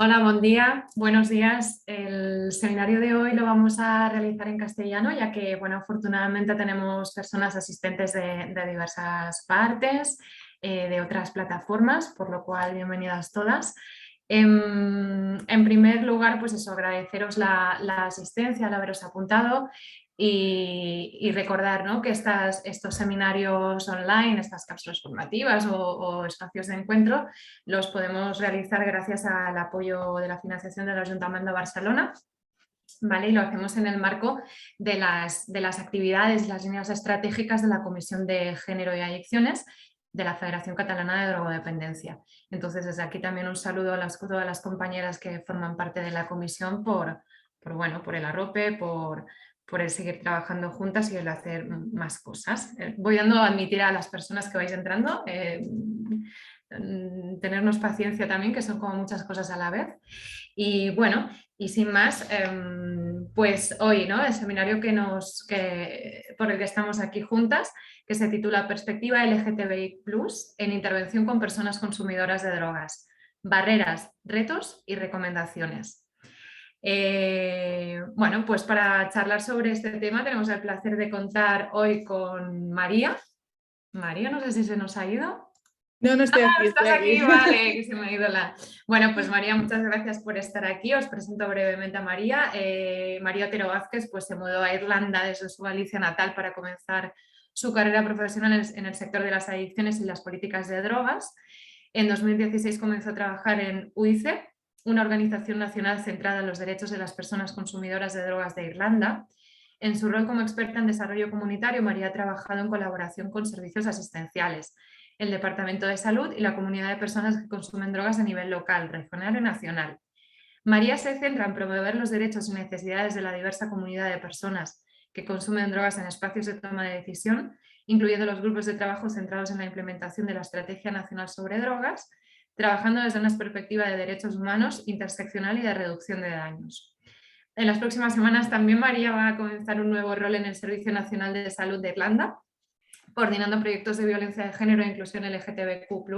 Hola, buen día, buenos días. El seminario de hoy lo vamos a realizar en castellano, ya que, bueno, afortunadamente tenemos personas asistentes de diversas partes, de otras plataformas, por lo cual bienvenidas todas. En primer lugar, pues eso, agradeceros la asistencia, el haberos apuntado y recordar, ¿no?, que estos seminarios online, estas cápsulas formativas o espacios de encuentro, los podemos realizar gracias al apoyo de la financiación del Ayuntamiento de Barcelona, ¿vale? Y lo hacemos en el marco de las actividades, las líneas estratégicas de la Comisión de Género y Adicciones de la Federación Catalana de Drogodependencia. Entonces, desde aquí también un saludo a todas las compañeras que forman parte de la comisión por el arrope, por el seguir trabajando juntas y el hacer más cosas. Voy dando a admitir a las personas que vais entrando, tenernos paciencia también, que son como muchas cosas a la vez. Y bueno, y sin más, pues hoy, ¿no?, el seminario por el que estamos aquí juntas, que se titula Perspectiva LGTBI+ en intervención con personas consumidoras de drogas, barreras, retos y recomendaciones. Bueno, pues para charlar sobre este tema tenemos el placer de contar hoy con María. María, no sé si se nos ha ido. No, no estoy aquí, estoy Estás aquí. aquí, vale, que se me ha ido la... Bueno, pues María, muchas gracias por estar aquí. Os presento brevemente a María. María Otero Vázquez pues, se mudó a Irlanda desde su Galicia natal para comenzar su carrera profesional en el sector de las adicciones y las políticas de drogas. En 2016 comenzó a trabajar en UICE, una organización nacional centrada en los derechos de las personas consumidoras de drogas de Irlanda. En su rol como experta en desarrollo comunitario, María ha trabajado en colaboración con servicios asistenciales, el Departamento de Salud y la comunidad de personas que consumen drogas a nivel local, regional y nacional. María se centra en promover los derechos y necesidades de la diversa comunidad de personas que consumen drogas en espacios de toma de decisión, incluyendo los grupos de trabajo centrados en la implementación de la Estrategia Nacional sobre Drogas, trabajando desde una perspectiva de derechos humanos, interseccional y de reducción de daños. En las próximas semanas también María va a comenzar un nuevo rol en el Servicio Nacional de Salud de Irlanda, coordinando proyectos de violencia de género e inclusión LGTBQ+,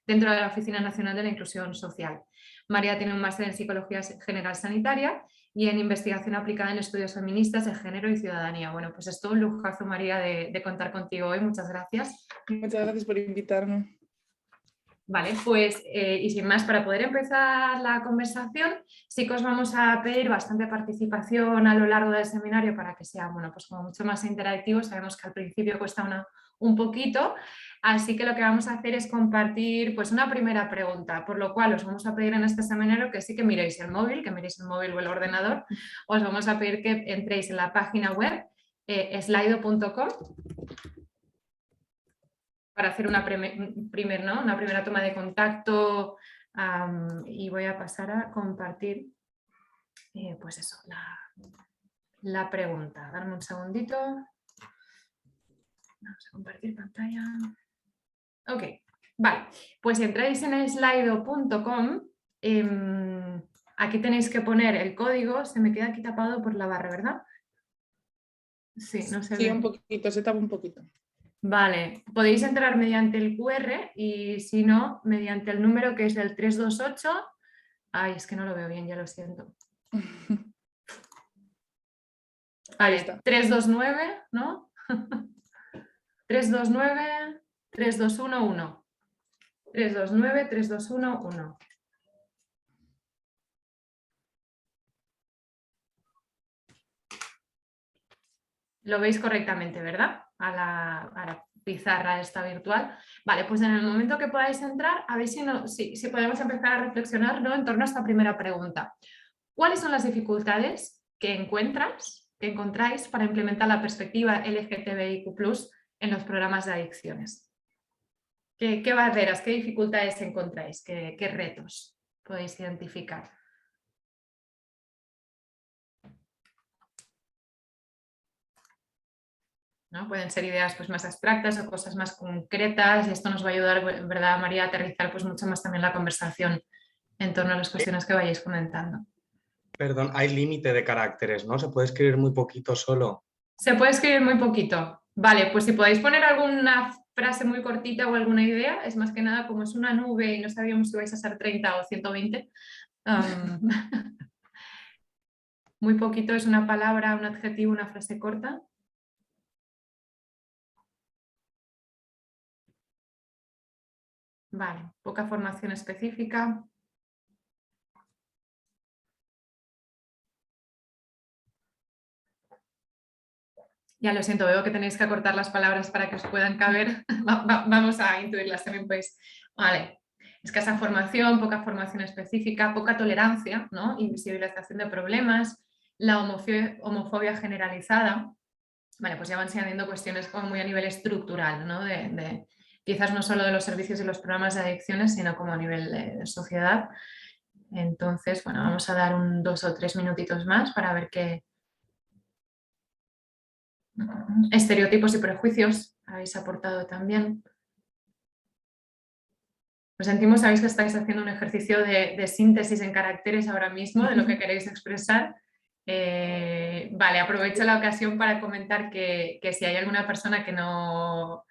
dentro de la Oficina Nacional de la Inclusión Social. María tiene un máster en Psicología General Sanitaria y en Investigación aplicada en estudios feministas de género y ciudadanía. Bueno, pues es todo un lujazo, María, de contar contigo hoy. Muchas gracias. Muchas gracias por invitarme. Vale, pues y sin más, para poder empezar la conversación, sí que os vamos a pedir bastante participación a lo largo del seminario para que sea, bueno, pues como mucho más interactivo. Sabemos que al principio cuesta un poquito, así que lo que vamos a hacer es compartir pues una primera pregunta, por lo cual os vamos a pedir en este seminario que sí que miréis el móvil, o el ordenador. Os vamos a pedir que entréis en la página web slido.com para hacer una primera toma de contacto, y voy a pasar a compartir pues eso, la pregunta. Darme un segundito. Vamos a compartir pantalla. Ok, vale. Pues si entráis en slido.com, aquí tenéis que poner el código. Se me queda aquí tapado por la barra, ¿verdad? Sí, no se Sí, ve. un poquito, se tapa un poquito. Vale, podéis entrar mediante el QR y si no, mediante el número que es el 328. Ay, es que no lo veo bien, ya lo siento. Ahí Vale, está. 329, ¿no? 329, 3211. 329, 3211. Lo veis correctamente, ¿verdad? A la pizarra esta virtual. Vale, pues en el momento que podáis entrar, a ver si podemos empezar a reflexionar, ¿no?, en torno a esta primera pregunta. ¿Cuáles son las dificultades que encontráis para implementar la perspectiva LGTBIQ+ en los programas de adicciones? ¿Qué barreras, qué dificultades encontráis? ¿Qué retos podéis identificar? ¿No? Pueden ser ideas pues, más abstractas o cosas más concretas, y esto nos va a ayudar, ¿verdad, María?, a aterrizar pues, mucho más también la conversación en torno a las cuestiones que vayáis comentando. Perdón, hay límite de caracteres, ¿no? ¿Se puede escribir muy poquito solo? Se puede escribir muy poquito. Vale, pues si podéis poner alguna frase muy cortita o alguna idea, es más que nada como es una nube y no sabíamos si vais a ser 30 o 120, Muy poquito es una palabra, un adjetivo, una frase corta. Vale, poca formación específica. Ya lo siento, veo que tenéis que acortar las palabras para que os puedan caber. Vamos a intuirlas también, pues. Vale. Escasa formación, poca formación específica, poca tolerancia, ¿no? Invisibilización de problemas, la homofobia generalizada. Vale, pues ya van siendo cuestiones como muy a nivel estructural, ¿no? Quizás no solo de los servicios y los programas de adicciones, sino como a nivel de sociedad. Entonces, bueno, vamos a dar 2 o 3 minutitos más para ver qué estereotipos y prejuicios habéis aportado también. Lo sentimos, sabéis que estáis haciendo un ejercicio de síntesis en caracteres ahora mismo de lo que queréis expresar. Vale, aprovecho la ocasión para comentar que si hay alguna persona que no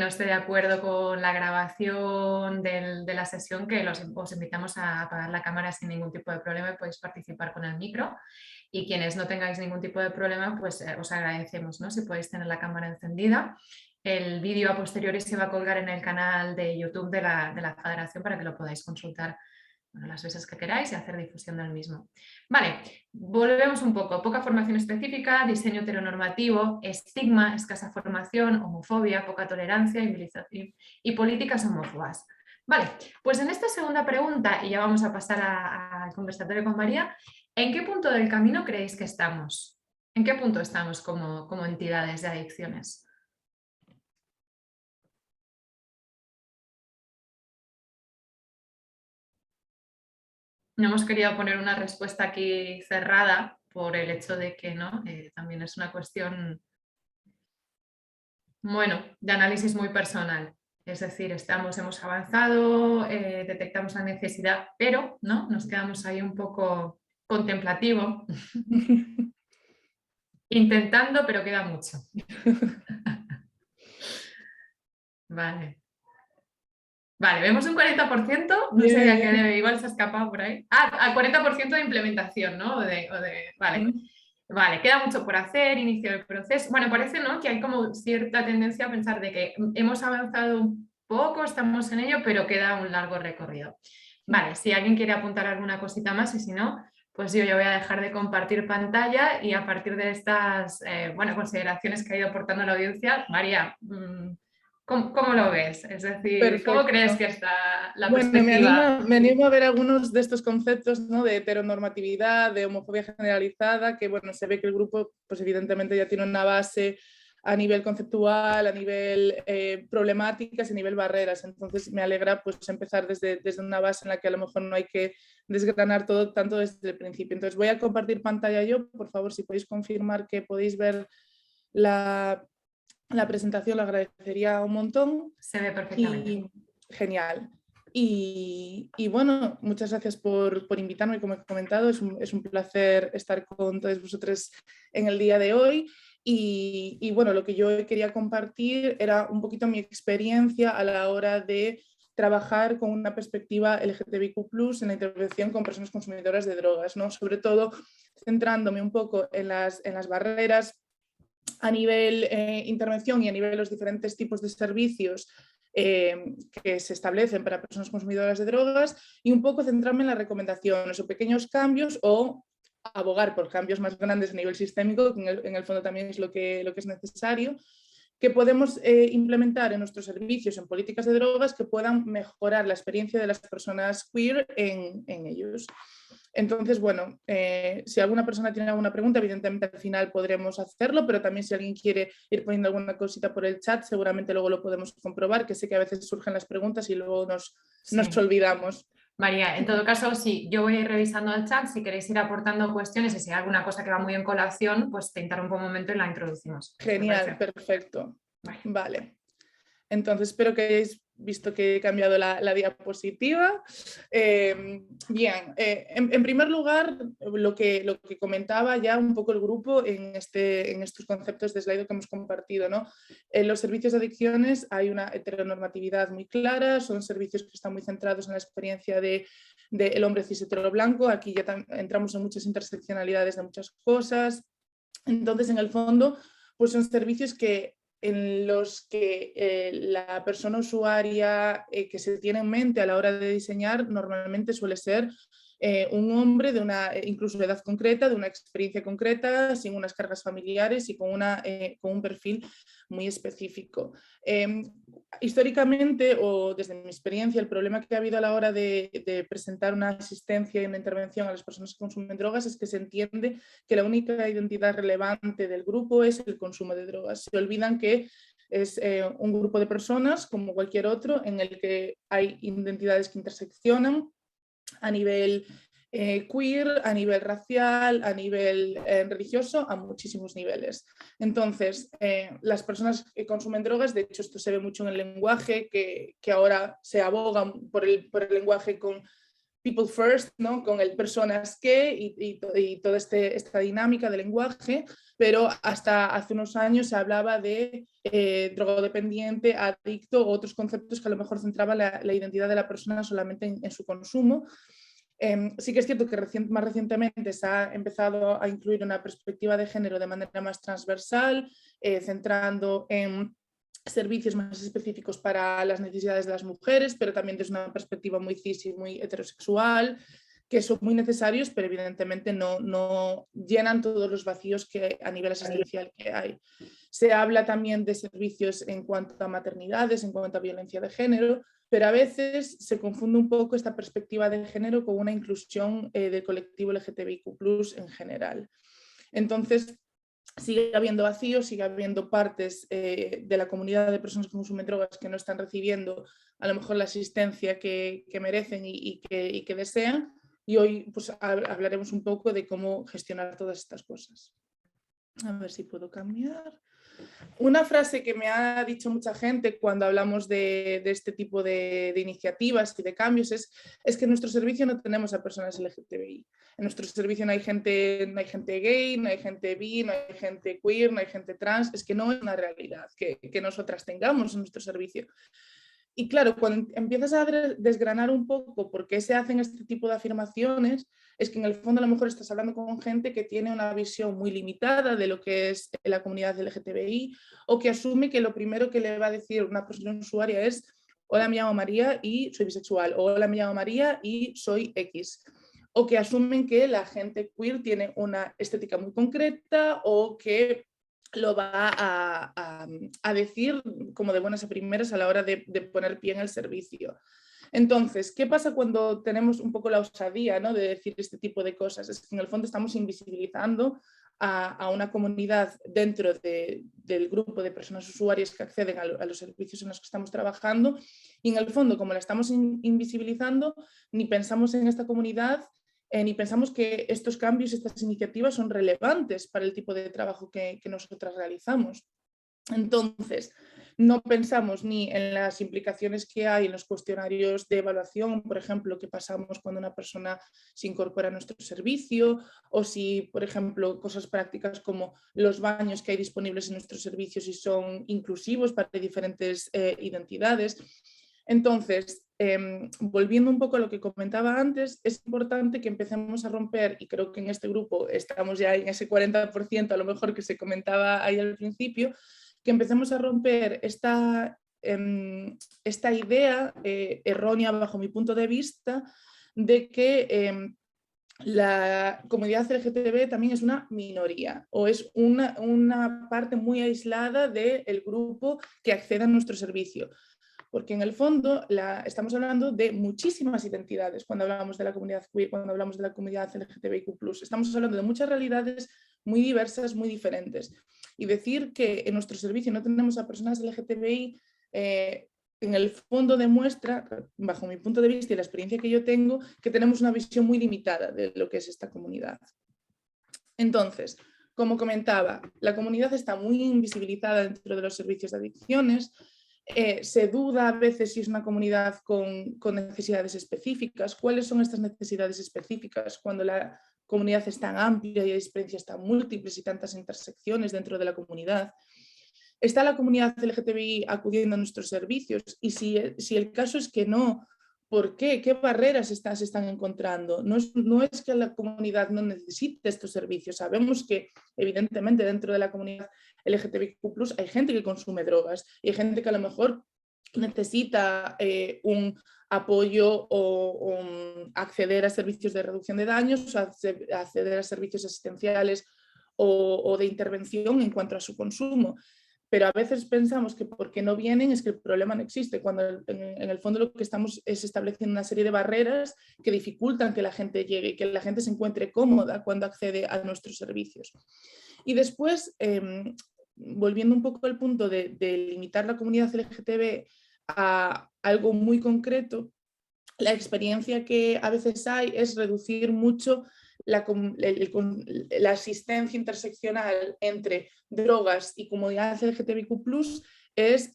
esté de acuerdo con la grabación de la sesión, que os invitamos a apagar la cámara sin ningún tipo de problema y podéis participar con el micro. Y quienes no tengáis ningún tipo de problema, pues os agradecemos, ¿no? Si podéis tener la cámara encendida. El vídeo a posteriori se va a colgar en el canal de YouTube de la Federación para que lo podáis consultar, bueno, las veces que queráis y hacer difusión del mismo. Vale, volvemos un poco. Poca formación específica, diseño heteronormativo, estigma, escasa formación, homofobia, poca tolerancia y políticas homófobas. Vale, pues en esta segunda pregunta, y ya vamos a pasar al conversatorio con María, ¿en qué punto del camino creéis que estamos? ¿En qué punto estamos como entidades de adicciones? No hemos querido poner una respuesta aquí cerrada por el hecho de que ¿no? También es una cuestión, bueno, de análisis muy personal. Es decir, hemos avanzado, detectamos la necesidad, pero ¿no? Nos quedamos ahí un poco contemplativo, intentando, pero queda mucho. Vale. Vale, vemos un 40%, no sé a qué debe, igual se ha escapado por ahí. Al 40% de implementación, ¿no? Vale. Vale, queda mucho por hacer, inicio del proceso. Bueno, parece, ¿no? Que hay como cierta tendencia a pensar de que hemos avanzado un poco, estamos en ello, pero queda un largo recorrido. Vale, si alguien quiere apuntar alguna cosita más y si no, pues yo ya voy a dejar de compartir pantalla y a partir de estas consideraciones que ha ido aportando la audiencia, María, ¿cómo lo ves? Es decir, Perfecto. ¿cómo crees que está la Bueno, perspectiva? me animo a ver algunos de estos conceptos, ¿no? De heteronormatividad, de homofobia generalizada, que bueno, se ve que el grupo pues evidentemente ya tiene una base a nivel conceptual, a nivel problemáticas y a nivel barreras. Entonces me alegra pues empezar desde una base en la que a lo mejor no hay que desgranar todo tanto desde el principio. Entonces voy a compartir pantalla yo, por favor, si podéis confirmar que podéis ver la presentación, lo agradecería un montón. Se ve perfectamente. Genial. Y bueno, muchas gracias por invitarme, como he comentado, es un placer estar con todos vosotros en el día de hoy. Y bueno, lo que yo quería compartir era un poquito mi experiencia a la hora de trabajar con una perspectiva LGTBIQ+, en la intervención con personas consumidoras de drogas, ¿no? Sobre todo centrándome un poco en las barreras a nivel intervención y a nivel de los diferentes tipos de servicios que se establecen para personas consumidoras de drogas y un poco centrarme en las recomendaciones o pequeños cambios o abogar por cambios más grandes a nivel sistémico, que en el fondo también es lo que es necesario, que podemos implementar en nuestros servicios, en políticas de drogas, que puedan mejorar la experiencia de las personas queer en ellos. Entonces, bueno, si alguna persona tiene alguna pregunta, evidentemente al final podremos hacerlo, pero también si alguien quiere ir poniendo alguna cosita por el chat, seguramente luego lo podemos comprobar, que sé que a veces surgen las preguntas y luego nos olvidamos. María, en todo caso, sí, yo voy a ir revisando el chat, si queréis ir aportando cuestiones y si hay alguna cosa que va muy en colación, pues te interrumpo un momento y la introducimos. Genial, perfecto. Vale. Entonces espero que hayáis visto que he cambiado la diapositiva. Bien, en primer lugar, lo que comentaba ya un poco el grupo en estos conceptos de Slido que hemos compartido, ¿no? En los servicios de adicciones hay una heteronormatividad muy clara, son servicios que están muy centrados en la experiencia del hombre cis hetero blanco. Aquí ya entramos en muchas interseccionalidades de muchas cosas. Entonces, en el fondo, pues son servicios en los que la persona usuaria que se tiene en mente a la hora de diseñar normalmente suele ser un hombre de incluso de edad concreta, de una experiencia concreta, sin unas cargas familiares y con un perfil muy específico. Históricamente, o desde mi experiencia, el problema que ha habido a la hora de presentar una asistencia y una intervención a las personas que consumen drogas es que se entiende que la única identidad relevante del grupo es el consumo de drogas. Se olvidan que es un grupo de personas como cualquier otro en el que hay identidades que interseccionan a nivel queer, a nivel racial, a nivel religioso, a muchísimos niveles. Entonces, las personas que consumen drogas, de hecho esto se ve mucho en el lenguaje, que ahora se aboga por el lenguaje con people first, ¿no? Con el personas que y toda esta dinámica de lenguaje, pero hasta hace unos años se hablaba de drogodependiente, adicto, otros conceptos que a lo mejor centraban la identidad de la persona solamente en su consumo. Sí que es cierto que más recientemente se ha empezado a incluir una perspectiva de género de manera más transversal, centrando en servicios más específicos para las necesidades de las mujeres, pero también desde una perspectiva muy cis y muy heterosexual, que son muy necesarios, pero evidentemente no llenan todos los vacíos que a nivel asistencial que hay. Se habla también de servicios en cuanto a maternidades, en cuanto a violencia de género, pero a veces se confunde un poco esta perspectiva de género con una inclusión del colectivo LGTBIQ+ en general. Entonces, sigue habiendo vacíos, sigue habiendo partes de la comunidad de personas que consumen drogas que no están recibiendo a lo mejor la asistencia que merecen y que desean, y hoy pues hablaremos un poco de cómo gestionar todas estas cosas. A ver si puedo cambiar. Una frase que me ha dicho mucha gente cuando hablamos de este tipo de iniciativas y de cambios es que en nuestro servicio no tenemos a personas LGTBI. En nuestro servicio no hay gente gay, no hay gente bi, no hay gente queer, no hay gente trans. Es que no es una realidad que nosotras tengamos en nuestro servicio. Y claro, cuando empiezas a desgranar un poco por qué se hacen este tipo de afirmaciones, es que en el fondo a lo mejor estás hablando con gente que tiene una visión muy limitada de lo que es la comunidad LGTBI, o que asume que lo primero que le va a decir una persona usuaria es: hola, me llamo María y soy bisexual, o hola, me llamo María y soy X. O que asumen que la gente queer tiene una estética muy concreta, o que lo va a decir como de buenas a primeras a la hora de poner pie en el servicio. Entonces, ¿qué pasa cuando tenemos un poco la osadía, ¿no?, de decir este tipo de cosas? Es que en el fondo estamos invisibilizando a una comunidad dentro del grupo de personas usuarias que acceden a los servicios en los que estamos trabajando, y en el fondo, como la estamos invisibilizando, ni pensamos en esta comunidad, ni pensamos que estos cambios, estas iniciativas son relevantes para el tipo de trabajo que nosotras realizamos. Entonces, no pensamos ni en las implicaciones que hay en los cuestionarios de evaluación, por ejemplo, que pasamos cuando una persona se incorpora a nuestro servicio, o si, por ejemplo, cosas prácticas como los baños que hay disponibles en nuestros servicios y son inclusivos para diferentes identidades. Entonces, volviendo un poco a lo que comentaba antes, es importante que empecemos a romper, y creo que en este grupo estamos ya en ese 40% a lo mejor que se comentaba ahí al principio, que empecemos a romper esta idea errónea bajo mi punto de vista de que la comunidad LGTB también es una minoría, o es una parte muy aislada del grupo que accede a nuestro servicio. Porque en el fondo estamos hablando de muchísimas identidades cuando hablamos de la comunidad queer, cuando hablamos de la comunidad LGTBIQ+. Estamos hablando de muchas realidades muy diversas, muy diferentes. Y decir que en nuestro servicio no tenemos a personas LGTBI, en el fondo demuestra, bajo mi punto de vista y la experiencia que yo tengo, que tenemos una visión muy limitada de lo que es esta comunidad. Entonces, como comentaba, la comunidad está muy invisibilizada dentro de los servicios de adicciones. Se duda a veces si es una comunidad con necesidades específicas. ¿Cuáles son estas necesidades específicas cuando la comunidad es tan amplia y hay experiencias tan múltiples y tantas intersecciones dentro de la comunidad? ¿Está la comunidad LGTBI acudiendo a nuestros servicios? Y si el caso es que no, ¿por qué? ¿Qué barreras se están encontrando? No es que la comunidad no necesite estos servicios. Sabemos que, evidentemente, dentro de la comunidad LGTBIQ+, hay gente que consume drogas y hay gente que a lo mejor necesita un apoyo o acceder a servicios de reducción de daños, acceder a servicios asistenciales o de intervención en cuanto a su consumo. Pero a veces pensamos que porque no vienen es que el problema no existe, cuando en el fondo lo que estamos es estableciendo una serie de barreras que dificultan que la gente llegue, que la gente se encuentre cómoda cuando accede a nuestros servicios. Y después, volviendo un poco al punto de limitar la comunidad LGTB a algo muy concreto, la experiencia que a veces hay es reducir mucho la asistencia interseccional entre drogas y comunidad LGTBIQ+, es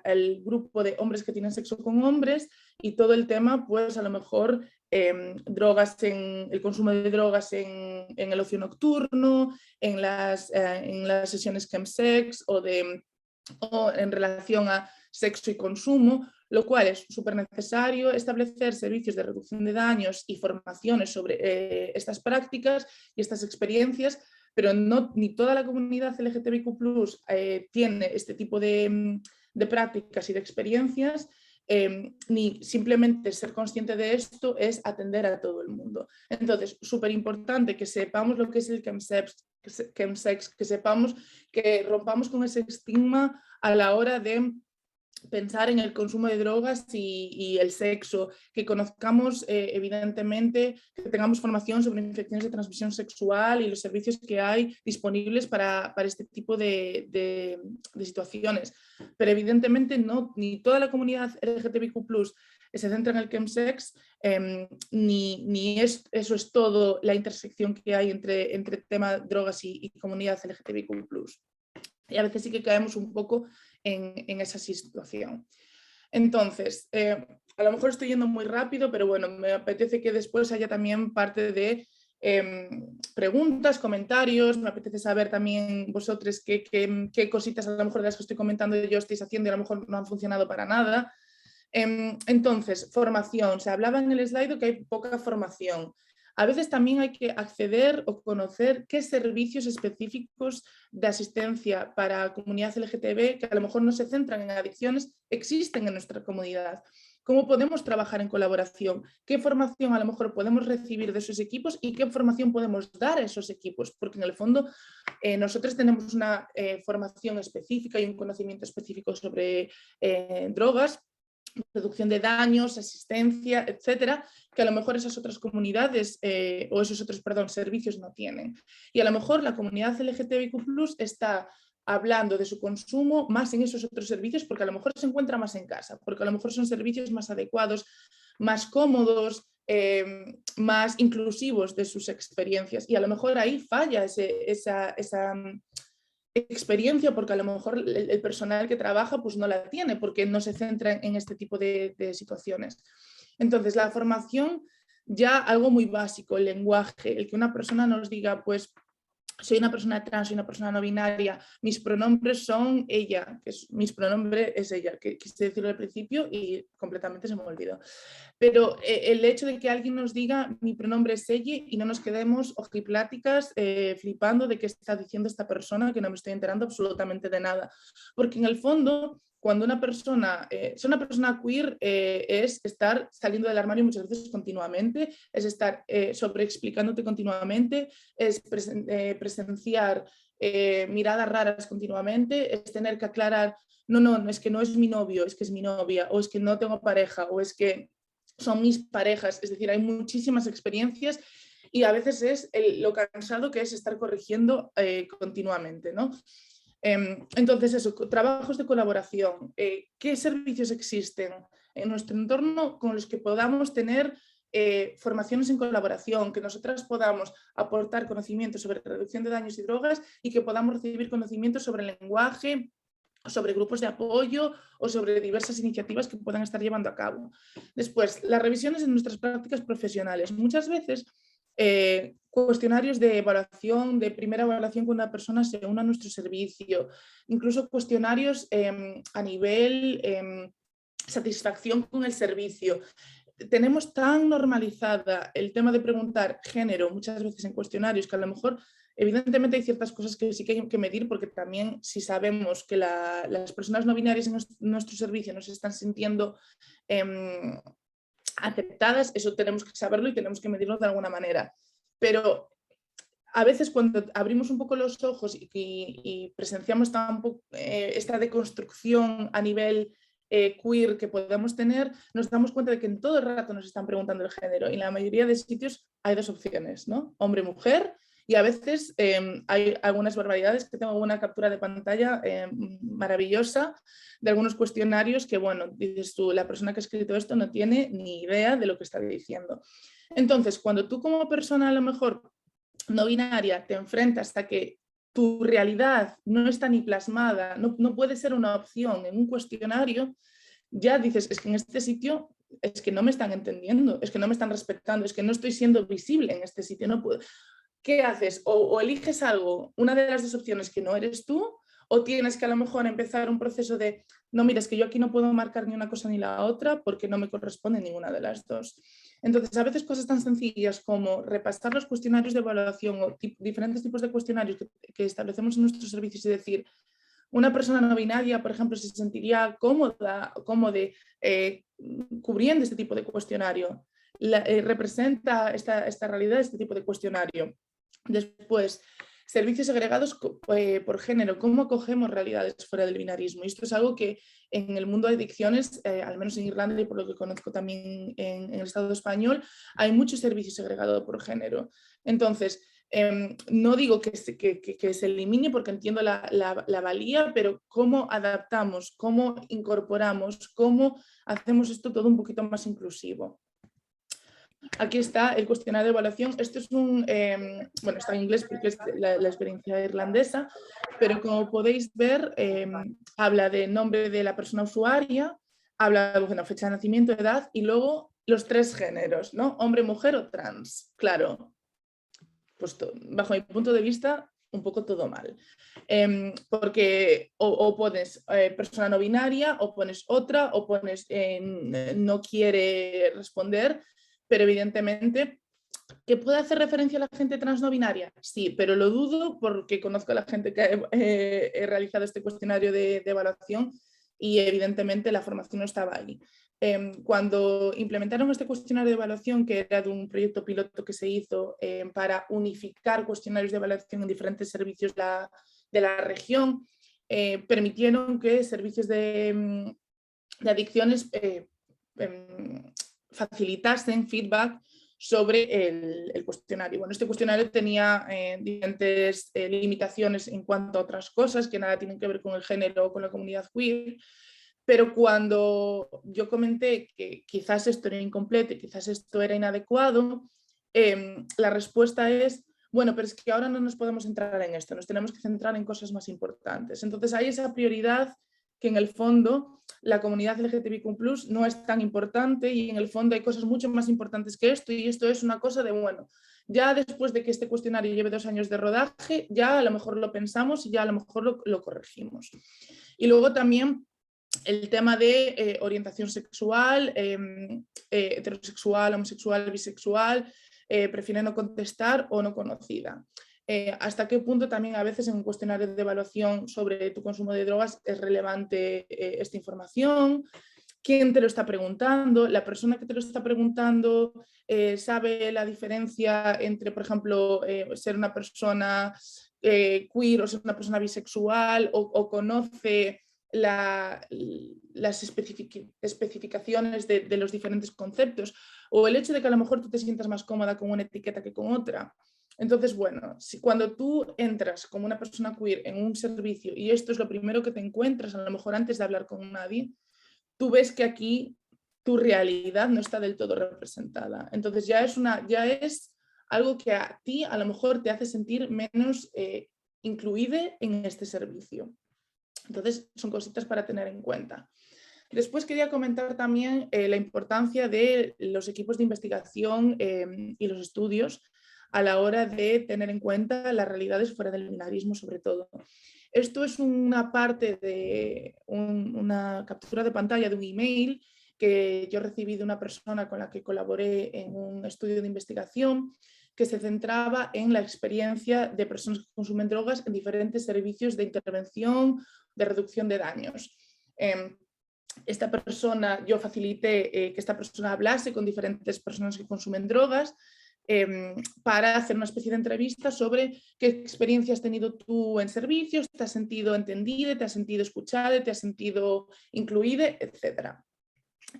el grupo de hombres que tienen sexo con hombres y todo el tema, pues a lo mejor el consumo de drogas en el ocio nocturno, en las sesiones chemsex o en relación a sexo y consumo, lo cual es súper necesario establecer servicios de reducción de daños y formaciones sobre estas prácticas y estas experiencias, pero ni toda la comunidad LGTBIQ+ tiene este tipo de prácticas y de experiencias, ni simplemente ser consciente de esto es atender a todo el mundo. Entonces, súper importante que sepamos lo que es el chemsex, que sepamos que rompamos con ese estigma a la hora de pensar en el consumo de drogas y el sexo, que conozcamos evidentemente, que tengamos formación sobre infecciones de transmisión sexual y los servicios que hay disponibles para este tipo de situaciones. Pero evidentemente ni toda la comunidad LGTBIQ+ se centra en el chemsex, ni eso es todo la intersección que hay entre tema drogas y comunidad LGTBIQ+. Y a veces sí que caemos un poco en esa situación. Entonces, a lo mejor estoy yendo muy rápido, pero bueno, me apetece que después haya también parte de preguntas, comentarios. Me apetece saber también vosotros qué cositas a lo mejor de las que estoy comentando yo estáis haciendo y a lo mejor no han funcionado para nada. Entonces, formación. Se hablaba en el slide que hay poca formación. A veces también hay que acceder o conocer qué servicios específicos de asistencia para comunidad LGTB, que a lo mejor no se centran en adicciones, existen en nuestra comunidad. ¿Cómo podemos trabajar en colaboración? ¿Qué formación a lo mejor podemos recibir de esos equipos y qué formación podemos dar a esos equipos? Porque en el fondo nosotros tenemos una formación específica y un conocimiento específico sobre drogas, reducción de daños, asistencia, etcétera, que a lo mejor esas otras comunidades o esos otros, servicios no tienen. Y a lo mejor la comunidad LGTBIQ+ está hablando de su consumo más en esos otros servicios porque a lo mejor se encuentra más en casa, porque a lo mejor son servicios más adecuados, más cómodos, más inclusivos de sus experiencias. Y a lo mejor ahí falla esa experiencia porque a lo mejor el personal que trabaja pues no la tiene porque no se centra en este tipo de situaciones. Entonces la formación, ya algo muy básico, el lenguaje, el que una persona nos diga pues soy una persona trans, soy una persona no binaria, mis pronombres son ella, mis pronombres es ella, que quise decirlo al principio y completamente se me olvidó. Pero el hecho de que alguien nos diga mi pronombre es ella y no nos quedemos ojipláticas flipando de qué está diciendo esta persona, que no me estoy enterando absolutamente de nada. Porque en el fondo, cuando una persona, ser una persona queer es estar saliendo del armario muchas veces continuamente, es estar sobreexplicándote continuamente, es presenciar miradas raras continuamente, es tener que aclarar, no, es que no es mi novio, es que es mi novia, o es que no tengo pareja, o es que son mis parejas. Es decir, hay muchísimas experiencias y a veces es lo cansado que es estar corrigiendo continuamente, ¿no? Entonces eso, trabajos de colaboración, ¿qué servicios existen en nuestro entorno con los que podamos tener formaciones en colaboración, que nosotras podamos aportar conocimientos sobre reducción de daños y drogas y que podamos recibir conocimientos sobre el lenguaje, sobre grupos de apoyo o sobre diversas iniciativas que puedan estar llevando a cabo. Después, las revisiones en nuestras prácticas profesionales. Muchas veces cuestionarios de evaluación, de primera evaluación cuando una persona se une a nuestro servicio, incluso cuestionarios a nivel satisfacción con el servicio. Tenemos tan normalizada el tema de preguntar género muchas veces en cuestionarios que a lo mejor evidentemente hay ciertas cosas que sí que hay que medir, porque también si sabemos que las personas no binarias en nuestro servicio no se están sintiendo aceptadas, eso tenemos que saberlo y tenemos que medirlo de alguna manera. Pero a veces cuando abrimos un poco los ojos y presenciamos esta deconstrucción a nivel queer que podemos tener, nos damos cuenta de que en todo el rato nos están preguntando el género. Y en la mayoría de sitios hay dos opciones, ¿no? Hombre-mujer, y a veces hay algunas barbaridades, que tengo una captura de pantalla maravillosa de algunos cuestionarios que, bueno, dices tú, la persona que ha escrito esto no tiene ni idea de lo que está diciendo. Entonces, cuando tú como persona a lo mejor no binaria te enfrentas a que tu realidad no está ni plasmada, no puede ser una opción en un cuestionario, ya dices, es que en este sitio es que no me están entendiendo, es que no me están respetando, es que no estoy siendo visible en este sitio, no puedo. ¿Qué haces? O eliges algo, una de las dos opciones que no eres tú, o tienes que a lo mejor empezar un proceso de, no, mira, es que yo aquí no puedo marcar ni una cosa ni la otra porque no me corresponde ninguna de las dos. Entonces, a veces cosas tan sencillas como repasar los cuestionarios de evaluación o diferentes tipos de cuestionarios que establecemos en nuestros servicios y decir, una persona no binaria, por ejemplo, se sentiría cómoda cubriendo este tipo de cuestionario. Representa esta realidad, este tipo de cuestionario. Después, servicios segregados por género, cómo acogemos realidades fuera del binarismo. Y esto es algo que en el mundo de adicciones, al menos en Irlanda y por lo que conozco también en el Estado español, hay mucho servicio segregado por género. Entonces, no digo que se elimine porque entiendo la valía, pero cómo adaptamos, cómo incorporamos, cómo hacemos esto todo un poquito más inclusivo. Aquí está el cuestionario de evaluación. Esto es bueno, está en inglés porque es la experiencia irlandesa, pero como podéis ver, habla de nombre de la persona usuaria, habla de bueno, fecha de nacimiento, edad y luego los tres géneros, ¿no? Hombre, mujer o trans. Claro, pues bajo mi punto de vista, un poco todo mal. Porque o pones persona no binaria, o pones otra, o pones no quiere responder, pero evidentemente, ¿que puede hacer referencia a la gente trans no binaria? Sí, pero lo dudo porque conozco a la gente que he realizado este cuestionario de evaluación y evidentemente la formación no estaba ahí. Cuando implementaron este cuestionario de evaluación, que era de un proyecto piloto que se hizo para unificar cuestionarios de evaluación en diferentes servicios de la región, permitieron que servicios de adicciones facilitasen feedback sobre el cuestionario. Bueno, este cuestionario tenía diferentes limitaciones en cuanto a otras cosas que nada tienen que ver con el género o con la comunidad queer, pero cuando yo comenté que quizás esto era incompleto y quizás esto era inadecuado, la respuesta es, bueno, pero es que ahora no nos podemos centrar en esto, nos tenemos que centrar en cosas más importantes. Entonces hay esa prioridad que en el fondo la comunidad LGTBIQ+ no es tan importante y en el fondo hay cosas mucho más importantes que esto y esto es una cosa de, bueno, ya después de que este cuestionario lleve 2 años de rodaje, ya a lo mejor lo pensamos y ya a lo mejor lo corregimos. Y luego también el tema de orientación sexual, heterosexual, homosexual, bisexual, prefiere no contestar o no conocida. ¿Hasta qué punto también a veces en un cuestionario de evaluación sobre tu consumo de drogas es relevante esta información? ¿Quién te lo está preguntando? ¿La persona que te lo está preguntando sabe la diferencia entre, por ejemplo, ser una persona queer o ser una persona bisexual o conoce las especificaciones de los diferentes conceptos? O el hecho de que a lo mejor tú te sientas más cómoda con una etiqueta que con otra. Entonces, bueno, cuando tú entras como una persona queer en un servicio y esto es lo primero que te encuentras, a lo mejor antes de hablar con nadie, tú ves que aquí tu realidad no está del todo representada. Entonces ya es algo que a ti a lo mejor te hace sentir menos incluida en este servicio. Entonces, son cositas para tener en cuenta. Después quería comentar también la importancia de los equipos de investigación y los estudios a la hora de tener en cuenta las realidades fuera del binarismo, sobre todo. Esto es una parte de una captura de pantalla de un email que yo recibí de una persona con la que colaboré en un estudio de investigación que se centraba en la experiencia de personas que consumen drogas en diferentes servicios de intervención, de reducción de daños. Esta persona, yo facilité que esta persona hablase con diferentes personas que consumen drogas para hacer una especie de entrevista sobre qué experiencia has tenido tú en servicios, te has sentido entendida, te has sentido escuchada, te has sentido incluida, etc.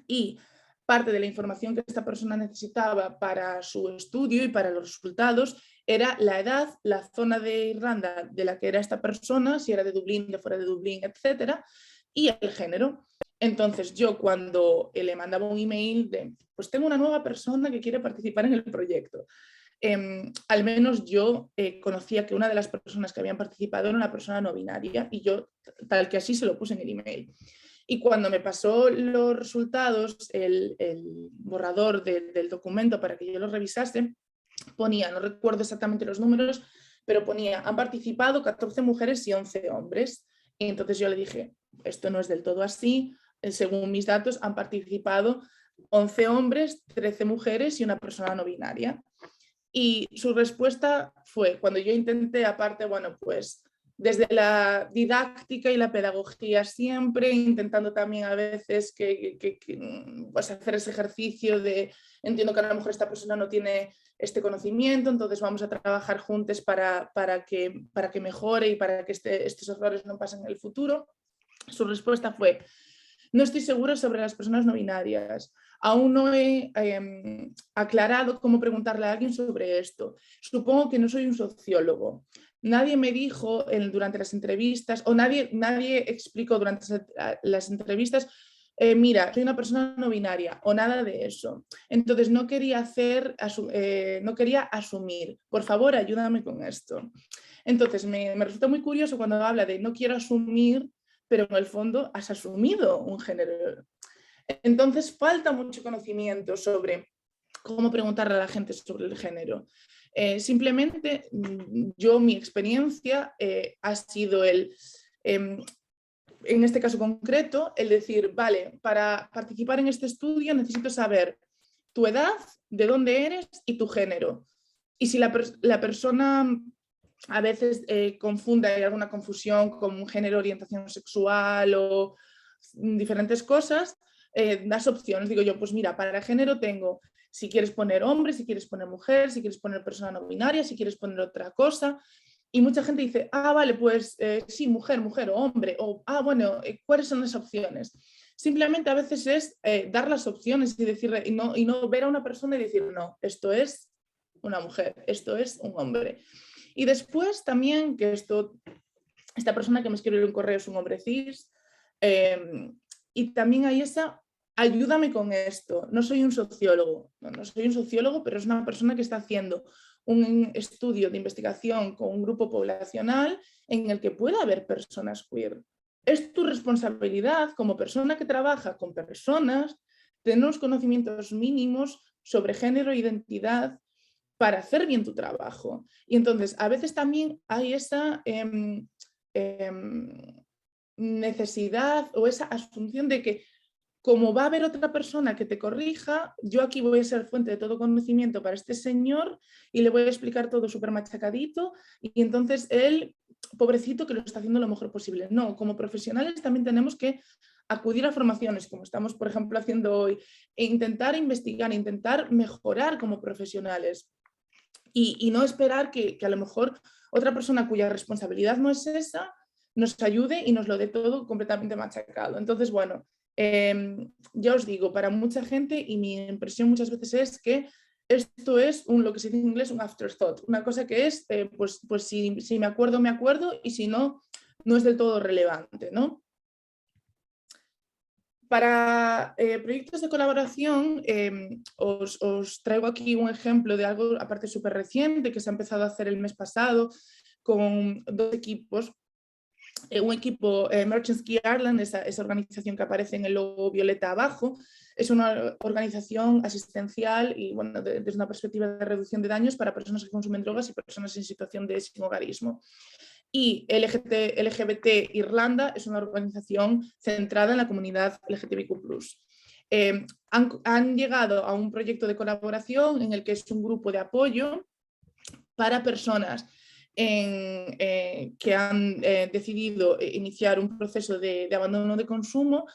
Y parte de la información que esta persona necesitaba para su estudio y para los resultados era la edad, la zona de Irlanda de la que era esta persona, si era de Dublín, de fuera de Dublín, etc. Y el género. Entonces yo cuando le mandaba un email de, pues tengo una nueva persona que quiere participar en el proyecto, al menos yo conocía que una de las personas que habían participado era una persona no binaria y yo tal que así se lo puse en el email. Y cuando me pasó los resultados, el borrador del documento para que yo lo revisase, ponía, no recuerdo exactamente los números, pero ponía, han participado 14 mujeres y 11 hombres. Y entonces yo le dije, esto no es del todo así, según mis datos han participado 11 hombres, 13 mujeres y una persona no binaria. Y su respuesta fue, cuando yo intenté, aparte, bueno, pues desde la didáctica y la pedagogía siempre, intentando también a veces pues hacer ese ejercicio de, entiendo que a lo mejor esta persona no tiene este conocimiento, entonces vamos a trabajar juntos para que mejore y para que estos errores no pasen en el futuro. Su respuesta fue, no estoy segura sobre las personas no binarias. Aún no he aclarado cómo preguntarle a alguien sobre esto. Supongo que no soy un sociólogo. Nadie me dijo durante las entrevistas, o nadie explicó durante las entrevistas, mira, soy una persona no binaria, o nada de eso. Entonces no quería asumir. Por favor, ayúdame con esto. Entonces me resulta muy curioso cuando habla de no quiero asumir, pero en el fondo has asumido un género. Entonces falta mucho conocimiento sobre cómo preguntarle a la gente sobre el género. Simplemente mi experiencia ha sido en este caso concreto, el decir, vale, para participar en este estudio necesito saber tu edad, de dónde eres y tu género. Y si la persona a veces confunde, hay alguna confusión con un género, orientación sexual o diferentes cosas, das opciones. Digo yo, pues mira, para género tengo, si quieres poner hombre, si quieres poner mujer, si quieres poner persona no binaria, si quieres poner otra cosa. Y mucha gente dice, vale, pues sí, mujer o hombre, o bueno, ¿cuáles son las opciones? Simplemente a veces es dar las opciones y decirle, y no ver a una persona y decir, no, esto es una mujer, esto es un hombre. Y después también que esta persona que me escribió un correo es un hombre cis, y también hay ayúdame con esto, no soy un sociólogo, no soy un sociólogo, pero es una persona que está haciendo un estudio de investigación con un grupo poblacional en el que pueda haber personas queer. Es tu responsabilidad como persona que trabaja con personas tener unos conocimientos mínimos sobre género e identidad para hacer bien tu trabajo. Y entonces a veces también hay esa necesidad o esa asunción de que como va a haber otra persona que te corrija, yo aquí voy a ser fuente de todo conocimiento para este señor y le voy a explicar todo súper machacadito y entonces él, pobrecito, que lo está haciendo lo mejor posible. No, como profesionales también tenemos que acudir a formaciones, como estamos, por ejemplo, haciendo hoy, e intentar investigar, intentar mejorar como profesionales y no esperar que a lo mejor otra persona cuya responsabilidad no es esa nos ayude y nos lo dé todo completamente machacado. Entonces, bueno, ya os digo, para mucha gente, y mi impresión muchas veces es que esto es lo que se dice en inglés un afterthought, una cosa que es, pues si me acuerdo, y si no, no es del todo relevante, ¿no? Para proyectos de colaboración, os traigo aquí un ejemplo de algo, aparte súper reciente, que se ha empezado a hacer el mes pasado con 2 equipos un equipo, Merchants Key Ireland, esa organización que aparece en el logo violeta abajo, es una organización asistencial y bueno, desde una perspectiva de reducción de daños para personas que consumen drogas y personas en situación de sinhogarismo. Y LGBT Irlanda es una organización centrada en la comunidad LGTBIQ+. Han llegado a un proyecto de colaboración en el que es un grupo de apoyo para personas que han decidido iniciar un proceso de abandono de consumo,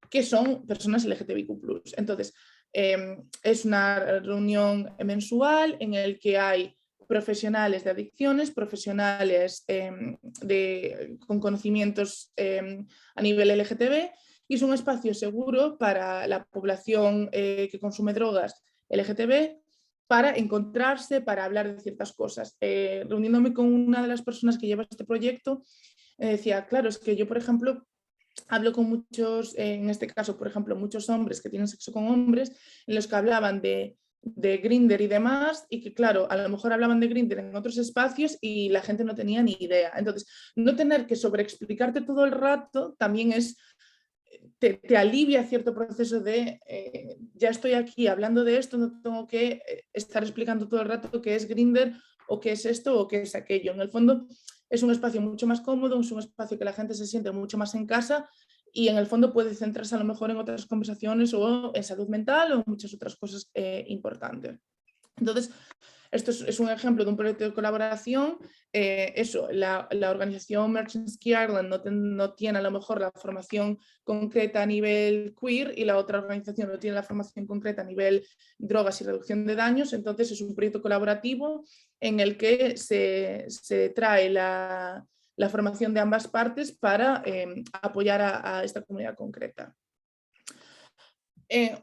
que son personas LGTBIQ+. Entonces, es una reunión mensual en el que hay profesionales de adicciones, profesionales con conocimientos a nivel LGTB, y es un espacio seguro para la población que consume drogas LGTB para encontrarse, para hablar de ciertas cosas. Reuniéndome con una de las personas que lleva este proyecto, decía, claro, es que yo, por ejemplo, hablo con muchos, en este caso, por ejemplo, muchos hombres que tienen sexo con hombres, en los que hablaban de Grindr y demás, y que claro, a lo mejor hablaban de Grindr en otros espacios y la gente no tenía ni idea. Entonces, no tener que sobreexplicarte todo el rato también te alivia cierto proceso de ya estoy aquí hablando de esto, no tengo que estar explicando todo el rato qué es Grindr o qué es esto o qué es aquello. En el fondo es un espacio mucho más cómodo, es un espacio que la gente se siente mucho más en casa y en el fondo puede centrarse a lo mejor en otras conversaciones o en salud mental o en muchas otras cosas importantes. Entonces, esto es un ejemplo de un proyecto de colaboración. La organización Merchants Key Ireland no tiene a lo mejor la formación concreta a nivel queer y la otra organización no tiene la formación concreta a nivel drogas y reducción de daños. Entonces es un proyecto colaborativo en el que se trae la formación de ambas partes para apoyar a esta comunidad concreta.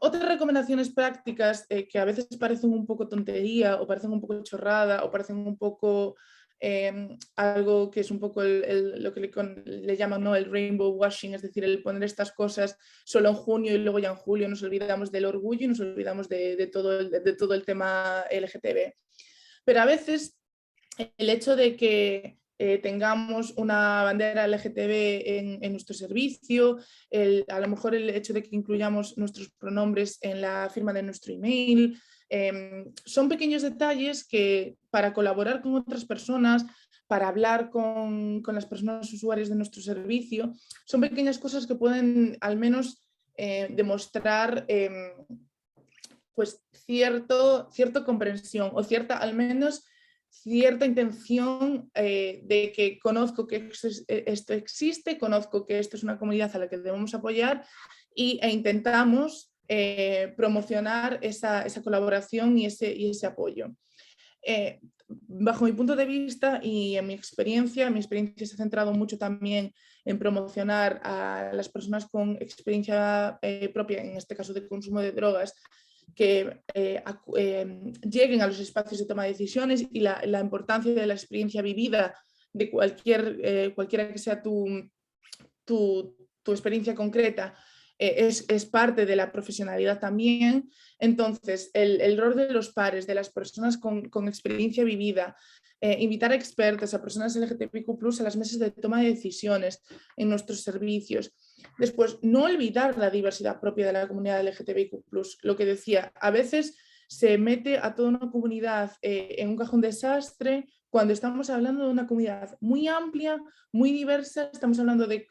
Otras recomendaciones prácticas que a veces parecen un poco tontería o parecen un poco chorrada o parecen un poco algo que es un poco lo que le llaman, ¿no?, el rainbow washing, es decir, el poner estas cosas solo en junio y luego ya en julio nos olvidamos del orgullo y nos olvidamos de todo el tema LGTB. Pero a veces el hecho de que tengamos una bandera LGTB en nuestro servicio, a lo mejor el hecho de que incluyamos nuestros pronombres en la firma de nuestro email, son pequeños detalles que para colaborar con otras personas, para hablar con las personas usuarias de nuestro servicio, son pequeñas cosas que pueden al menos demostrar pues cierta comprensión o al menos cierta intención de que conozco que esto existe, conozco que esto es una comunidad a la que debemos apoyar e intentamos promocionar esa colaboración y ese apoyo. Bajo mi punto de vista y en mi experiencia se ha centrado mucho también en promocionar a las personas con experiencia propia, en este caso de consumo de drogas, que lleguen a los espacios de toma de decisiones y la importancia de la experiencia vivida de cualquiera que sea tu experiencia concreta es parte de la profesionalidad también. Entonces, el rol de los pares, de las personas con experiencia vivida, invitar a expertos, a personas LGTBIQ+, a las mesas de toma de decisiones en nuestros servicios. Después, no olvidar la diversidad propia de la comunidad LGTBIQ+. Lo que decía, a veces se mete a toda una comunidad en un cajón desastre cuando estamos hablando de una comunidad muy amplia, muy diversa. Estamos hablando de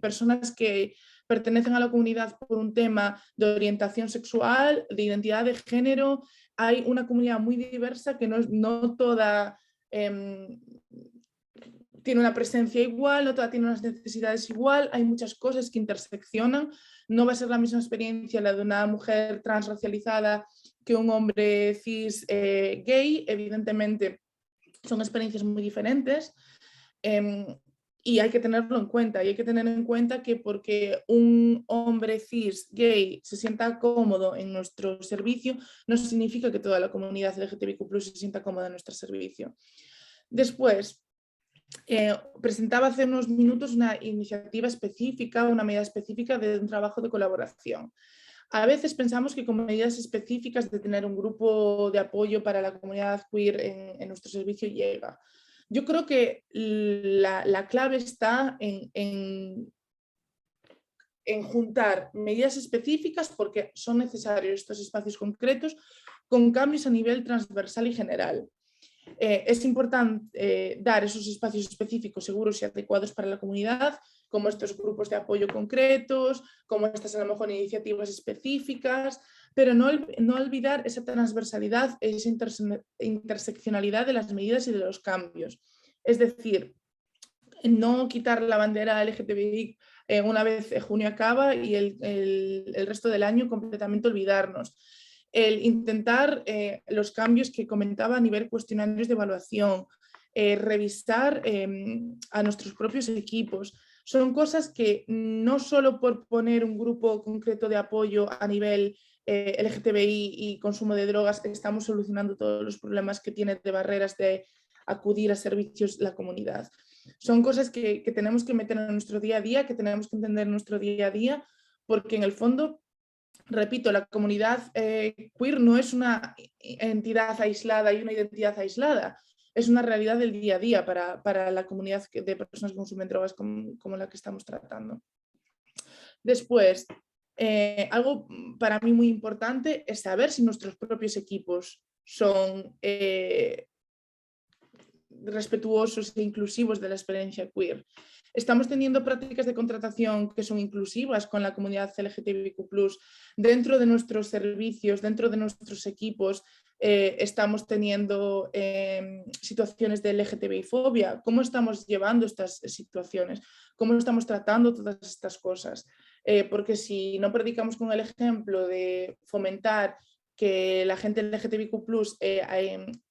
personas que pertenecen a la comunidad por un tema de orientación sexual, de identidad de género. Hay una comunidad muy diversa que no toda tiene una presencia igual, no toda tiene unas necesidades igual, hay muchas cosas que interseccionan. No va a ser la misma experiencia la de una mujer transracializada que un hombre cis gay, evidentemente son experiencias muy diferentes. Y hay que tenerlo en cuenta, y hay que tener en cuenta que porque un hombre cis gay se sienta cómodo en nuestro servicio, no significa que toda la comunidad LGTBIQ+ se sienta cómoda en nuestro servicio. Después, presentaba hace unos minutos una iniciativa específica, una medida específica de un trabajo de colaboración. A veces pensamos que con medidas específicas de tener un grupo de apoyo para la comunidad queer en nuestro servicio llega. yo creo que la clave está en juntar medidas específicas, porque son necesarios estos espacios concretos, con cambios a nivel transversal y general. Es importante dar esos espacios específicos seguros y adecuados para la comunidad, como estos grupos de apoyo concretos, como estas a lo mejor iniciativas específicas, pero no olvidar esa transversalidad, esa interseccionalidad de las medidas y de los cambios. Es decir, no quitar la bandera LGTBI una vez junio acaba y el resto del año completamente olvidarnos. El intentar los cambios que comentaba a nivel cuestionarios de evaluación, revisar a nuestros propios equipos. Son cosas que no solo por poner un grupo concreto de apoyo a nivel LGTBI y consumo de drogas estamos solucionando todos los problemas que tiene de barreras de acudir a servicios la comunidad. Son cosas que tenemos que meter en nuestro día a día, que tenemos que entender en nuestro día a día, porque en el fondo, repito, la comunidad queer no es una entidad aislada y una identidad aislada, es una realidad del día a día para la comunidad de personas que consumen drogas como la que estamos tratando. Después, algo para mí muy importante es saber si nuestros propios equipos son respetuosos e inclusivos de la experiencia queer. Estamos teniendo prácticas de contratación que son inclusivas con la comunidad LGTBIQ+, dentro de nuestros servicios, dentro de nuestros equipos. Estamos teniendo situaciones de LGTBI-fobia. ¿Cómo estamos llevando estas situaciones? ¿Cómo estamos tratando todas estas cosas? Porque si no predicamos con el ejemplo de fomentar que la gente LGTBIQ+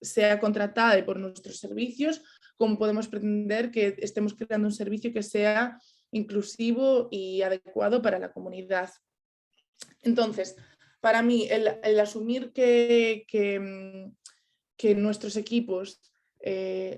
sea contratada por nuestros servicios, ¿cómo podemos pretender que estemos creando un servicio que sea inclusivo y adecuado para la comunidad? Entonces, para mí, el asumir que en nuestros equipos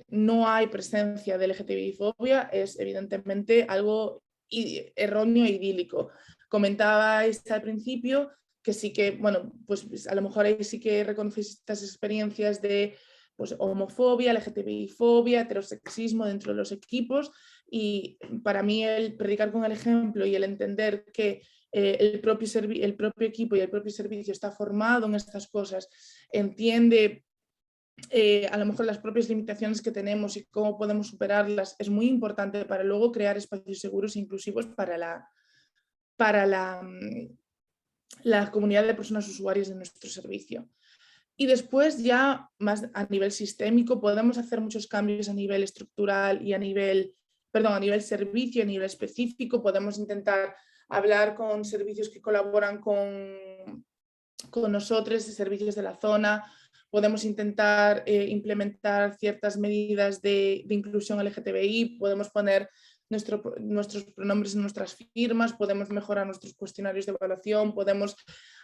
no hay presencia de LGTBI-fobia es evidentemente algo erróneo e idílico. Comentabais al principio que sí que, bueno, pues a lo mejor ahí sí que reconocéis estas experiencias de pues, homofobia, LGTBI-fobia, heterosexismo dentro de los equipos, y para mí el predicar con el ejemplo y el entender que el propio equipo y el propio servicio está formado en estas cosas, entiende a lo mejor las propias limitaciones que tenemos y cómo podemos superarlas, es muy importante para luego crear espacios seguros e inclusivos para la comunidad de personas usuarias de nuestro servicio. Y después ya más a nivel sistémico podemos hacer muchos cambios a nivel estructural y a nivel servicio, a nivel específico. Podemos intentar hablar con servicios que colaboran con nosotros, servicios de la zona. Podemos intentar implementar ciertas medidas de inclusión LGTBI, podemos poner nuestros pronombres en nuestras firmas, podemos mejorar nuestros cuestionarios de evaluación, podemos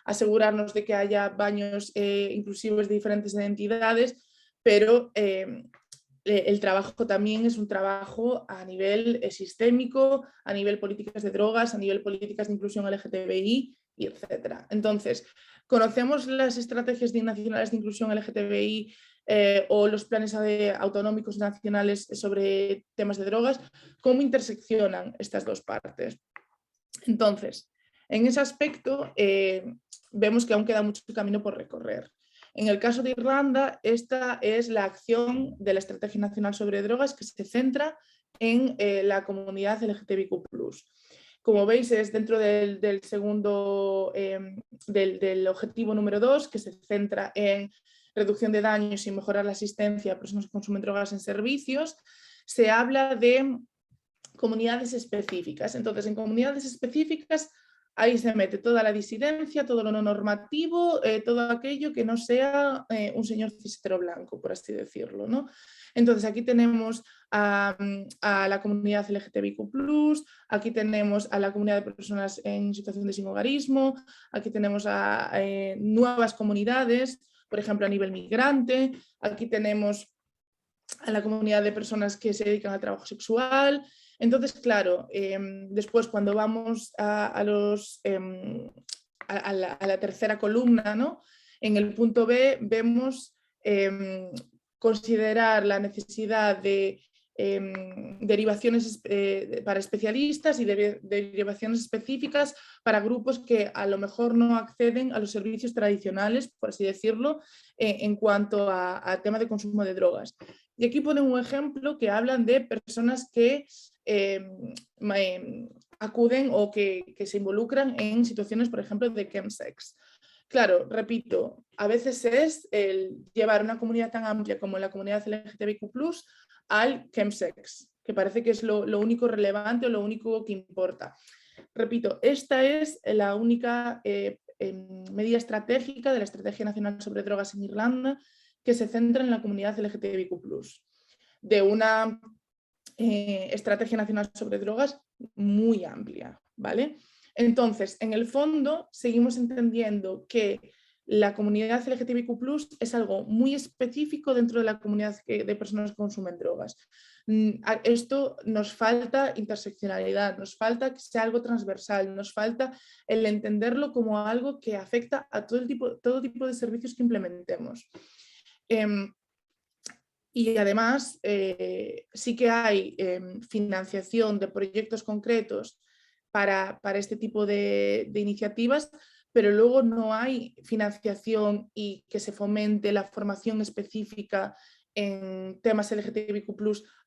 asegurarnos de que haya baños inclusivos de diferentes identidades, pero el trabajo también es un trabajo a nivel sistémico, a nivel políticas de drogas, a nivel políticas de inclusión LGTBI, y etc. Entonces, conocemos las estrategias nacionales de inclusión LGTBI o los planes autonómicos nacionales sobre temas de drogas, ¿cómo interseccionan estas dos partes? Entonces, en ese aspecto vemos que aún queda mucho camino por recorrer. En el caso de Irlanda, esta es la acción de la Estrategia Nacional sobre Drogas que se centra en la comunidad LGTBIQ+. Como veis, es dentro del segundo, del objetivo número 2, que se centra en reducción de daños y mejorar la asistencia a personas que consumen drogas en servicios. Se habla de comunidades específicas. Entonces, en comunidades específicas, ahí se mete toda la disidencia, todo lo no normativo, todo aquello que no sea un señor cis hetero blanco, por así decirlo, ¿no? Entonces, aquí tenemos a la comunidad LGTBIQ+, aquí tenemos a la comunidad de personas en situación de sinhogarismo, aquí tenemos a nuevas comunidades, por ejemplo, a nivel migrante, aquí tenemos a la comunidad de personas que se dedican al trabajo sexual. Entonces, claro, después cuando vamos a la tercera columna, ¿no? En el punto B vemos considerar la necesidad de derivaciones para especialistas y derivaciones específicas para grupos que a lo mejor no acceden a los servicios tradicionales, por así decirlo, en cuanto a tema de consumo de drogas. Y aquí ponen un ejemplo que hablan de personas que acuden o que se involucran en situaciones, por ejemplo, de chemsex. Claro, repito, a veces es el llevar una comunidad tan amplia como la comunidad LGTBIQ+, al chemsex, que parece que es lo único relevante o lo único que importa. Repito, esta es la única medida estratégica de la Estrategia Nacional sobre Drogas en Irlanda que se centra en la comunidad LGTBIQ+. De una Estrategia Nacional sobre Drogas muy amplia, ¿vale? Entonces, en el fondo, seguimos entendiendo que la comunidad LGTBIQ+ es algo muy específico dentro de la comunidad de personas que consumen drogas. Esto nos falta interseccionalidad, nos falta que sea algo transversal, nos falta el entenderlo como algo que afecta a todo tipo de servicios que implementemos. Y además, sí que hay financiación de proyectos concretos para este tipo de iniciativas, pero luego no hay financiación y que se fomente la formación específica en temas LGTBIQ+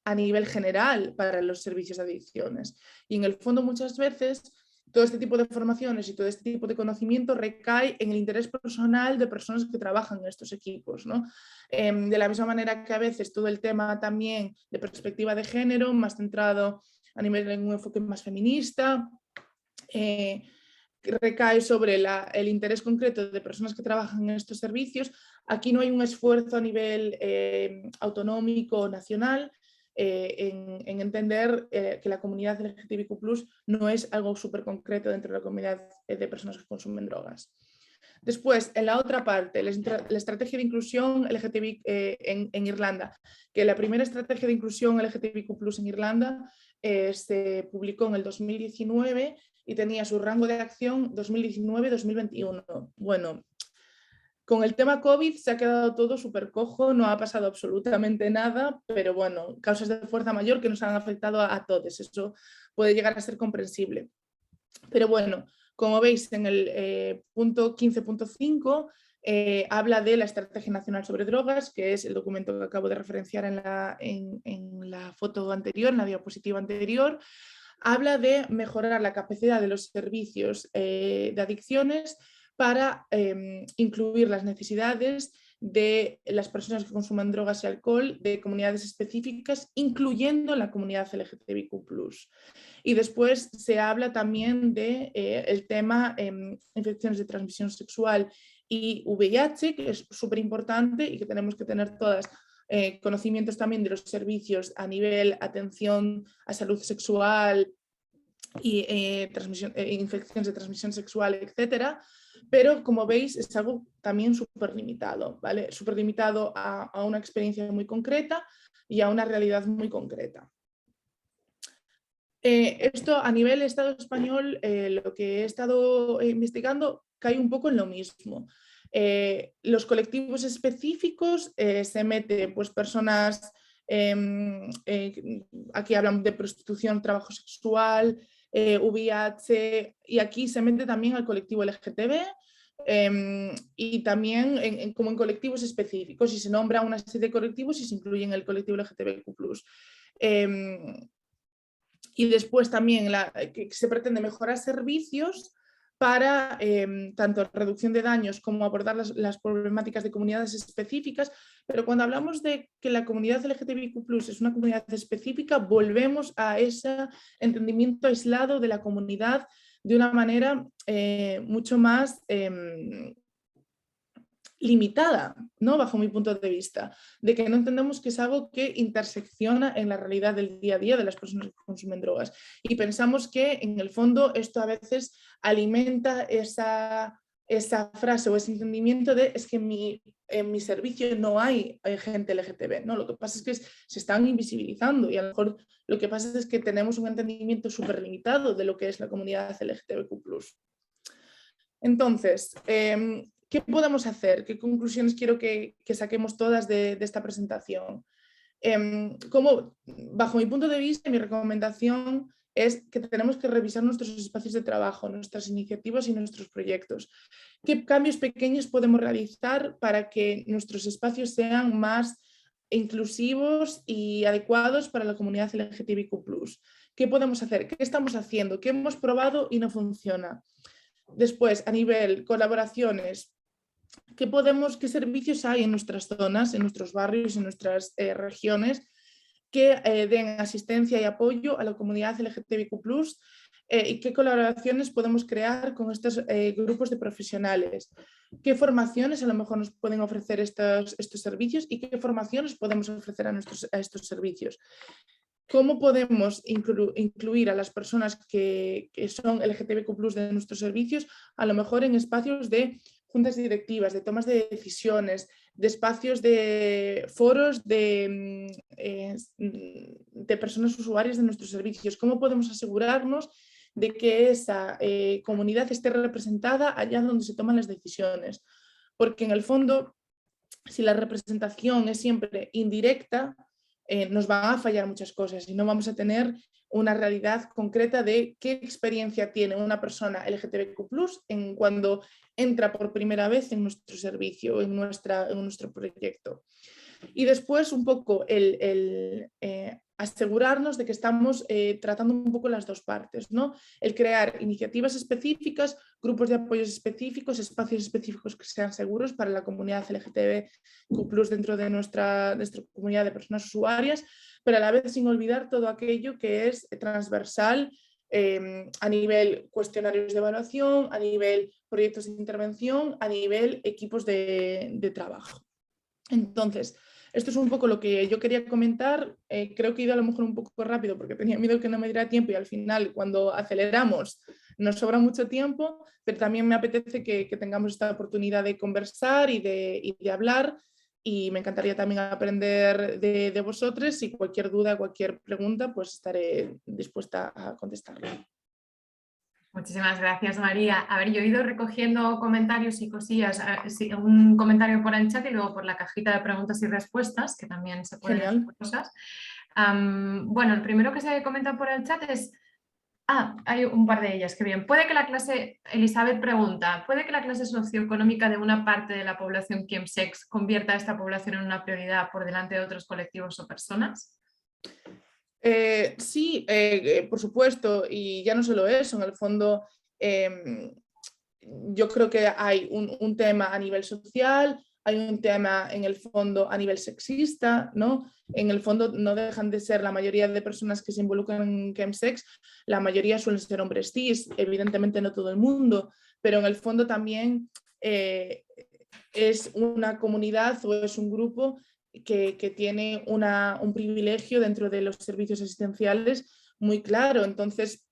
a nivel general para los servicios de adicciones. Y en el fondo muchas veces todo este tipo de formaciones y todo este tipo de conocimiento recae en el interés personal de personas que trabajan en estos equipos, ¿no? De la misma manera que a veces todo el tema también de perspectiva de género, más centrado a nivel de un enfoque más feminista, recae sobre el interés concreto de personas que trabajan en estos servicios. Aquí no hay un esfuerzo a nivel autonómico nacional en entender que la comunidad LGTBIQ+ no es algo súper concreto dentro de la comunidad de personas que consumen drogas. Después, en la otra parte, la estrategia de inclusión LGTBI en Irlanda, que la primera estrategia de inclusión LGTBIQ+ en Irlanda se publicó en el 2019 y tenía su rango de acción 2019-2021. Bueno, con el tema COVID se ha quedado todo súper cojo, no ha pasado absolutamente nada, pero bueno, causas de fuerza mayor que nos han afectado a todos, eso puede llegar a ser comprensible. Pero bueno, como veis en el punto 15.5 habla de la Estrategia Nacional sobre Drogas, que es el documento que acabo de referenciar en la foto anterior, en la diapositiva anterior. Habla de mejorar la capacidad de los servicios de adicciones para incluir las necesidades de las personas que consumen drogas y alcohol de comunidades específicas, incluyendo la comunidad LGTBIQ+. Y después se habla también de el tema infecciones de transmisión sexual y VIH, que es súper importante y que tenemos que tener todas conocimientos también de los servicios a nivel atención a salud sexual y infecciones de transmisión sexual, etcétera. Pero como veis es algo también súper limitado, ¿vale? Súper limitado a una experiencia muy concreta y a una realidad muy concreta. Esto a nivel Estado español, lo que he estado investigando cae un poco en lo mismo. Los colectivos específicos se mete pues personas, aquí hablan de prostitución, trabajo sexual, VIH, y aquí se mete también al colectivo LGTB, y también como en colectivos específicos, y se nombra una serie de colectivos y se incluye en el colectivo LGTBIQ+. Y después también que se pretende mejorar servicios para tanto reducción de daños como abordar las problemáticas de comunidades específicas, pero cuando hablamos de que la comunidad LGTBIQ+ es una comunidad específica, volvemos a ese entendimiento aislado de la comunidad de una manera mucho más limitada, ¿no? Bajo mi punto de vista, de que no entendemos que es algo que intersecciona en la realidad del día a día de las personas que consumen drogas. Y pensamos que en el fondo esto a veces alimenta esa frase o ese entendimiento de es que en mi servicio no hay gente LGTB, ¿no? Lo que pasa es que se están invisibilizando y a lo mejor lo que pasa es que tenemos un entendimiento súper limitado de lo que es la comunidad LGTBQ+. Entonces, ¿Qué podemos hacer? ¿Qué conclusiones quiero que saquemos todas de esta presentación? Bajo mi punto de vista, mi recomendación es que tenemos que revisar nuestros espacios de trabajo, nuestras iniciativas y nuestros proyectos. ¿Qué cambios pequeños podemos realizar para que nuestros espacios sean más inclusivos y adecuados para la comunidad LGTBIQ+? ¿Qué podemos hacer? ¿Qué estamos haciendo? ¿Qué hemos probado y no funciona? Después, a nivel colaboraciones, ¿qué servicios hay en nuestras zonas, en nuestros barrios, en nuestras regiones que den asistencia y apoyo a la comunidad LGTBIQ+, y qué colaboraciones podemos crear con estos grupos de profesionales? ¿Qué formaciones a lo mejor nos pueden ofrecer estos servicios y qué formaciones podemos ofrecer a estos servicios? ¿Cómo podemos incluir a las personas que son LGTBIQ+ de nuestros servicios, a lo mejor en espacios de juntas directivas, de tomas de decisiones, de espacios de foros de personas usuarias de nuestros servicios? ¿Cómo podemos asegurarnos de que esa comunidad esté representada allá donde se toman las decisiones? Porque en el fondo, si la representación es siempre indirecta, nos van a fallar muchas cosas y no vamos a tener una realidad concreta de qué experiencia tiene una persona LGTBIQ+ cuando entra por primera vez en nuestro servicio, en nuestro proyecto. Y después un poco asegurarnos de que estamos tratando un poco las dos partes, ¿no? El crear iniciativas específicas, grupos de apoyos específicos, espacios específicos que sean seguros para la comunidad LGTBIQ+ dentro de nuestra comunidad de personas usuarias, pero a la vez sin olvidar todo aquello que es transversal a nivel cuestionarios de evaluación, a nivel proyectos de intervención, a nivel equipos de trabajo. Entonces, esto es un poco lo que yo quería comentar. Creo que he ido a lo mejor un poco rápido porque tenía miedo que no me diera tiempo y al final cuando aceleramos nos sobra mucho tiempo, pero también me apetece que tengamos esta oportunidad de conversar y de hablar, y me encantaría también aprender de vosotros, y cualquier duda, cualquier pregunta, pues estaré dispuesta a contestarla. Muchísimas gracias, María. A ver, yo he ido recogiendo comentarios y cosillas, un comentario por el chat y luego por la cajita de preguntas y respuestas, que también se pueden hacer cosas. Bueno, el primero que se comenta por el chat es... hay un par de ellas, qué bien. Puede que la clase, Elizabeth pregunta, ¿puede que la clase socioeconómica de una parte de la población chemsex convierta a esta población en una prioridad por delante de otros colectivos o personas? Sí, por supuesto, y ya no solo eso, en el fondo yo creo que hay un tema a nivel social, hay un tema en el fondo a nivel sexista, ¿no? En el fondo no dejan de ser la mayoría de personas que se involucran en chemsex, la mayoría suelen ser hombres cis, evidentemente no todo el mundo, pero en el fondo también es una comunidad o es un grupo que tiene un privilegio dentro de los servicios asistenciales muy claro. Entonces,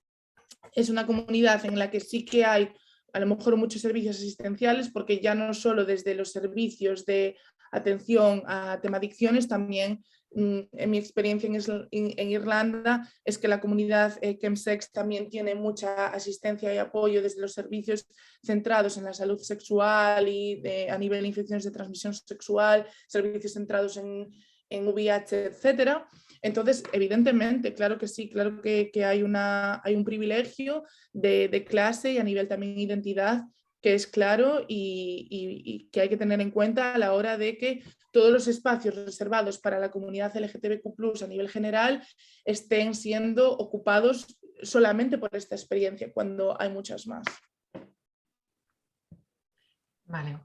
es una comunidad en la que sí que hay a lo mejor muchos servicios asistenciales, porque ya no solo desde los servicios de atención a tema adicciones, también en mi experiencia en Irlanda es que la comunidad chemsex también tiene mucha asistencia y apoyo desde los servicios centrados en la salud sexual y a nivel de infecciones de transmisión sexual, servicios centrados en VIH, etcétera. Entonces, evidentemente, claro que sí, claro que hay un privilegio de clase y a nivel también de identidad que es claro y que hay que tener en cuenta a la hora de que todos los espacios reservados para la comunidad LGTBIQ+ a nivel general estén siendo ocupados solamente por esta experiencia, cuando hay muchas más. Vale.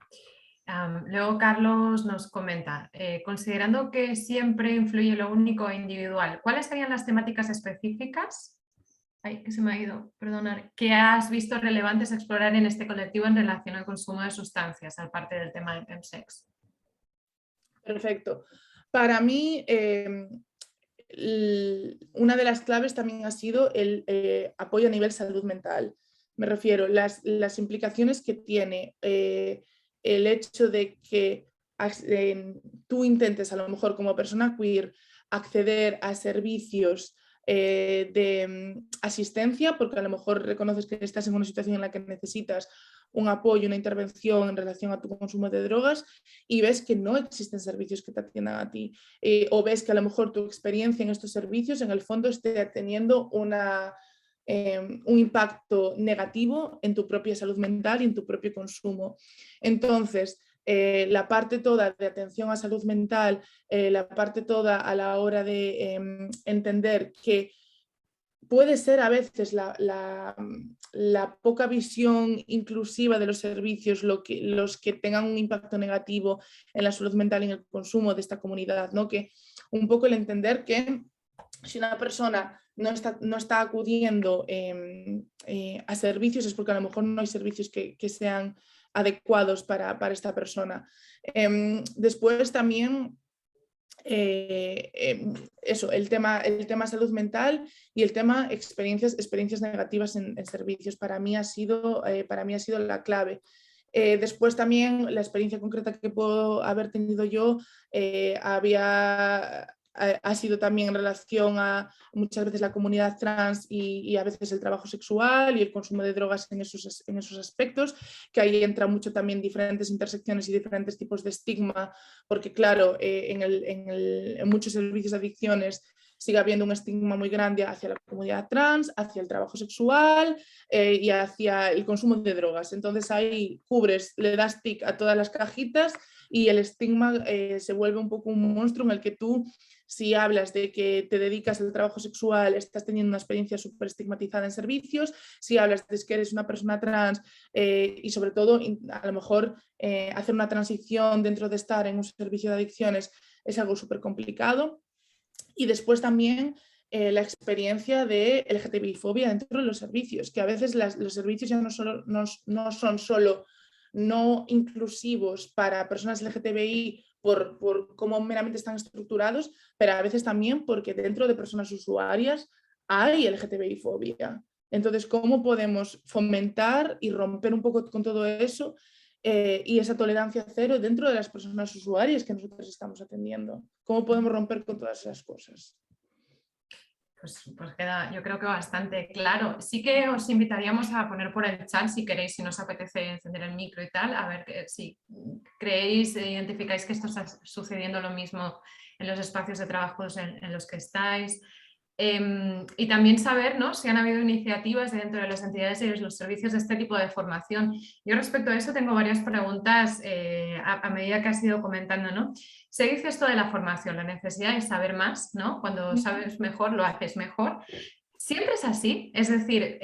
Luego Carlos nos comenta, considerando que siempre influye lo único e individual, ¿cuáles serían las temáticas específicas? Ay, que se me ha ido, perdonar, que has visto relevantes a explorar en este colectivo en relación al consumo de sustancias, aparte del tema del chemsex? Perfecto. Para mí, una de las claves también ha sido el apoyo a nivel salud mental. Me refiero, las implicaciones que tiene el hecho de que tú intentes a lo mejor como persona queer acceder a servicios de asistencia, porque a lo mejor reconoces que estás en una situación en la que necesitas un apoyo, una intervención en relación a tu consumo de drogas y ves que no existen servicios que te atiendan a ti, o ves que a lo mejor tu experiencia en estos servicios en el fondo esté teniendo un impacto negativo en tu propia salud mental y en tu propio consumo. Entonces, la parte toda de atención a salud mental, la parte toda a la hora de entender que puede ser a veces la poca visión inclusiva de los servicios los que tengan un impacto negativo en la salud mental y en el consumo de esta comunidad, ¿no? Que un poco el entender que si una persona no está acudiendo a servicios es porque a lo mejor no hay servicios que sean adecuados para esta persona. Después también eso, el tema salud mental y el tema experiencias negativas en servicios. Para mí ha sido la clave. Después también la experiencia concreta que puedo haber tenido yo ha sido también en relación a muchas veces la comunidad trans y a veces el trabajo sexual y el consumo de drogas en esos aspectos, que ahí entra mucho también diferentes intersecciones y diferentes tipos de estigma, porque claro, en muchos servicios de adicciones sigue habiendo un estigma muy grande hacia la comunidad trans, hacia el trabajo sexual y hacia el consumo de drogas. Entonces ahí le das tic a todas las cajitas y el estigma se vuelve un poco un monstruo en el que tú, si hablas de que te dedicas al trabajo sexual, estás teniendo una experiencia súper estigmatizada en servicios, si hablas de que eres una persona trans y sobre todo a lo mejor hacer una transición dentro de estar en un servicio de adicciones es algo súper complicado. Y después también la experiencia de LGTBI-fobia dentro de los servicios, que a veces los servicios ya no son solo no inclusivos para personas LGTBI por cómo meramente están estructurados, pero a veces también porque dentro de personas usuarias hay LGTBI-fobia. Entonces, ¿cómo podemos fomentar y romper un poco con todo eso y esa tolerancia cero dentro de las personas usuarias que nosotros estamos atendiendo? ¿Cómo podemos romper con todas esas cosas? Pues queda, yo creo que bastante claro. Sí que os invitaríamos a poner por el chat, si queréis, si nos apetece encender el micro y tal, a ver si creéis, identificáis que esto está sucediendo lo mismo en los espacios de trabajo en los que estáis. Y también saber, ¿no?, si han habido iniciativas dentro de las entidades y los servicios de este tipo de formación. Yo respecto a eso tengo varias preguntas a medida que has ido comentando, ¿no? Se dice esto de la formación, la necesidad de saber más, ¿no? Cuando sabes mejor, lo haces mejor. Siempre es así, es decir,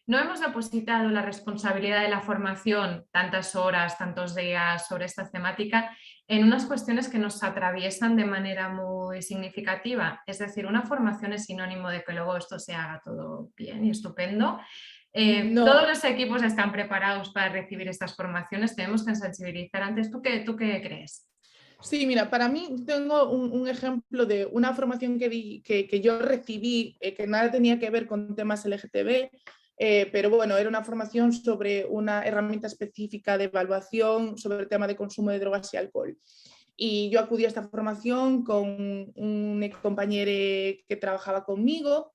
no hemos depositado la responsabilidad de la formación, tantas horas, tantos días sobre esta temática, en unas cuestiones que nos atraviesan de manera muy significativa. Es decir, una formación es sinónimo de que luego esto se haga todo bien y estupendo. No. Todos los equipos están preparados para recibir estas formaciones, tenemos que sensibilizar antes. ¿Tú qué crees? Sí, mira, para mí tengo un ejemplo de una formación que yo recibí, que nada tenía que ver con temas LGTB, pero bueno, era una formación sobre una herramienta específica de evaluación sobre el tema de consumo de drogas y alcohol. Y yo acudí a esta formación con un compañero que trabajaba conmigo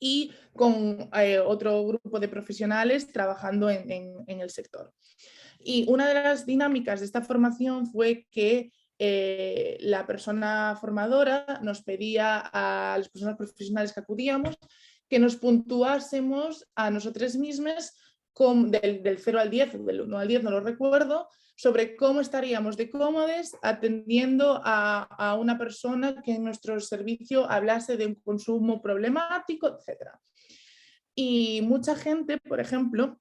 y con otro grupo de profesionales trabajando en el sector. Y una de las dinámicas de esta formación fue que la persona formadora nos pedía a las personas profesionales que acudíamos que nos puntuásemos a nosotros mismos del 0 al 10, del 1 al 10, no lo recuerdo, sobre cómo estaríamos de cómodos atendiendo a una persona que en nuestro servicio hablase de un consumo problemático, etc. Y mucha gente, por ejemplo,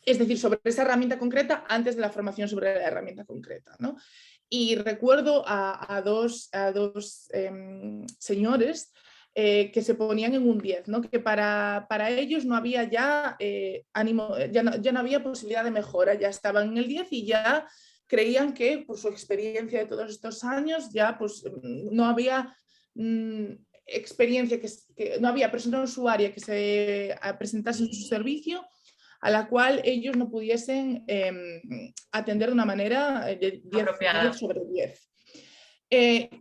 es decir, sobre esa herramienta concreta antes de la formación sobre la herramienta concreta, ¿no? Y recuerdo a dos señores que se ponían en un 10, ¿no? Que para ellos no había ya ánimo, ya no había posibilidad de mejora, ya estaban en el 10 y ya creían que por su experiencia de todos estos años ya pues no había experiencia, que no había persona usuaria que se presentase en su servicio a la cual ellos no pudiesen atender de una manera de 10 sobre 10.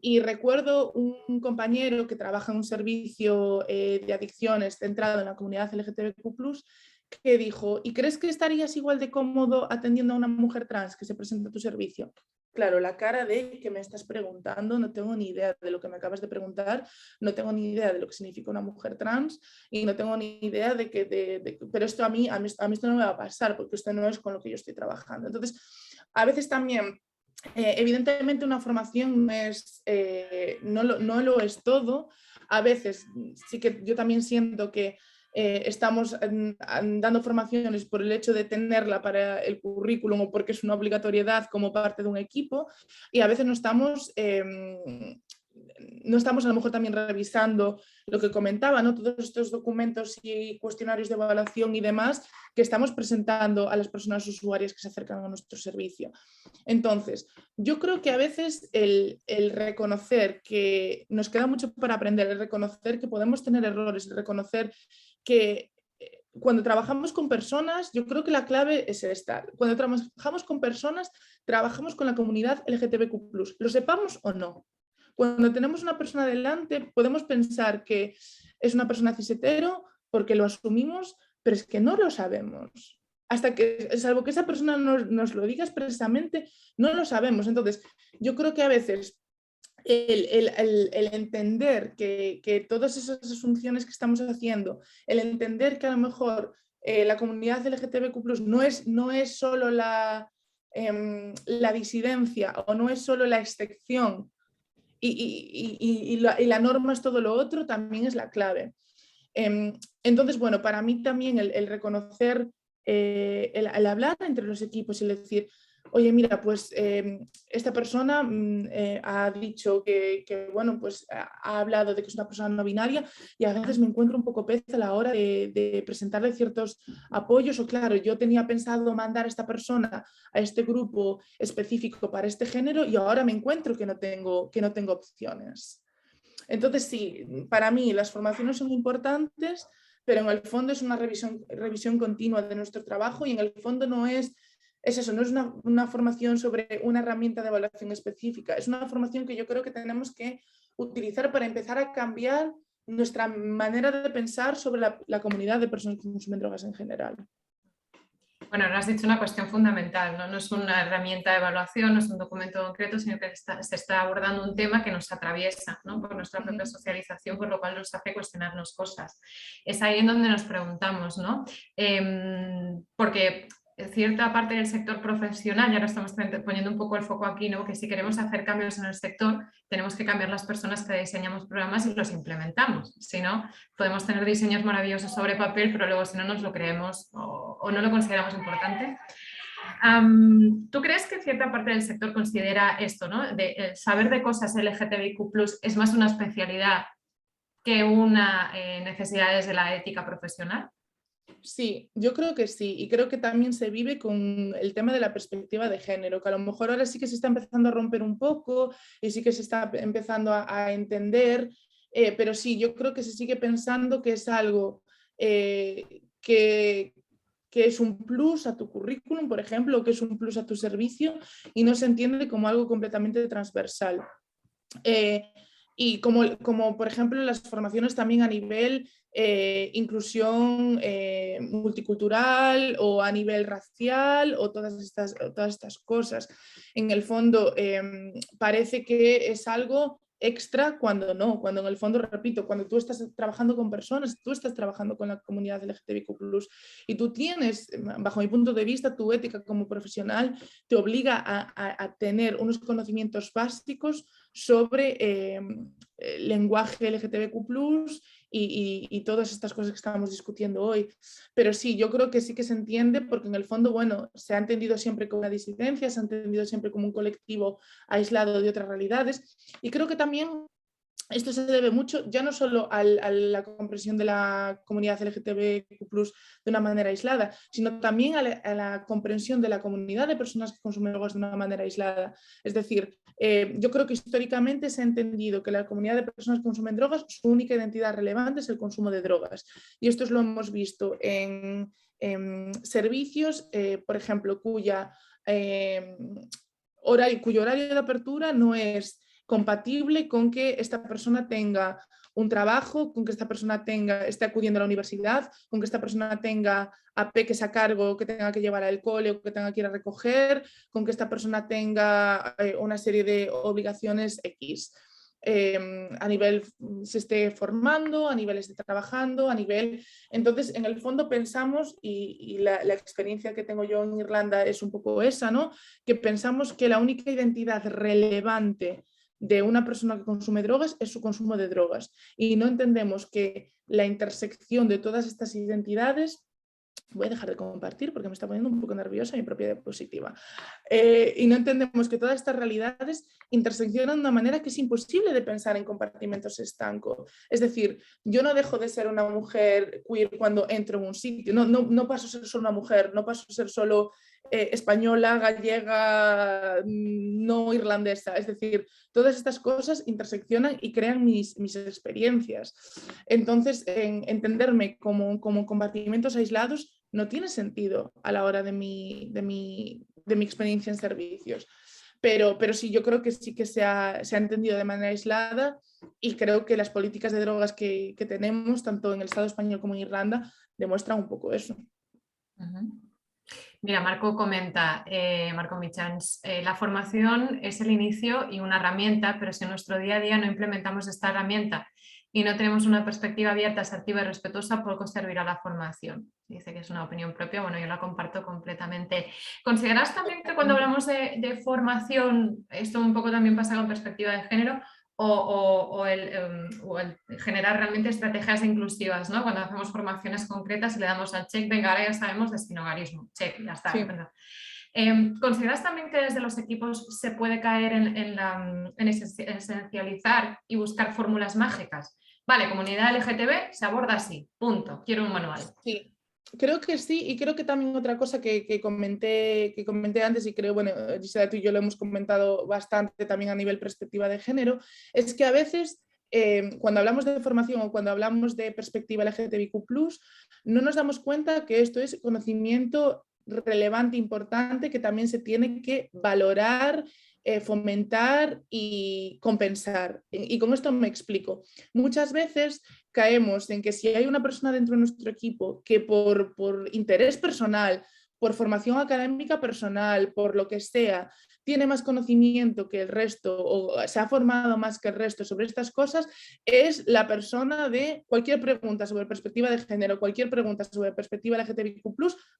Y recuerdo un compañero que trabaja en un servicio de adicciones centrado en la comunidad LGTBQ+, que dijo, ¿y crees que estarías igual de cómodo atendiendo a una mujer trans que se presenta a tu servicio? Claro, la cara de que me estás preguntando, no tengo ni idea de lo que me acabas de preguntar, no tengo ni idea de lo que significa una mujer trans y no tengo ni idea de que, pero esto a mí esto no me va a pasar porque esto no es con lo que yo estoy trabajando. Entonces, a veces también, evidentemente una formación no lo es todo. A veces sí que yo también siento que estamos dando formaciones por el hecho de tenerla para el currículum o porque es una obligatoriedad como parte de un equipo y a veces no estamos a lo mejor también revisando lo que comentaba, ¿no? Todos estos documentos y cuestionarios de evaluación y demás que estamos presentando a las personas usuarias que se acercan a nuestro servicio. Entonces, yo creo que a veces el reconocer que nos queda mucho para aprender, el reconocer que podemos tener errores, el reconocer que cuando trabajamos con personas, yo creo que la clave es esta. Cuando trabajamos con personas, trabajamos con la comunidad LGTBQ+, lo sepamos o no. Cuando tenemos una persona delante, podemos pensar que es una persona cis-hetero porque lo asumimos, pero es que no lo sabemos. Hasta que, salvo que esa persona nos lo diga expresamente, no lo sabemos. Entonces, yo creo que a veces el entender que todas esas asunciones que estamos haciendo, el entender que a lo mejor la comunidad LGTBQ+ no es solo la disidencia o no es solo la excepción y la norma es todo lo otro, también es la clave. Entonces, bueno, para mí también el reconocer, el hablar entre los equipos y decir, oye, mira, pues esta persona ha dicho bueno, pues ha hablado de que es una persona no binaria y a veces me encuentro un poco pez a la hora de presentarle ciertos apoyos o claro, yo tenía pensado mandar a esta persona a este grupo específico para este género y ahora me encuentro que no tengo opciones. Entonces, sí, para mí las formaciones son importantes, pero en el fondo es una revisión continua de nuestro trabajo y en el fondo no es eso, no es una formación sobre una herramienta de evaluación específica, es una formación que yo creo que tenemos que utilizar para empezar a cambiar nuestra manera de pensar sobre la comunidad de personas que consumen drogas en general. Bueno, nos has dicho una cuestión fundamental, ¿no? No es una herramienta de evaluación, no es un documento concreto, sino que se está abordando un tema que nos atraviesa, ¿no? Por nuestra propia socialización, por lo cual nos hace cuestionarnos cosas. Es ahí en donde nos preguntamos, ¿no? Porque cierta parte del sector profesional, y ahora estamos poniendo un poco el foco aquí, ¿no? Que si queremos hacer cambios en el sector, tenemos que cambiar las personas que diseñamos programas y los implementamos. Si no, podemos tener diseños maravillosos sobre papel, pero luego si no nos lo creemos o no lo consideramos importante. ¿Tú crees que cierta parte del sector considera esto, ¿no? De saber de cosas LGTBIQ+ es más una especialidad que una necesidad desde la ética profesional? Sí, yo creo que sí, y creo que también se vive con el tema de la perspectiva de género, que a lo mejor ahora sí que se está empezando a romper un poco y sí que se está empezando a entender, pero sí, yo creo que se sigue pensando que es algo que es un plus a tu currículum, por ejemplo, o que es un plus a tu servicio y no se entiende como algo completamente transversal. Y como por ejemplo las formaciones también a nivel inclusión multicultural o a nivel racial o todas estas cosas. En el fondo parece que es algo extra cuando no, cuando en el fondo, repito, cuando tú estás trabajando con personas, tú estás trabajando con la comunidad LGTBIQ+, y tú tienes, bajo mi punto de vista, tu ética como profesional te obliga a tener unos conocimientos básicos sobre lenguaje LGTBQ+, y todas estas cosas que estábamos discutiendo hoy. Pero sí, yo creo que sí que se entiende porque en el fondo, bueno, se ha entendido siempre como una disidencia, se ha entendido siempre como un colectivo aislado de otras realidades y creo que también esto se debe mucho ya no solo a la comprensión de la comunidad LGTBQ+ de una manera aislada, sino también a la comprensión de la comunidad de personas que consumen drogas de una manera aislada. Es decir, yo creo que históricamente se ha entendido que la comunidad de personas que consumen drogas, su única identidad relevante es el consumo de drogas. Y esto lo hemos visto en servicios, por ejemplo, cuyo horario de apertura no es compatible con que esta persona tenga un trabajo, con que esta persona esté acudiendo a la universidad, con que esta persona tenga a peques a cargo que tenga que llevar al cole o que tenga que ir a recoger, con que esta persona tenga una serie de obligaciones X. A nivel se esté formando, a nivel esté trabajando, a nivel... Entonces, en el fondo pensamos, y la experiencia que tengo yo en Irlanda es un poco esa, ¿no? Que pensamos que la única identidad relevante de una persona que consume drogas es su consumo de drogas. Y no entendemos que la intersección de todas estas identidades... Voy a dejar de compartir porque me está poniendo un poco nerviosa mi propia diapositiva. Y no entendemos que todas estas realidades interseccionan de una manera que es imposible de pensar en compartimentos estancos. Es decir, yo no dejo de ser una mujer queer cuando entro en un sitio. No paso a ser solo una mujer, no paso a ser solo española, gallega, no irlandesa. Es decir, todas estas cosas interseccionan y crean mis experiencias. Entonces, entenderme como compartimentos aislados no tiene sentido a la hora de mi experiencia en servicios. Pero sí, yo creo que sí que se ha entendido de manera aislada y creo que las políticas de drogas que tenemos, tanto en el Estado español como en Irlanda, demuestran un poco eso. Mira, Marco comenta, Marco Michans, la formación es el inicio y una herramienta, pero si en nuestro día a día no implementamos esta herramienta y no tenemos una perspectiva abierta, asertiva y respetuosa, poco servirá la formación. Dice que es una opinión propia, bueno, yo la comparto completamente. ¿Consideras también que cuando hablamos de formación, esto un poco también pasa con perspectiva de género, o el generar realmente estrategias inclusivas, ¿no? Cuando hacemos formaciones concretas y le damos al check, venga, ahora ya sabemos de sinhogarismo, check, ya está. Sí. ¿Consideras también que desde los equipos se puede caer en esencializar y buscar fórmulas mágicas? Vale, comunidad LGTB se aborda así, punto, quiero un manual. Sí, creo que sí, y creo que también otra cosa que comenté antes, y creo, bueno, Gisela, tú y yo lo hemos comentado bastante también a nivel perspectiva de género, es que a veces cuando hablamos de formación o cuando hablamos de perspectiva LGTBIQ+, no nos damos cuenta que esto es conocimiento relevante, importante, que también se tiene que valorar, fomentar y compensar. Y con esto me explico. Muchas veces caemos en que si hay una persona dentro de nuestro equipo que por interés personal, por formación académica personal, por lo que sea, tiene más conocimiento que el resto o se ha formado más que el resto sobre estas cosas, es la persona de cualquier pregunta sobre perspectiva de género, cualquier pregunta sobre perspectiva LGTBIQ+,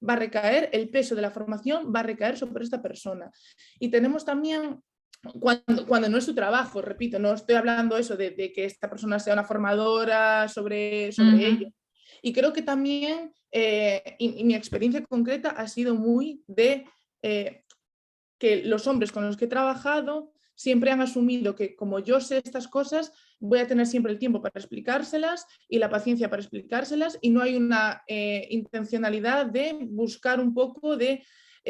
va a recaer, el peso de la formación va a recaer sobre esta persona. Y tenemos también cuando no es su trabajo, repito, no estoy hablando eso de que esta persona sea una formadora sobre ello. Y creo que también, y mi experiencia concreta ha sido muy de que los hombres con los que he trabajado siempre han asumido que como yo sé estas cosas, voy a tener siempre el tiempo para explicárselas y la paciencia para explicárselas, y no hay una intencionalidad de buscar un poco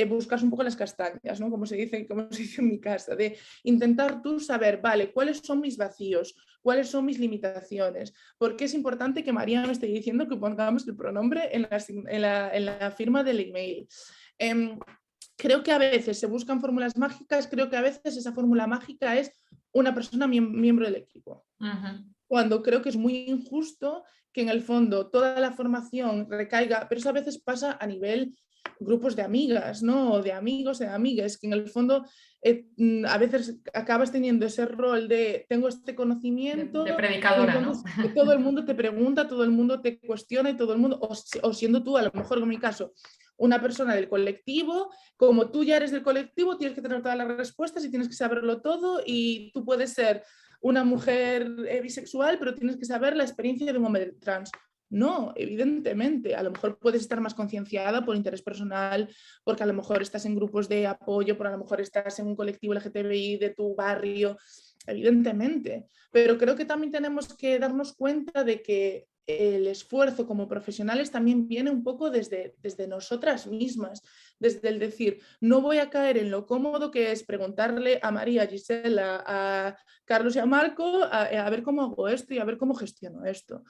buscarse un poco las castañas, ¿no? Como se dice en mi casa, de intentar tú saber, vale, cuáles son mis vacíos, cuáles son mis limitaciones, porque es importante que María me esté diciendo que pongamos el pronombre en la firma del email. Creo que a veces se buscan fórmulas mágicas, creo que a veces esa fórmula mágica es una persona miembro del equipo. Cuando creo que es muy injusto que en el fondo toda la formación recaiga, pero eso a veces pasa a nivel grupos de amigas, ¿no? O de amigos, de amigas, que en el fondo a veces acabas teniendo ese rol de tengo este conocimiento de predicadora, entonces, ¿no? Todo el mundo te pregunta, todo el mundo te cuestiona y todo el mundo, o siendo tú, a lo mejor en mi caso, una persona del colectivo, como tú ya eres del colectivo, tienes que tener todas las respuestas y tienes que saberlo todo, y tú puedes ser una mujer bisexual, pero tienes que saber la experiencia de un hombre trans. No, evidentemente, a lo mejor puedes estar más concienciada por interés personal, porque a lo mejor estás en grupos de apoyo, porque a lo mejor estás en un colectivo LGTBI de tu barrio, evidentemente. Pero creo que también tenemos que darnos cuenta de que el esfuerzo como profesionales también viene un poco desde nosotras mismas, desde el decir, no voy a caer en lo cómodo que es preguntarle a María, a Gisela, a Carlos y a Marco a ver cómo hago esto y a ver cómo gestiono esto.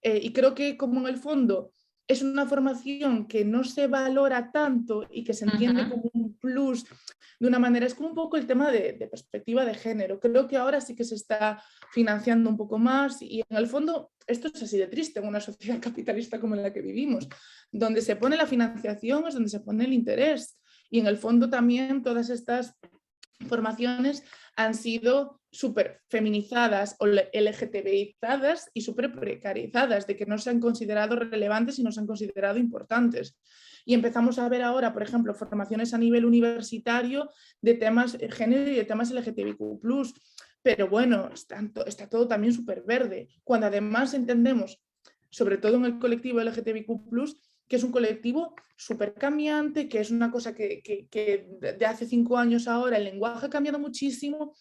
Y creo que como en el fondo es una formación que no se valora tanto y que se entiende como un plus de una manera. Es como un poco el tema de perspectiva de género. Creo que ahora sí que se está financiando un poco más y en el fondo esto es así de triste en una sociedad capitalista como en la que vivimos. Donde se pone la financiación es donde se pone el interés y en el fondo también todas estas formaciones han sido súper feminizadas o LGTBizadas y súper precarizadas, de que no se han considerado relevantes y no se han considerado importantes. Y empezamos a ver ahora, por ejemplo, formaciones a nivel universitario de temas género y de temas LGTBIQ+, pero bueno, está todo también súper verde, cuando además entendemos, sobre todo en el colectivo LGTBIQ+, que es un colectivo súper cambiante, que es una cosa que de hace 5 años ahora el lenguaje ha cambiado muchísimo.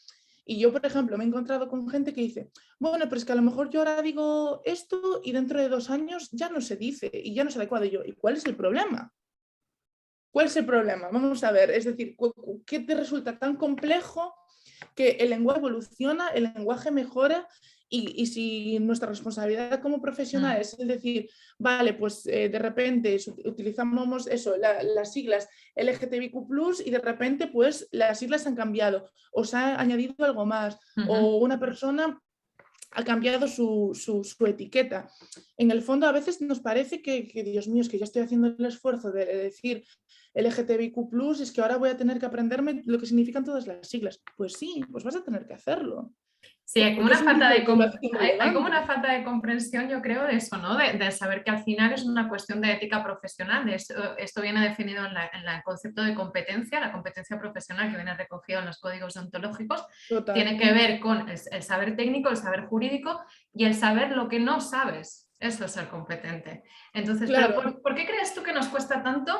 Y yo, por ejemplo, me he encontrado con gente que dice, bueno, pero es que a lo mejor yo ahora digo esto y dentro de 2 años ya no se dice y ya no es adecuado. Y yo, ¿y cuál es el problema? ¿Cuál es el problema? Vamos a ver, es decir, ¿qué te resulta tan complejo que el lenguaje evoluciona, el lenguaje mejora? Y si nuestra responsabilidad como profesional es decir, vale, pues de repente utilizamos eso, las siglas LGTBIQ+, y de repente pues las siglas han cambiado, o se ha añadido algo más, o una persona ha cambiado su etiqueta. En el fondo a veces nos parece que, Dios mío, es que yo estoy haciendo el esfuerzo de decir LGTBIQ+, es que ahora voy a tener que aprenderme lo que significan todas las siglas. Pues sí, pues vas a tener que hacerlo. Sí, hay como, hay como una relevante. falta de comprensión, yo creo, de eso, ¿no? De saber que al final es una cuestión de ética profesional. Esto viene definido en el concepto de competencia, la competencia profesional que viene recogido en los códigos deontológicos. Total. Tiene que ver con el saber técnico, el saber jurídico y el saber lo que no sabes. Eso es ser competente. Entonces, Claro. ¿pero por qué crees tú que nos cuesta tanto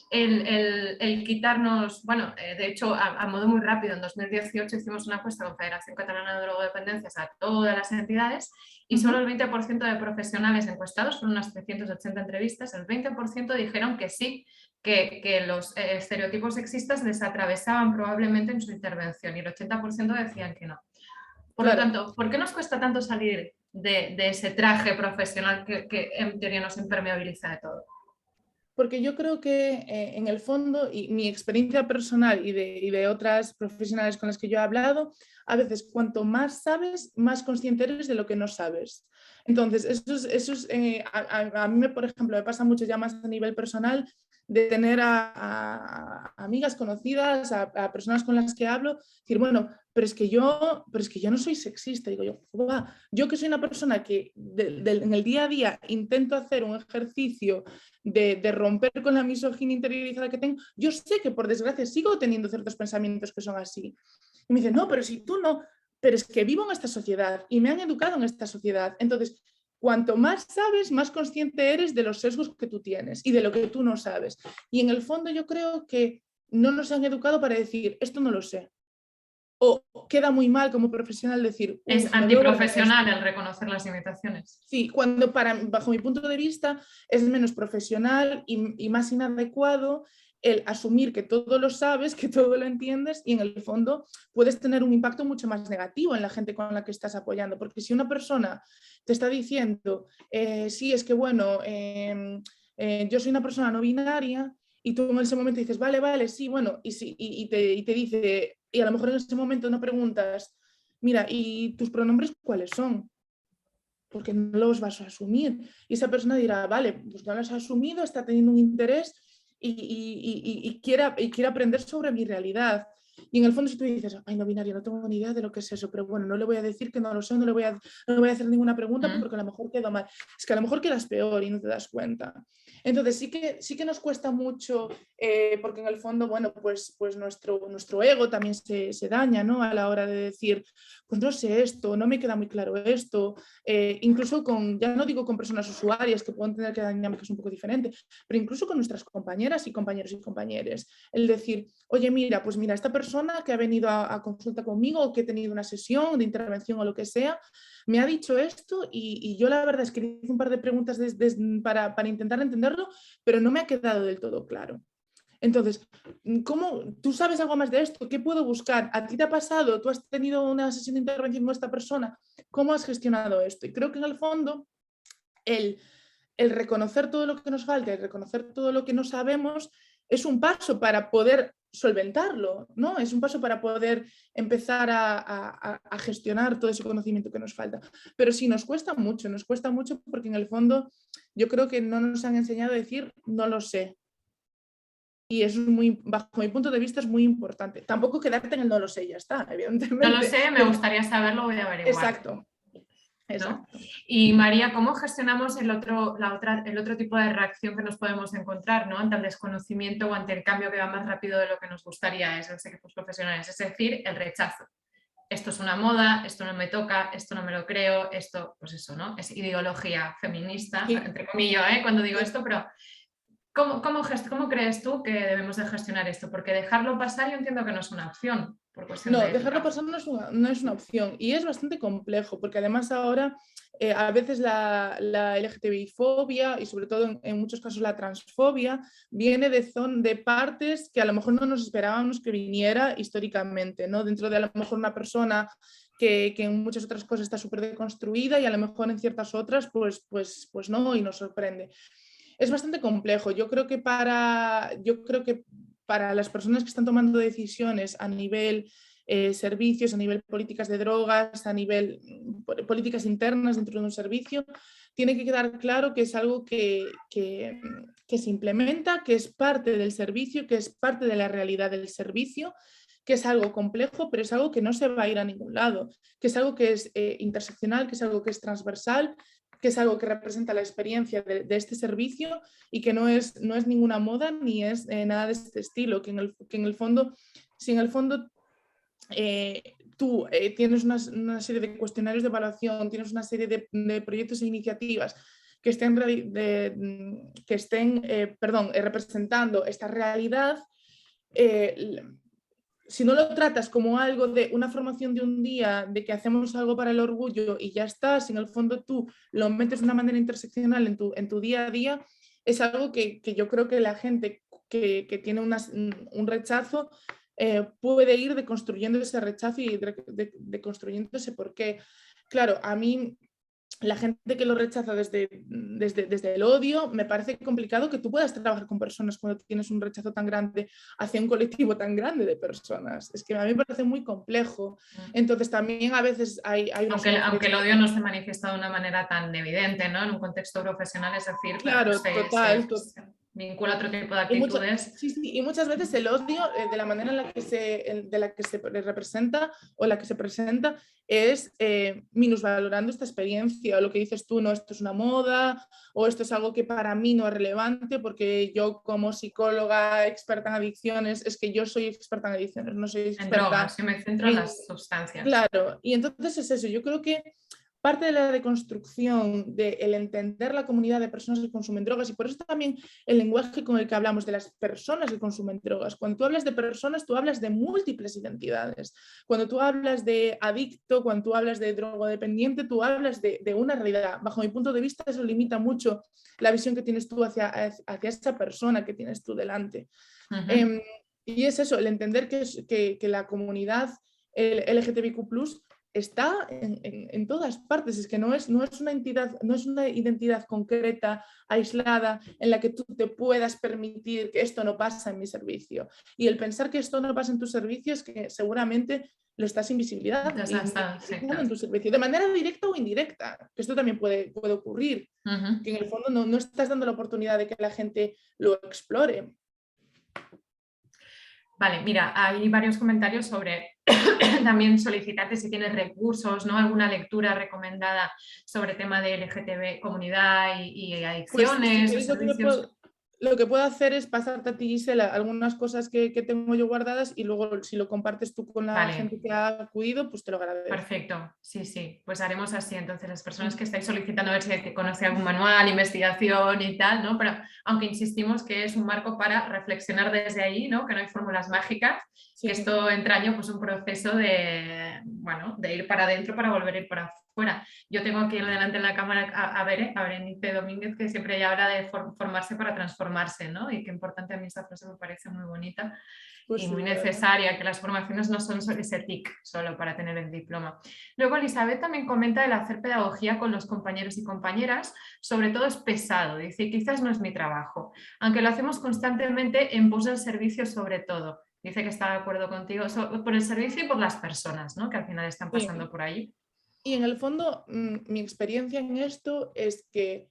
el quitarnos? Bueno, de hecho, a modo muy rápido, en 2018 hicimos una encuesta con Federación Catalana de Drogodependencias a todas las entidades y solo el 20% de profesionales encuestados, fueron unas 380 entrevistas, el 20% dijeron que sí, que los estereotipos sexistas les atravesaban probablemente en su intervención y el 80% decían que no. Por lo tanto, ¿por qué nos cuesta tanto salir de ese traje profesional que en teoría nos impermeabiliza de todo? Porque yo creo que en el fondo, y mi experiencia personal y de otras profesionales con las que yo he hablado, a veces cuanto más sabes, más consciente eres de lo que no sabes. Entonces, a mí, por ejemplo, me pasa mucho ya más a nivel personal de tener a amigas conocidas, a personas con las que hablo, decir, bueno, pero es que yo no soy sexista. Digo yo que soy una persona que en el día a día intento hacer un ejercicio de romper con la misoginia interiorizada que tengo, yo sé que por desgracia sigo teniendo ciertos pensamientos que son así. Y me dicen, no, pero si tú no, pero es que vivo en esta sociedad y me han educado en esta sociedad. Entonces, cuanto más sabes, más consciente eres de los sesgos que tú tienes y de lo que tú no sabes. Y en el fondo yo creo que no nos han educado para decir, esto no lo sé. O queda muy mal como profesional decir... Es antiprofesional el reconocer las limitaciones. Sí, cuando bajo mi punto de vista es menos profesional y más inadecuado el asumir que todo lo sabes, que todo lo entiendes y en el fondo puedes tener un impacto mucho más negativo en la gente con la que estás apoyando. Porque si una persona te está diciendo, sí, es que bueno, yo soy una persona no binaria y tú en ese momento dices, vale, sí, bueno, y te dice, y a lo mejor en ese momento no preguntas, mira, ¿y tus pronombres cuáles son? Porque no los vas a asumir. Y esa persona dirá, vale, pues no los ha asumido, está teniendo un interés y quiere aprender sobre mi realidad. Y en el fondo si tú dices, ay, no binario, no tengo ni idea de lo que es eso, pero bueno, no le voy a decir que no lo sé, no le voy a hacer ninguna pregunta porque a lo mejor quedo mal. Es que a lo mejor quedas peor y no te das cuenta. Entonces sí que nos cuesta mucho porque en el fondo, bueno, pues nuestro ego también se daña, ¿no? A la hora de decir, pues no sé esto, no me queda muy claro esto, incluso ya no digo con personas usuarias que pueden tener que dañarme, que es un poco diferente, pero incluso con nuestras compañeras y compañeros y compañeras. El decir, oye, mira, pues mira, esta persona que ha venido a consulta conmigo o que he tenido una sesión de intervención o lo que sea, me ha dicho esto y yo la verdad es que hice un par de preguntas para intentar entenderlo, pero no me ha quedado del todo claro. Entonces, ¿cómo tú sabes algo más de esto? ¿Qué puedo buscar? ¿A ti te ha pasado? ¿Tú has tenido una sesión de intervención con esta persona? ¿Cómo has gestionado esto? Y creo que en el fondo el reconocer todo lo que nos falta, el reconocer todo lo que no sabemos, es un paso para poder solventarlo, ¿no? Es un paso para poder empezar a gestionar todo ese conocimiento que nos falta. Pero sí, nos cuesta mucho porque en el fondo yo creo que no nos han enseñado a decir no lo sé. Y eso es muy, bajo mi punto de vista, es muy importante. Tampoco quedarte en el no lo sé, ya está, evidentemente. No lo sé, me gustaría saberlo, voy a averiguar. Exacto. ¿No? Y María, ¿cómo gestionamos el otro tipo de reacción que nos podemos encontrar, ¿no? Ante el desconocimiento o ante el cambio que va más rápido de lo que nos gustaría en los equipos profesionales? Es decir, el rechazo. Esto es una moda, esto no me toca, esto no me lo creo, esto, pues eso, ¿no? Es ideología feminista, sí, entre comillas, cuando digo esto, pero ¿cómo crees tú que debemos de gestionar esto? Porque dejarlo pasar yo entiendo que no es una opción. No, dejarlo pasar no es una opción y es bastante complejo porque además ahora a veces la LGTBI-fobia y sobre todo en muchos casos la transfobia viene de partes que a lo mejor no nos esperábamos que viniera históricamente, ¿no? Dentro de a lo mejor una persona que en muchas otras cosas está súper deconstruida y a lo mejor en ciertas otras pues no, y nos sorprende. Es bastante complejo. Yo creo que para las personas que están tomando decisiones a nivel servicios, a nivel políticas de drogas, a nivel políticas internas dentro de un servicio, tiene que quedar claro que es algo que se implementa, que es parte del servicio, que es parte de la realidad del servicio, que es algo complejo, pero es algo que no se va a ir a ningún lado, que es algo que es interseccional, que es algo que es transversal, que es algo que representa la experiencia de este servicio y que no es ninguna moda ni es nada de este estilo, que en el fondo, si en el fondo tú tienes una serie de cuestionarios de evaluación, tienes una serie de proyectos e iniciativas que estén representando esta realidad, si no lo tratas como algo de una formación de un día, de que hacemos algo para el orgullo y ya está, si en el fondo tú lo metes de una manera interseccional en tu día a día, es algo que yo creo que la gente que tiene un rechazo puede ir deconstruyendo ese rechazo y deconstruyendo ese porqué. Claro, a mí la gente que lo rechaza desde el odio, me parece complicado que tú puedas trabajar con personas cuando tienes un rechazo tan grande hacia un colectivo tan grande de personas. Es que a mí me parece muy complejo. Entonces también a veces hay aunque el odio no se manifiesta de una manera tan evidente, ¿no? En un contexto profesional, es decir, claro, total. Vincula otro tipo de actitudes. Y muchas veces el odio, de la manera en la que se representa o la que se presenta, es minusvalorando esta experiencia, o lo que dices tú, no, esto es una moda, o esto es algo que para mí no es relevante, porque yo como psicóloga experta en adicciones, es que yo soy experta en adicciones, no soy experta en drogas, yo me centro en las sustancias. Claro, y entonces es eso, yo creo que parte de la deconstrucción, del entender la comunidad de personas que consumen drogas, y por eso también el lenguaje con el que hablamos de las personas que consumen drogas. Cuando tú hablas de personas, tú hablas de múltiples identidades. Cuando tú hablas de adicto, cuando tú hablas de drogodependiente, tú hablas de una realidad. Bajo mi punto de vista, eso limita mucho la visión que tienes tú hacia esa persona que tienes tú delante. Y es eso, el entender que la comunidad LGTBIQ+, está en todas partes, es que no es una entidad, no es una identidad concreta, aislada, en la que tú te puedas permitir que esto no pasa en mi servicio. Y el pensar que esto no pasa en tu servicio es que seguramente lo estás invisibilizando en tu servicio, de manera directa o indirecta, que esto también puede ocurrir, que en el fondo no estás dando la oportunidad de que la gente lo explore. Vale, mira, hay varios comentarios sobre también solicitarte si tienes recursos, ¿no? Alguna lectura recomendada sobre tema de LGTB, comunidad y adicciones, pues, servicios. Lo que puedo hacer es pasarte a ti, Gisela, algunas cosas que tengo yo guardadas y luego si lo compartes tú con la gente que ha acudido, pues te lo agradezco. Perfecto, sí, pues haremos así. Entonces, las personas que estáis solicitando a ver si conoce algún manual, investigación y tal, ¿no? Pero aunque insistimos que es un marco para reflexionar desde ahí, ¿no? Que no hay fórmulas mágicas, que esto entraña pues un proceso de ir para adentro para volver a ir para afuera. Yo tengo aquí delante en la cámara a Berenice Domínguez, que siempre ya habla de formarse para transformarse, ¿no? Y qué importante, a mí esta frase me parece muy bonita. Pues y sí, muy la verdad. necesaria, que las formaciones no son ese TIC solo para tener el diploma. Luego Elizabeth también comenta el hacer pedagogía con los compañeros y compañeras, sobre todo es pesado, dice, quizás no es mi trabajo, aunque lo hacemos constantemente en pos del servicio sobre todo. Dice que está de acuerdo contigo por el servicio y por las personas, ¿no? Que al final están pasando Sí. por ahí. Y en el fondo, mi experiencia en esto es que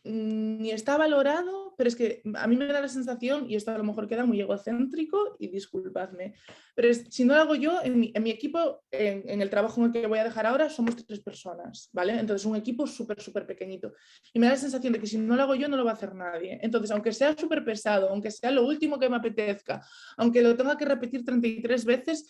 ni está valorado, pero es que a mí me da la sensación, y esto a lo mejor queda muy egocéntrico, y disculpadme, pero si no lo hago yo, en mi equipo, en el trabajo en el que voy a dejar ahora, somos 3 personas, ¿vale? Entonces un equipo súper pequeñito. Y me da la sensación de que si no lo hago yo, no lo va a hacer nadie. Entonces, aunque sea súper pesado, aunque sea lo último que me apetezca, aunque lo tenga que repetir 33 veces,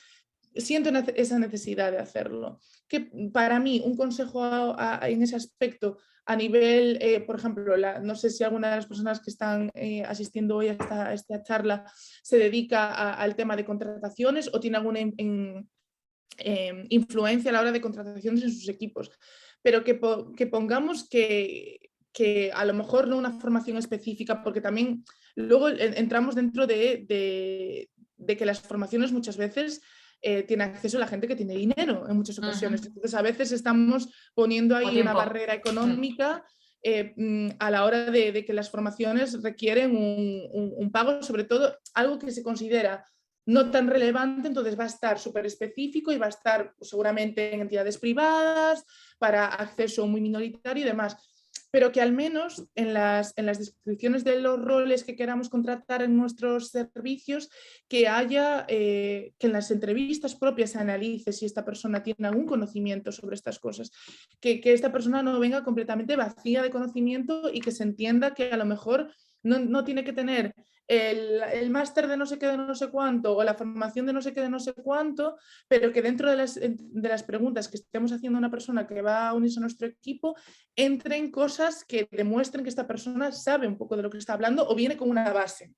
siento esa necesidad de hacerlo. Que para mí, un consejo en ese aspecto, a nivel, por ejemplo, no sé si alguna de las personas que están asistiendo hoy a esta charla se dedica al tema de contrataciones o tiene alguna influencia a la hora de contrataciones en sus equipos, pero que pongamos que a lo mejor no una formación específica, porque también luego entramos dentro de que las formaciones muchas veces tiene acceso a la gente que tiene dinero en muchas ocasiones. Entonces, a veces estamos poniendo ahí una barrera económica a la hora de que las formaciones requieren un pago, sobre todo algo que se considera no tan relevante, entonces va a estar súper específico y va a estar seguramente en entidades privadas para acceso muy minoritario y demás. Pero que al menos en las descripciones de los roles que queramos contratar en nuestros servicios, que haya, que en las entrevistas propias se analice si esta persona tiene algún conocimiento sobre estas cosas, que esta persona no venga completamente vacía de conocimiento y que se entienda que a lo mejor no tiene que tener el máster de no sé qué de no sé cuánto o la formación de no sé qué de no sé cuánto, pero que dentro de las preguntas que estemos haciendo a una persona que va a unirse a nuestro equipo, entren cosas que demuestren que esta persona sabe un poco de lo que está hablando o viene con una base.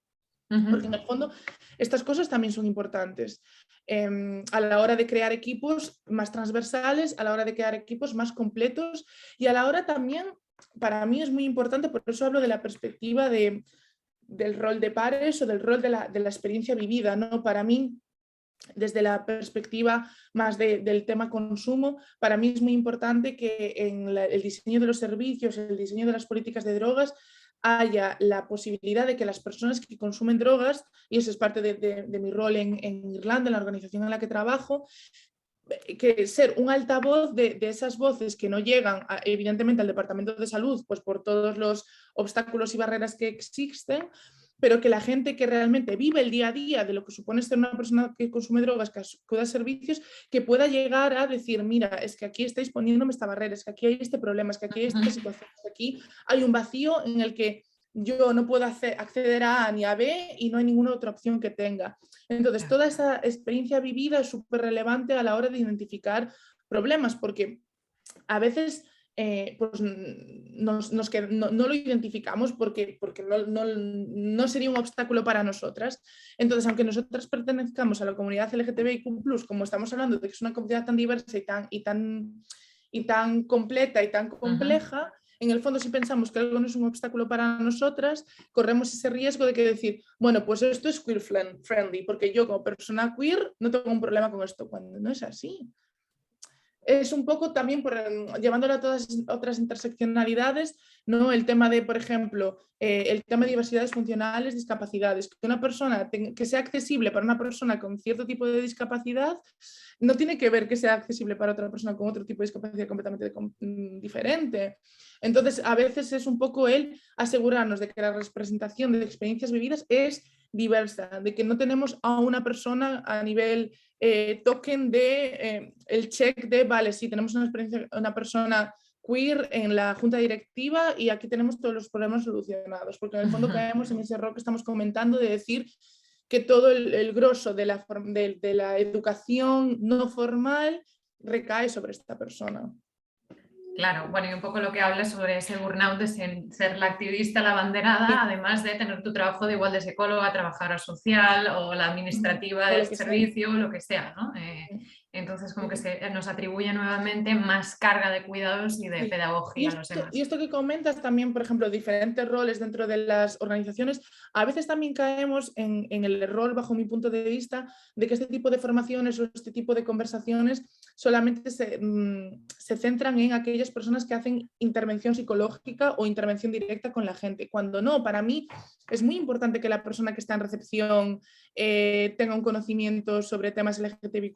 Porque en el fondo estas cosas también son importantes a la hora de crear equipos más transversales, a la hora de crear equipos más completos y a la hora también, para mí es muy importante, por eso hablo de la perspectiva del rol de pares o del rol de la experiencia vivida, ¿no? Para mí, desde la perspectiva más del tema consumo, para mí es muy importante que en el diseño de los servicios, el diseño de las políticas de drogas, haya la posibilidad de que las personas que consumen drogas, y eso es parte de mi rol en Irlanda, en la organización en la que trabajo, que ser un altavoz de esas voces que no llegan evidentemente al Departamento de Salud, pues por todos los obstáculos y barreras que existen, pero que la gente que realmente vive el día a día de lo que supone ser una persona que consume drogas, que acuda a servicios, que pueda llegar a decir, mira, es que aquí estáis poniéndome esta barrera, es que aquí hay este problema, es que aquí hay esta situación, es que aquí hay un vacío en el que yo no puedo acceder a A ni a B y no hay ninguna otra opción que tenga. Entonces, toda esa experiencia vivida es súper relevante a la hora de identificar problemas, porque a veces pues no lo identificamos porque no sería un obstáculo para nosotras. Entonces, aunque nosotras pertenezcamos a la comunidad LGTBIQ+, como estamos hablando de que es una comunidad tan diversa y tan completa y tan compleja, en el fondo, si pensamos que algo no es un obstáculo para nosotras, corremos ese riesgo de que decir, bueno, pues esto es queer friendly, porque yo como persona queer no tengo un problema con esto, cuando no es así. Es un poco también llevándolo a todas otras interseccionalidades, ¿no? El tema de, por ejemplo, el tema de diversidades funcionales, discapacidades. Que una persona que sea accesible para una persona con cierto tipo de discapacidad no tiene que ver que sea accesible para otra persona con otro tipo de discapacidad completamente diferente. Entonces, a veces es un poco el asegurarnos de que la representación de experiencias vividas es diversa, de que no tenemos a una persona a nivel token de el check de, vale, sí, tenemos una persona queer en la junta directiva y aquí tenemos todos los problemas solucionados, porque en el fondo caemos en ese error que estamos comentando de decir que todo el grosso de la educación no formal recae sobre esta persona. Claro, bueno, y un poco lo que hablas sobre ese burnout de ser la activista, la abanderada, además de tener tu trabajo de igual de psicóloga, trabajadora social o la administrativa del servicio, o lo que sea, ¿no? entonces como que nos atribuye nuevamente más carga de cuidados y de Sí. pedagogía a los demás. Y esto que comentas también, por ejemplo, diferentes roles dentro de las organizaciones, a veces también caemos en el error, bajo mi punto de vista, de que este tipo de formaciones o este tipo de conversaciones solamente se centran en aquellas personas que hacen intervención psicológica o intervención directa con la gente, cuando no. Para mí es muy importante que la persona que está en recepción tenga un conocimiento sobre temas LGTBIQ+,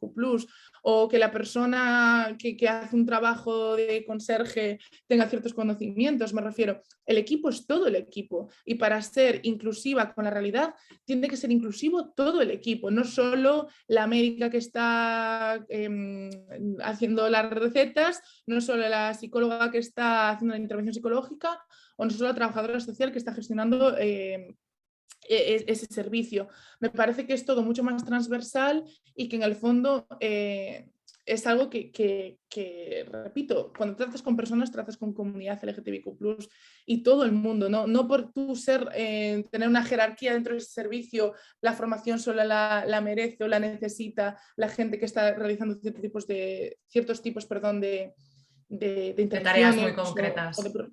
o que la persona que hace un trabajo de conserje tenga ciertos conocimientos. Me refiero, el equipo es todo el equipo, y para ser inclusiva con la realidad tiene que ser inclusivo todo el equipo, no solo la médica que está haciendo las recetas, no solo la psicóloga que está haciendo la intervención psicológica, o no solo la trabajadora social que está gestionando ese servicio. Me parece que es todo mucho más transversal y que en el fondo es algo que, repito, cuando tratas con personas, tratas con comunidad LGTBIQ+, y todo el mundo, no por tú tener una jerarquía dentro de ese servicio, la formación solo la merece o la necesita la gente que está realizando ciertos tipos de De tareas muy intervenciones concretas. o de...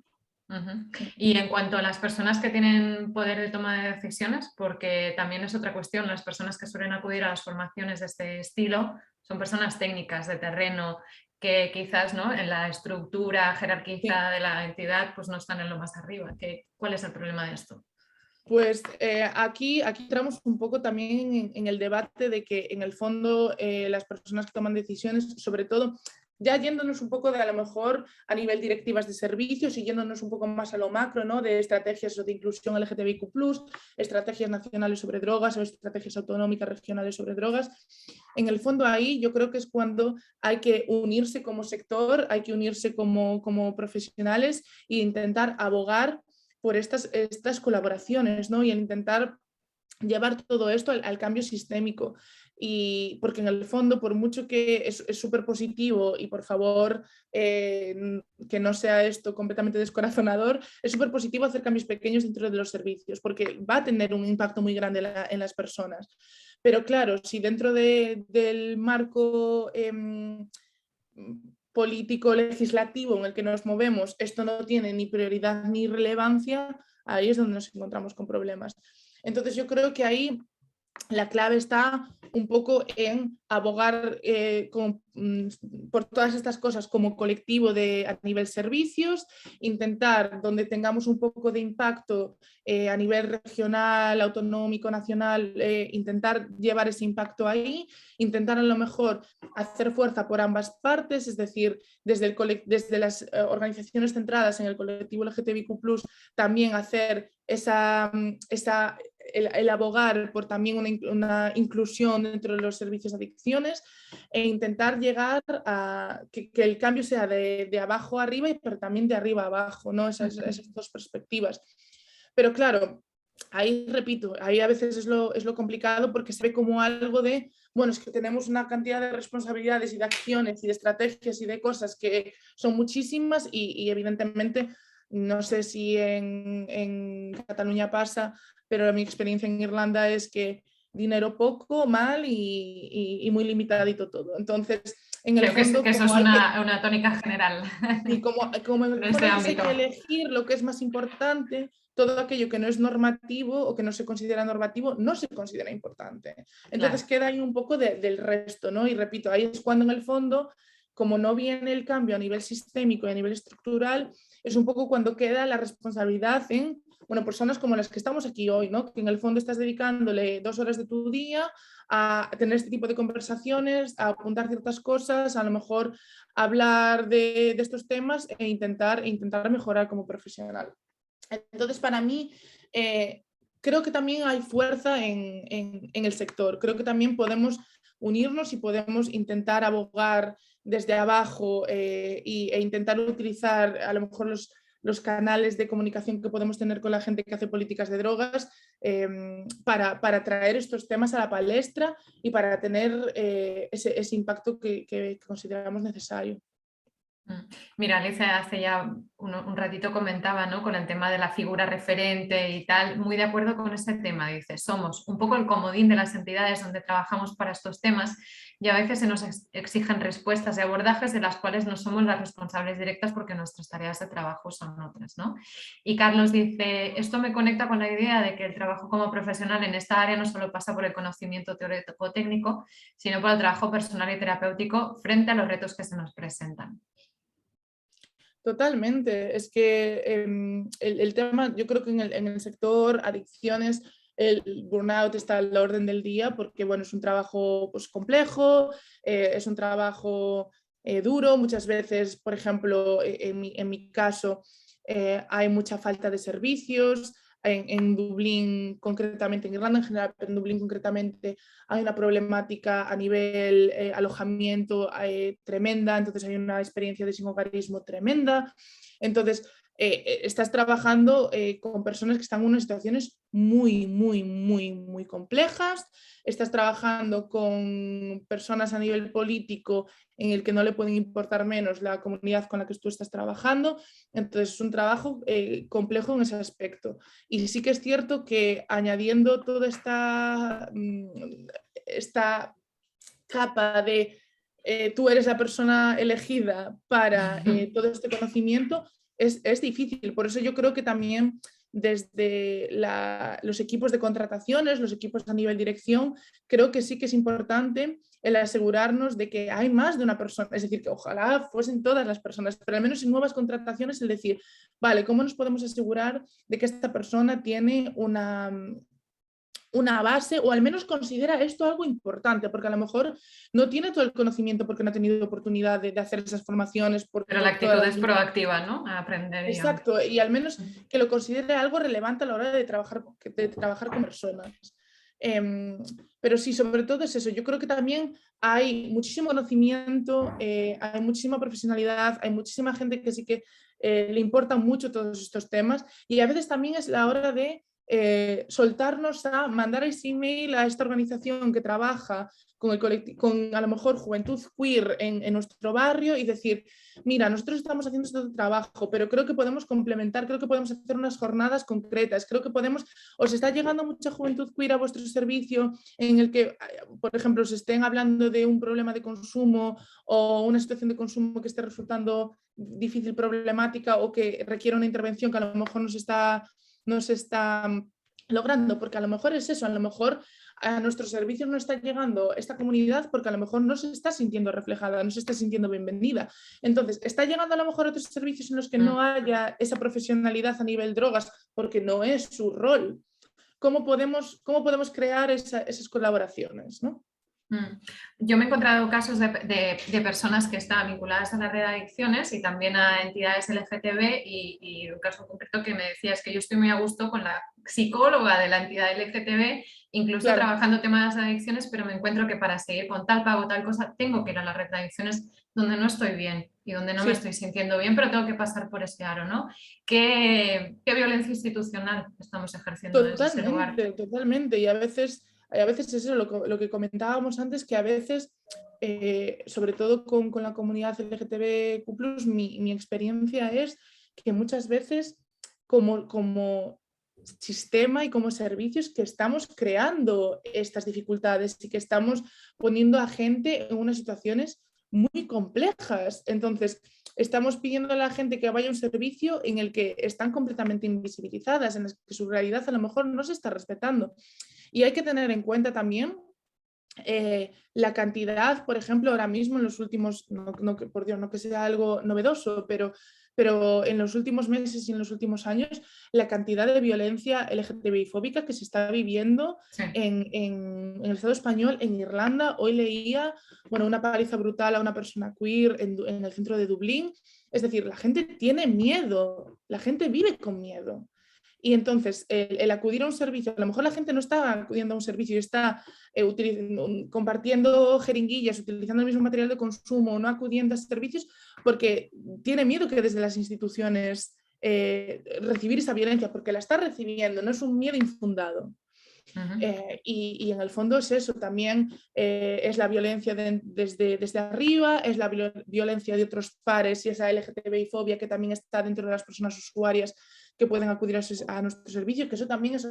Y en cuanto a las personas que tienen poder de toma de decisiones, porque también es otra cuestión, las personas que suelen acudir a las formaciones de este estilo son personas técnicas de terreno que quizás, ¿no?, en la estructura jerarquizada de la entidad pues no están en lo más arriba. ¿Cuál es el problema de esto? Pues aquí entramos un poco también en el debate de que en el fondo las personas que toman decisiones, sobre todo ya yéndonos un poco de a lo mejor a nivel directivas de servicios y yéndonos un poco más a lo macro, ¿no?, de estrategias de inclusión LGTBIQ+, estrategias nacionales sobre drogas o estrategias autonómicas regionales sobre drogas. En el fondo ahí yo creo que es cuando hay que unirse como sector, hay que unirse como profesionales e intentar abogar por estas colaboraciones, ¿no?, y el intentar llevar todo esto al cambio sistémico. Y porque en el fondo, por mucho que es súper positivo y por favor que no sea esto completamente descorazonador, es súper positivo hacer cambios pequeños dentro de los servicios, porque va a tener un impacto muy grande en las personas. Pero claro, si dentro del marco político legislativo en el que nos movemos esto no tiene ni prioridad ni relevancia, ahí es donde nos encontramos con problemas. Entonces yo creo que ahí la clave está un poco en abogar por todas estas cosas como colectivo a nivel servicios, intentar donde tengamos un poco de impacto a nivel regional, autonómico, nacional, intentar llevar ese impacto ahí, intentar a lo mejor hacer fuerza por ambas partes, es decir, desde las organizaciones centradas en el colectivo LGTBIQ+, también hacer el abogar por también una inclusión dentro de los servicios de adicciones e intentar llegar a que el cambio sea de abajo a arriba, pero también de arriba a abajo, ¿no? Esas dos perspectivas. Pero claro, ahí repito, ahí a veces es lo complicado porque se ve como algo de, bueno, es que tenemos una cantidad de responsabilidades y de acciones y de estrategias y de cosas que son muchísimas y evidentemente no sé si en Cataluña pasa, pero mi experiencia en Irlanda es que dinero poco, mal y muy limitadito todo. Entonces, en el fondo... que eso es una tónica general. Y como en el fondo hay que elegir lo que es más importante, todo aquello que no es normativo o que no se considera normativo no se considera importante. Entonces queda ahí un poco del resto, ¿no? Y repito, ahí es cuando en el fondo, como no viene el cambio a nivel sistémico y a nivel estructural, es un poco cuando queda la responsabilidad en, bueno, personas como las que estamos aquí hoy, ¿no?, que en el fondo estás dedicándole 2 horas de tu día a tener este tipo de conversaciones, a apuntar ciertas cosas, a lo mejor hablar de estos temas e intentar mejorar como profesional. Entonces, para mí, creo que también hay fuerza en el sector. Creo que también podemos unirnos y podemos intentar abogar desde abajo e intentar utilizar a lo mejor los canales de comunicación que podemos tener con la gente que hace políticas de drogas para traer estos temas a la palestra y para tener ese impacto que consideramos necesario. Mira, Alicia hace ya un ratito comentaba, ¿no?, con el tema de la figura referente y tal, muy de acuerdo con ese tema. Dice, somos un poco el comodín de las entidades donde trabajamos para estos temas y a veces se nos exigen respuestas y abordajes de las cuales no somos las responsables directas porque nuestras tareas de trabajo son otras, ¿no? Y Carlos dice, esto me conecta con la idea de que el trabajo como profesional en esta área no solo pasa por el conocimiento teórico técnico, sino por el trabajo personal y terapéutico frente a los retos que se nos presentan. Totalmente, es que el tema, yo creo que en el sector adicciones el burnout está a la orden del día porque bueno, es un trabajo pues, complejo, es un trabajo duro, muchas veces, por ejemplo, en mi caso, hay mucha falta de servicios. En Dublín, concretamente, en Irlanda en general, pero en Dublín concretamente, hay una problemática a nivel alojamiento tremenda, entonces hay una experiencia de sinhogarismo tremenda. Entonces, estás trabajando con personas que están en unas situaciones muy complejas, estás trabajando con personas a nivel político en el que no le pueden importar menos la comunidad con la que tú estás trabajando, entonces es un trabajo complejo en ese aspecto. Y sí que es cierto que añadiendo toda esta capa de tú eres la persona elegida para todo este conocimiento, es difícil. Por eso yo creo que también desde los equipos de contrataciones, los equipos a nivel dirección, creo que sí que es importante el asegurarnos de que hay más de una persona, es decir, que ojalá fuesen todas las personas, pero al menos en nuevas contrataciones el decir, vale, ¿cómo nos podemos asegurar de que esta persona tiene una base o al menos considera esto algo importante, porque a lo mejor no tiene todo el conocimiento porque no ha tenido oportunidad de hacer esas formaciones. Pero la actitud es proactiva, ¿no? A aprender. Exacto, y al menos que lo considere algo relevante a la hora de trabajar con personas. Pero sí, sobre todo es eso. Yo creo que también hay muchísimo conocimiento, hay muchísima profesionalidad, hay muchísima gente que sí que le importan mucho todos estos temas y a veces también es la hora de soltarnos a mandar ese email a esta organización que trabaja con a lo mejor juventud queer en nuestro barrio y decir, mira, nosotros estamos haciendo este trabajo, pero creo que podemos complementar, creo que podemos hacer unas jornadas concretas, creo que os está llegando mucha juventud queer a vuestro servicio en el que, por ejemplo, os estén hablando de un problema de consumo o una situación de consumo que esté resultando difícil, problemática o que requiere una intervención que a lo mejor no se está logrando, porque a lo mejor es eso, a lo mejor a nuestros servicios no está llegando esta comunidad porque a lo mejor no se está sintiendo reflejada, no se está sintiendo bienvenida. Entonces, está llegando a lo mejor a otros servicios en los que no haya esa profesionalidad a nivel drogas porque no es su rol. ¿Cómo podemos crear esas colaboraciones, ¿no? Yo me he encontrado casos de personas que están vinculadas a la red de adicciones y también a entidades LGTB y un caso concreto que me decía es que yo estoy muy a gusto con la psicóloga de la entidad LGTB, incluso Claro. Trabajando temas de adicciones, pero me encuentro que para seguir con tal pago, tal cosa, tengo que ir a la red de adicciones donde no estoy bien y donde no me estoy sintiendo bien, pero tengo que pasar por ese aro, ¿no? ¿Qué violencia institucional estamos ejerciendo desde ese lugar? Totalmente, y a veces es eso lo que comentábamos antes, que a veces, sobre todo con la comunidad LGTBQ+, mi experiencia es que muchas veces como sistema y como servicios que estamos creando estas dificultades y que estamos poniendo a gente en unas situaciones muy complejas. Entonces, estamos pidiendo a la gente que vaya a un servicio en el que están completamente invisibilizadas, en el que su realidad a lo mejor no se está respetando. Y hay que tener en cuenta también la cantidad, por ejemplo, ahora mismo en los últimos, por Dios, no que sea algo novedoso, pero en los últimos meses y en los últimos años, la cantidad de violencia LGTBI-fóbica que se está viviendo en el Estado español, en Irlanda. Hoy leía una paliza brutal a una persona queer en el centro de Dublín. Es decir, la gente tiene miedo, la gente vive con miedo. Y entonces, el acudir a un servicio, a lo mejor la gente no está acudiendo a un servicio y está compartiendo jeringuillas, utilizando el mismo material de consumo, no acudiendo a servicios porque tiene miedo que desde las instituciones recibir esa violencia, porque la está recibiendo, no es un miedo infundado. Y en el fondo es eso, también es la violencia desde arriba, es la violencia de otros pares y esa LGTBI-fobia que también está dentro de las personas usuarias que pueden acudir a nuestro servicio, que eso también es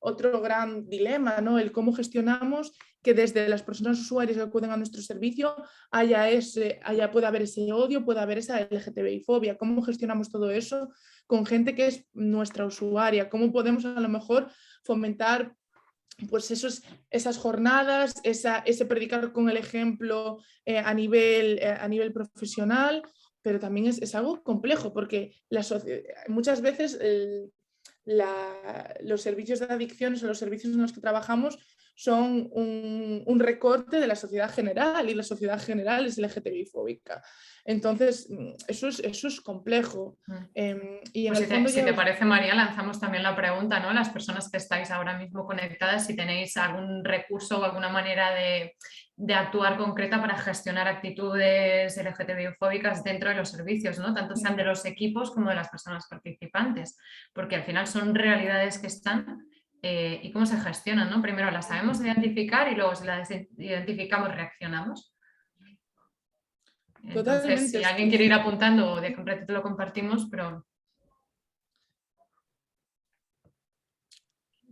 otro gran dilema, ¿no? El cómo gestionamos que desde las personas usuarias que acuden a nuestro servicio puede haber ese odio, puede haber esa LGTBI-fobia. ¿Cómo gestionamos todo eso con gente que es nuestra usuaria? ¿Cómo podemos a lo mejor fomentar pues esas jornadas, ese predicar con el ejemplo a nivel profesional? Pero también es algo complejo porque muchas veces los servicios de adicciones o los servicios en los que trabajamos son un recorte de la sociedad general, y la sociedad general es LGTBI-fóbica. Entonces, eso es complejo. Y en Pues el fondo si te parece, María, lanzamos también la pregunta, ¿no? Las personas que estáis ahora mismo conectadas, si tenéis algún recurso o alguna manera de actuar concreta para gestionar actitudes LGTBI-fóbicas dentro de los servicios, ¿no? Tanto sean de los equipos como de las personas participantes, porque al final son realidades que están y cómo se gestionan, ¿no? Primero las sabemos identificar y luego si las identificamos reaccionamos. Entonces, totalmente, si alguien quiere ir apuntando, de concreto lo compartimos, pero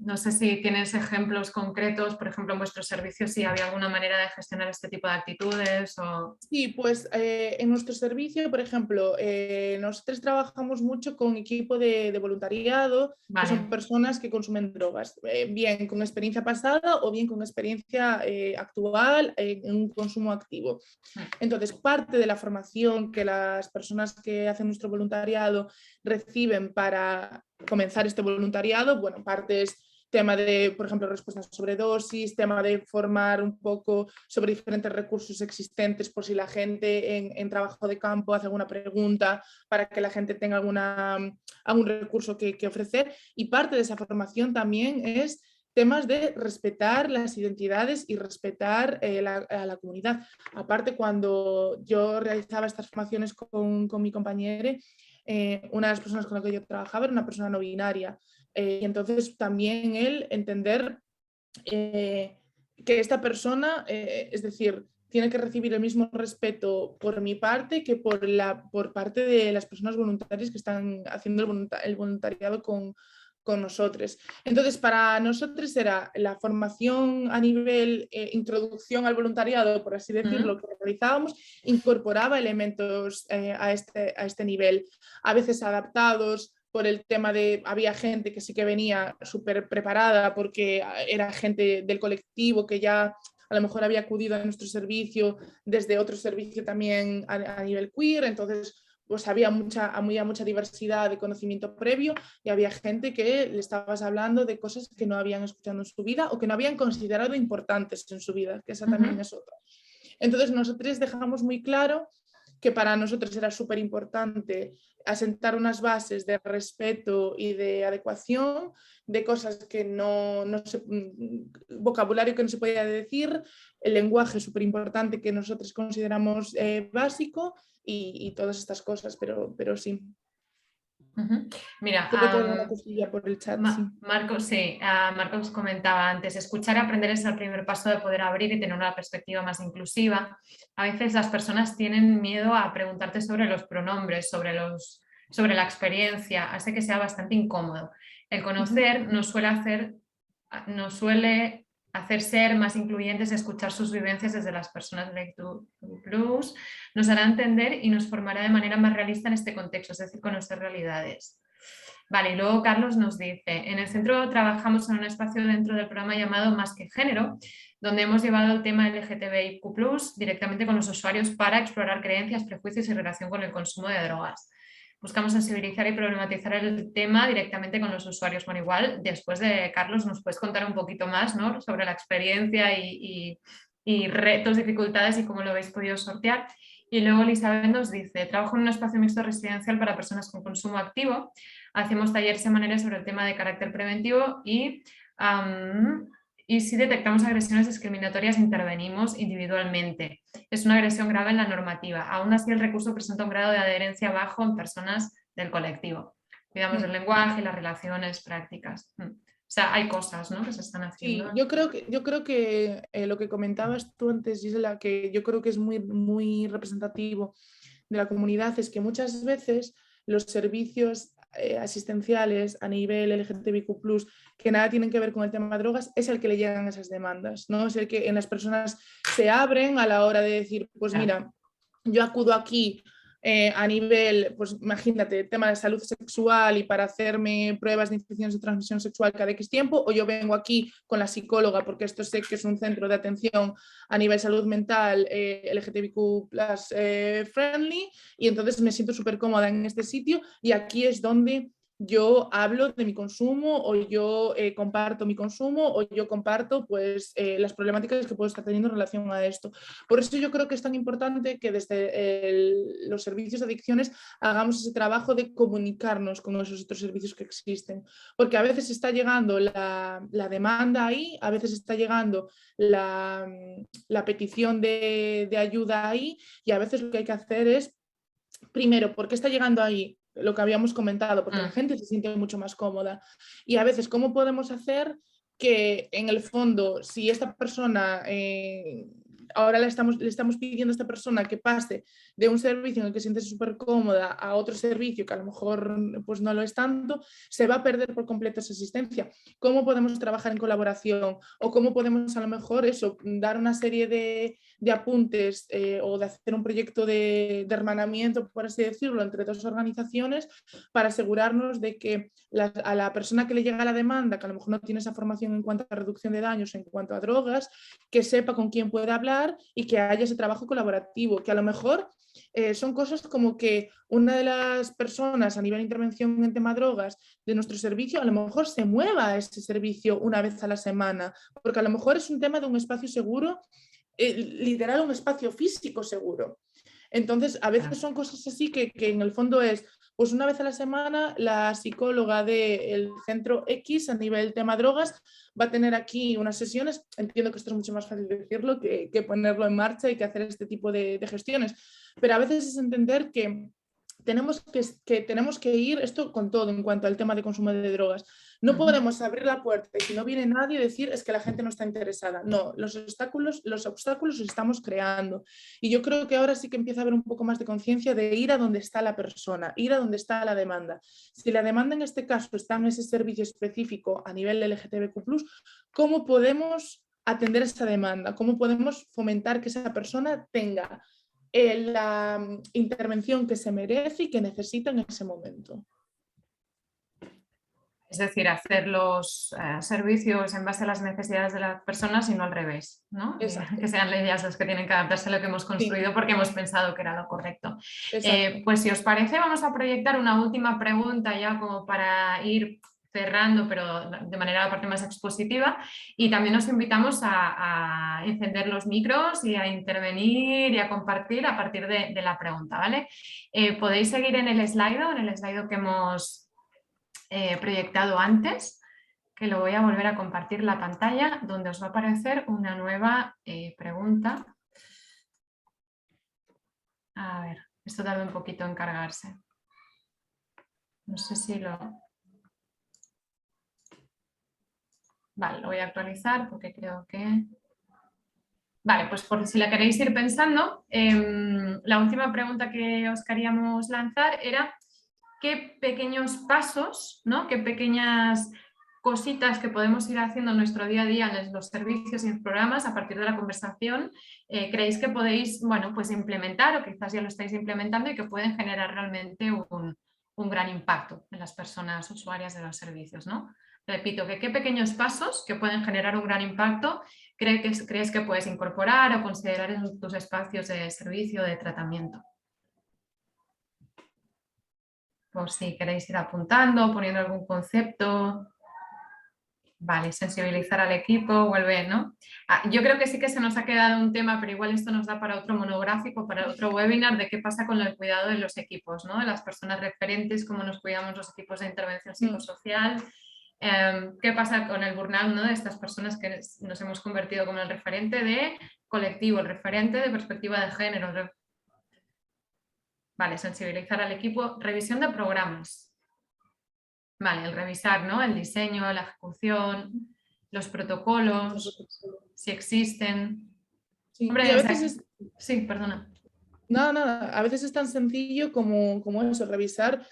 no sé si tienes ejemplos concretos, por ejemplo, en vuestros servicios, si había alguna manera de gestionar este tipo de actitudes o... Sí, pues en nuestro servicio, por ejemplo, nosotros trabajamos mucho con equipo de voluntariado, que son Vale. personas que consumen drogas, bien con experiencia pasada o bien con experiencia actual en un consumo activo. Entonces, parte de la formación que las personas que hacen nuestro voluntariado reciben para comenzar este voluntariado, bueno, parte es tema de, por ejemplo, respuestas sobre dosis, tema de formar un poco sobre diferentes recursos existentes por si la gente en trabajo de campo hace alguna pregunta, para que la gente tenga algún recurso que ofrecer. Y parte de esa formación también es temas de respetar las identidades y respetar a la comunidad. Aparte, cuando yo realizaba estas formaciones con mi compañera, una de las personas con la que yo trabajaba era una persona no binaria. Y entonces también él entender que esta persona, es decir, tiene que recibir el mismo respeto por mi parte que por parte de las personas voluntarias que están haciendo el voluntariado con nosotros. Entonces, para nosotros era la formación a nivel introducción al voluntariado, por así decirlo, que realizábamos, incorporaba elementos a este nivel, a veces adaptados por el tema de, había gente que sí que venía súper preparada porque era gente del colectivo que ya a lo mejor había acudido a nuestro servicio desde otro servicio también a nivel queer, entonces pues había mucha diversidad de conocimiento previo, y había gente que le estabas hablando de cosas que no habían escuchado en su vida o que no habían considerado importantes en su vida, que esa también es otra. Entonces nosotros dejamos muy claro que para nosotros era súper importante asentar unas bases de respeto y de adecuación, de cosas que vocabulario que no se podía decir, el lenguaje súper importante que nosotros consideramos básico, y todas estas cosas, pero sí. Mira, Creo que tengo una cosilla por el chat. Sí. Marcos comentaba antes, escuchar y aprender es el primer paso de poder abrir y tener una perspectiva más inclusiva. A veces las personas tienen miedo a preguntarte sobre los pronombres, sobre la experiencia, hace que sea bastante incómodo. El conocer nos suele hacer ser más incluyentes, escuchar sus vivencias desde las personas LGTBI+, nos hará entender y nos formará de manera más realista en este contexto, es decir, conocer realidades. Vale, y luego Carlos nos dice, en el centro trabajamos en un espacio dentro del programa llamado Más que Género, donde hemos llevado el tema LGTBIQ+, directamente con los usuarios para explorar creencias, prejuicios y relación con el consumo de drogas. Buscamos sensibilizar y problematizar el tema directamente con los usuarios. Bueno, igual, después de Carlos, nos puedes contar un poquito más, ¿no?, sobre la experiencia y retos, dificultades y cómo lo habéis podido sortear. Y luego Elizabeth nos dice, trabajo en un espacio mixto residencial para personas con consumo activo. Hacemos talleres semanales sobre el tema de carácter preventivo y si detectamos agresiones discriminatorias intervenimos individualmente. Es una agresión grave en la normativa. Aún así, el recurso presenta un grado de adherencia bajo en personas del colectivo. Cuidamos del lenguaje y las relaciones prácticas. O sea, hay cosas, ¿no?, que se están haciendo. Sí, yo creo que lo que comentabas tú antes, Gisela, que yo creo que es muy, muy representativo de la comunidad, es que muchas veces los servicios asistenciales a nivel LGTBIQ+, que nada tienen que ver con el tema de drogas, es el que le llegan esas demandas, ¿no? Es el que en las personas se abren a la hora de decir, pues mira, yo acudo aquí a nivel, pues imagínate, tema de salud sexual y para hacerme pruebas de infecciones de transmisión sexual cada X tiempo, o yo vengo aquí con la psicóloga porque esto sé que es un centro de atención a nivel salud mental LGTBIQ+ friendly, y entonces me siento súper cómoda en este sitio y aquí es donde yo hablo de mi consumo o yo comparto mi consumo o yo comparto pues, las problemáticas que puedo estar teniendo en relación a esto. Por eso yo creo que es tan importante que desde los servicios de adicciones hagamos ese trabajo de comunicarnos con esos otros servicios que existen, porque a veces está llegando la demanda ahí, a veces está llegando la petición de ayuda ahí, y a veces lo que hay que hacer es, primero, ¿por qué está llegando ahí? Lo que habíamos comentado, porque la gente se siente mucho más cómoda. Y a veces, ¿cómo podemos hacer que en el fondo, si esta persona, ahora le estamos pidiendo a esta persona que pase de un servicio en el que se siente súper cómoda a otro servicio que a lo mejor pues, no lo es tanto, se va a perder por completo esa asistencia? ¿Cómo podemos trabajar en colaboración? ¿O cómo podemos a lo mejor eso, dar una serie de apuntes o de hacer un proyecto de hermanamiento, por así decirlo, entre dos organizaciones para asegurarnos de que a la persona que le llega la demanda, que a lo mejor no tiene esa formación en cuanto a reducción de daños, en cuanto a drogas, que sepa con quién puede hablar y que haya ese trabajo colaborativo, que a lo mejor son cosas como que una de las personas a nivel de intervención en tema drogas de nuestro servicio a lo mejor se mueva a ese servicio una vez a la semana, porque a lo mejor es un tema de un espacio seguro, literal un espacio físico seguro. Entonces, a veces son cosas así que en el fondo es, pues una vez a la semana la psicóloga del centro X a nivel tema drogas va a tener aquí unas sesiones. Entiendo que esto es mucho más fácil decirlo que ponerlo en marcha y que hacer este tipo de gestiones, pero a veces es entender que tenemos que ir, esto con todo en cuanto al tema de consumo de drogas. No podemos abrir la puerta y si no viene nadie decir es que la gente no está interesada. No, los obstáculos los estamos creando. Y yo creo que ahora sí que empieza a haber un poco más de conciencia de ir a donde está la persona, ir a donde está la demanda. Si la demanda en este caso está en ese servicio específico a nivel LGTBIQ+, ¿cómo podemos atender esa demanda? ¿Cómo podemos fomentar que esa persona tenga la intervención que se merece y que necesita en ese momento? Es decir, hacer los servicios en base a las necesidades de las personas y no al revés, ¿no? Que sean ellas las que tienen que adaptarse a lo que hemos construido, sí, porque hemos pensado que era lo correcto. Pues si os parece, vamos a proyectar una última pregunta ya como para ir cerrando, pero de manera aparte más expositiva, y también os invitamos a encender los micros y a intervenir y a compartir a partir de la pregunta, ¿vale? Podéis seguir en el slide que hemos proyectado antes, que lo voy a volver a compartir la pantalla, donde os va a aparecer una nueva pregunta. A ver, esto tarda un poquito en cargarse. No sé si lo... Vale, lo voy a actualizar porque creo que... Vale, pues por si la queréis ir pensando, la última pregunta que os queríamos lanzar era qué pequeños pasos, ¿no? Qué pequeñas cositas que podemos ir haciendo en nuestro día a día en los servicios y en los programas a partir de la conversación creéis que podéis, bueno, pues implementar o quizás ya lo estáis implementando y que pueden generar realmente un gran impacto en las personas usuarias de los servicios, ¿no? Repito, que qué pequeños pasos que pueden generar un gran impacto crees que puedes incorporar o considerar en tus espacios de servicio o de tratamiento. Por si queréis ir apuntando, poniendo algún concepto. Vale, sensibilizar al equipo, vuelve, ¿no? Yo creo que sí que se nos ha quedado un tema, pero igual esto nos da para otro monográfico, para otro webinar, de qué pasa con el cuidado de los equipos, ¿no? De las personas referentes, cómo nos cuidamos los equipos de intervención psicosocial, qué pasa con el burnout, ¿no? De estas personas que nos hemos convertido como el referente de colectivo, el referente de perspectiva de género. Vale, sensibilizar al equipo, revisión de programas. Vale, el revisar, ¿no? El diseño, la ejecución, los protocolos, si existen. Sí, Hombre, y a veces sí, perdona. Nada, a veces es tan sencillo como eso, revisar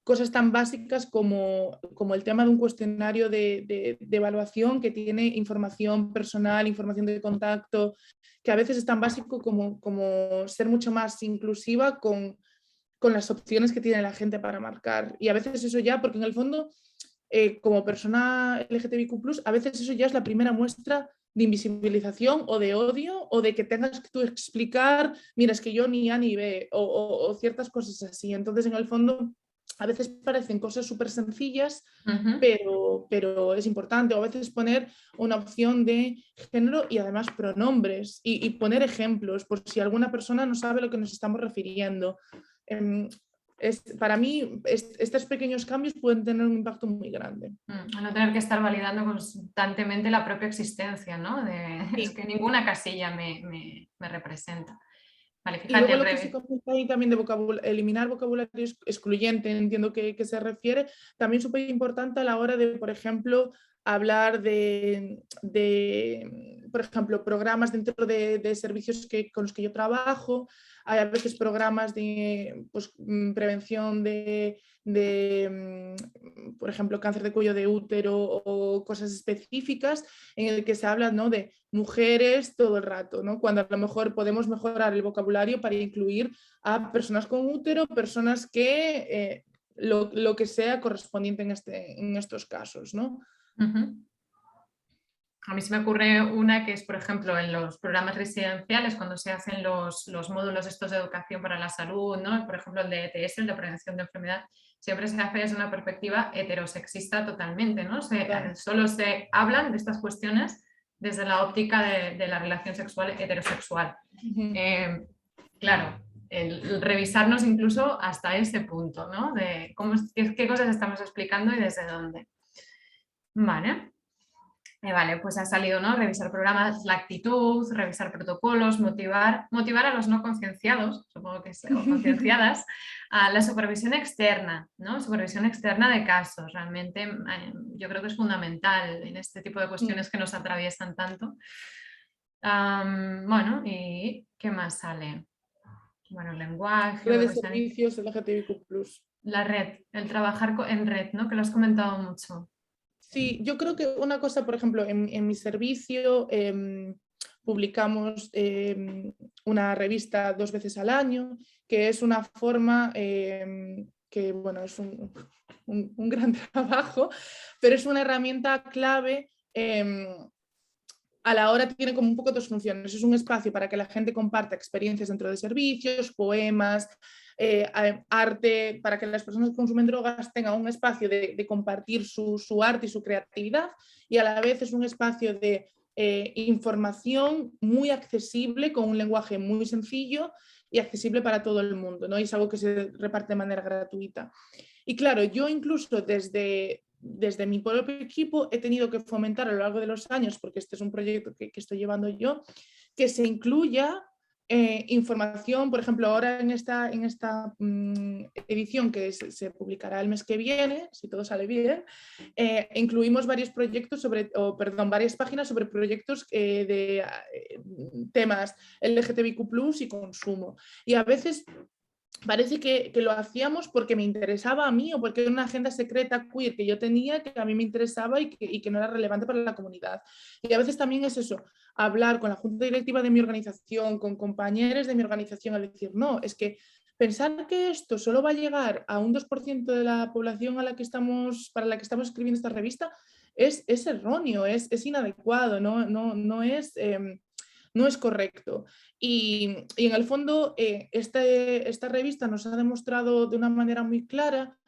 cosas tan básicas como el tema de un cuestionario de evaluación que tiene información personal, información de contacto, que a veces es tan básico como ser mucho más inclusiva con las opciones que tiene la gente para marcar. Y a veces eso ya, porque en el fondo, como persona LGTBIQ+, a veces eso ya es la primera muestra de invisibilización o de odio o de que tengas que tú explicar, mira, es que yo ni A ni B o ciertas cosas así. Entonces, en el fondo, a veces parecen cosas súper sencillas, pero es importante. O a veces poner una opción de género y además pronombres y poner ejemplos por si alguna persona no sabe a lo que nos estamos refiriendo. Para mí, estos pequeños cambios pueden tener un impacto muy grande. A no tener que estar validando constantemente la propia existencia, ¿no? Sí. Es que ninguna casilla me representa. Vale, Y luego fíjate, lo que se comenta ahí también de eliminar vocabulario excluyente, entiendo que se refiere, también súper importante a la hora de, por ejemplo, hablar de por ejemplo, programas dentro de servicios con los que yo trabajo. Hay a veces programas de pues, prevención por ejemplo, cáncer de cuello de útero o cosas específicas en el que se habla, ¿no?, de mujeres todo el rato, ¿no?, cuando a lo mejor podemos mejorar el vocabulario para incluir a personas con útero, personas que lo que sea correspondiente en estos casos, ¿no? A mí se me ocurre una que es, por ejemplo, en los programas residenciales, cuando se hacen los módulos estos de educación para la salud, ¿no? Por ejemplo, el de ETS, el de prevención de enfermedad, siempre se hace desde una perspectiva heterosexista totalmente, ¿no? Solo se hablan de estas cuestiones desde la óptica de la relación sexual heterosexual. Claro, el revisarnos incluso hasta ese punto, ¿no? De qué cosas estamos explicando y desde dónde. Vale. Vale, pues ha salido, ¿no? Revisar programas, la actitud, revisar protocolos, motivar a los no concienciados, supongo que o concienciadas, a la supervisión externa, ¿no? Supervisión externa de casos. Realmente yo creo que es fundamental en este tipo de cuestiones que nos atraviesan tanto. Bueno, ¿y qué más sale? Bueno, el lenguaje. Redes de servicios LGTBIQ+. La red, el trabajar en red, ¿no? Que lo has comentado mucho. Sí, yo creo que una cosa, por ejemplo, en mi servicio publicamos una revista 2 veces al año, que es una forma que, bueno, es un gran trabajo, pero es una herramienta clave. A la hora tiene como un poco dos funciones. Es un espacio para que la gente comparta experiencias dentro de servicios, poemas, arte, para que las personas que consumen drogas tengan un espacio de compartir su arte y su creatividad, y a la vez es un espacio de información muy accesible, con un lenguaje muy sencillo y accesible para todo el mundo, ¿no? Y es algo que se reparte de manera gratuita. Y claro, yo incluso desde mi propio equipo he tenido que fomentar a lo largo de los años, porque este es un proyecto que estoy llevando yo, que se incluya información. Por ejemplo, ahora en esta edición que se publicará el mes que viene, si todo sale bien, incluimos varios proyectos varias páginas sobre proyectos de temas LGTBIQ+ y consumo. Y a veces parece que lo hacíamos porque me interesaba a mí o porque era una agenda secreta queer que yo tenía, que a mí me interesaba y que no era relevante para la comunidad. Y a veces también es eso, hablar con la junta directiva de mi organización, con compañeros de mi organización, a decir, no, es que pensar que esto solo va a llegar a un 2% de la población para la que estamos escribiendo esta revista es erróneo, es inadecuado, no es correcto. Y en el fondo, esta revista nos ha demostrado de una manera muy clara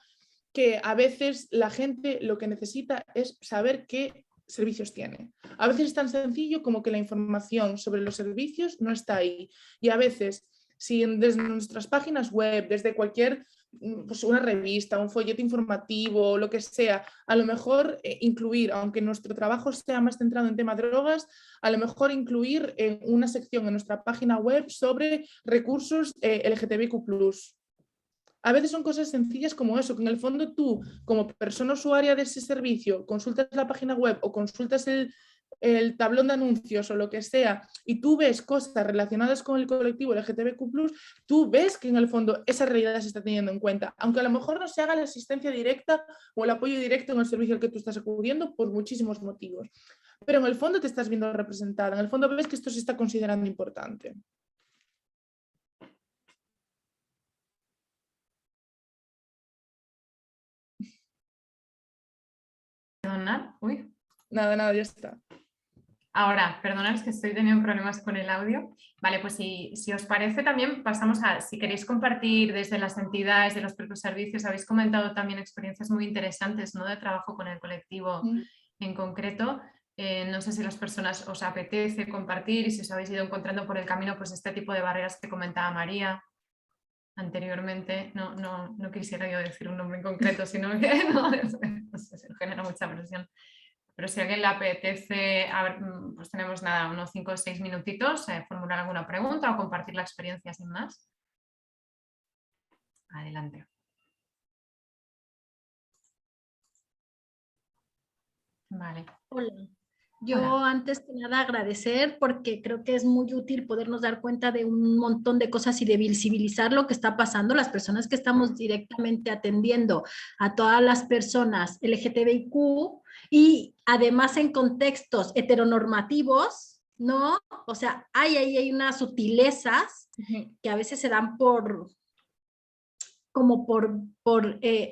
que a veces la gente lo que necesita es saber qué servicios tiene. A veces es tan sencillo como que la información sobre los servicios no está ahí. Y a veces, si desde nuestras páginas web, desde cualquier, pues una revista, un folleto informativo, lo que sea, a lo mejor incluir, aunque nuestro trabajo sea más centrado en tema de drogas, a lo mejor incluir una sección en nuestra página web sobre recursos LGTBIQ+. A veces son cosas sencillas como eso, que en el fondo tú, como persona usuaria de ese servicio, consultas la página web o consultas el tablón de anuncios o lo que sea, y tú ves cosas relacionadas con el colectivo LGTBQ+, tú ves que en el fondo esa realidad se está teniendo en cuenta, aunque a lo mejor no se haga la asistencia directa o el apoyo directo en el servicio al que tú estás acudiendo por muchísimos motivos. Pero en el fondo te estás viendo representada, en el fondo ves que esto se está considerando importante. Perdonar, uy. Nada, ya está. Ahora, perdonad, es que estoy teniendo problemas con el audio. Vale, pues si os parece también pasamos a, si queréis compartir desde las entidades, de los propios servicios, habéis comentado también experiencias muy interesantes, ¿no?, de trabajo con el colectivo en concreto. No sé si las personas os apetece compartir y si os habéis ido encontrando por el camino pues este tipo de barreras que comentaba María anteriormente. No quisiera yo decir un nombre en concreto, sino que no sé, se genera mucha presión. Pero si a alguien le apetece, a ver, pues tenemos nada, unos 5 o 6 minutitos, formular alguna pregunta o compartir la experiencia sin más. Adelante. Vale. Hola. Yo Hola. antes que nada agradecer porque creo que es muy útil podernos dar cuenta de un montón de cosas y de visibilizar lo que está pasando. Las personas que estamos directamente atendiendo a todas las personas LGTBIQ y además en contextos heteronormativos, ¿no? O sea, hay unas sutilezas que a veces se dan por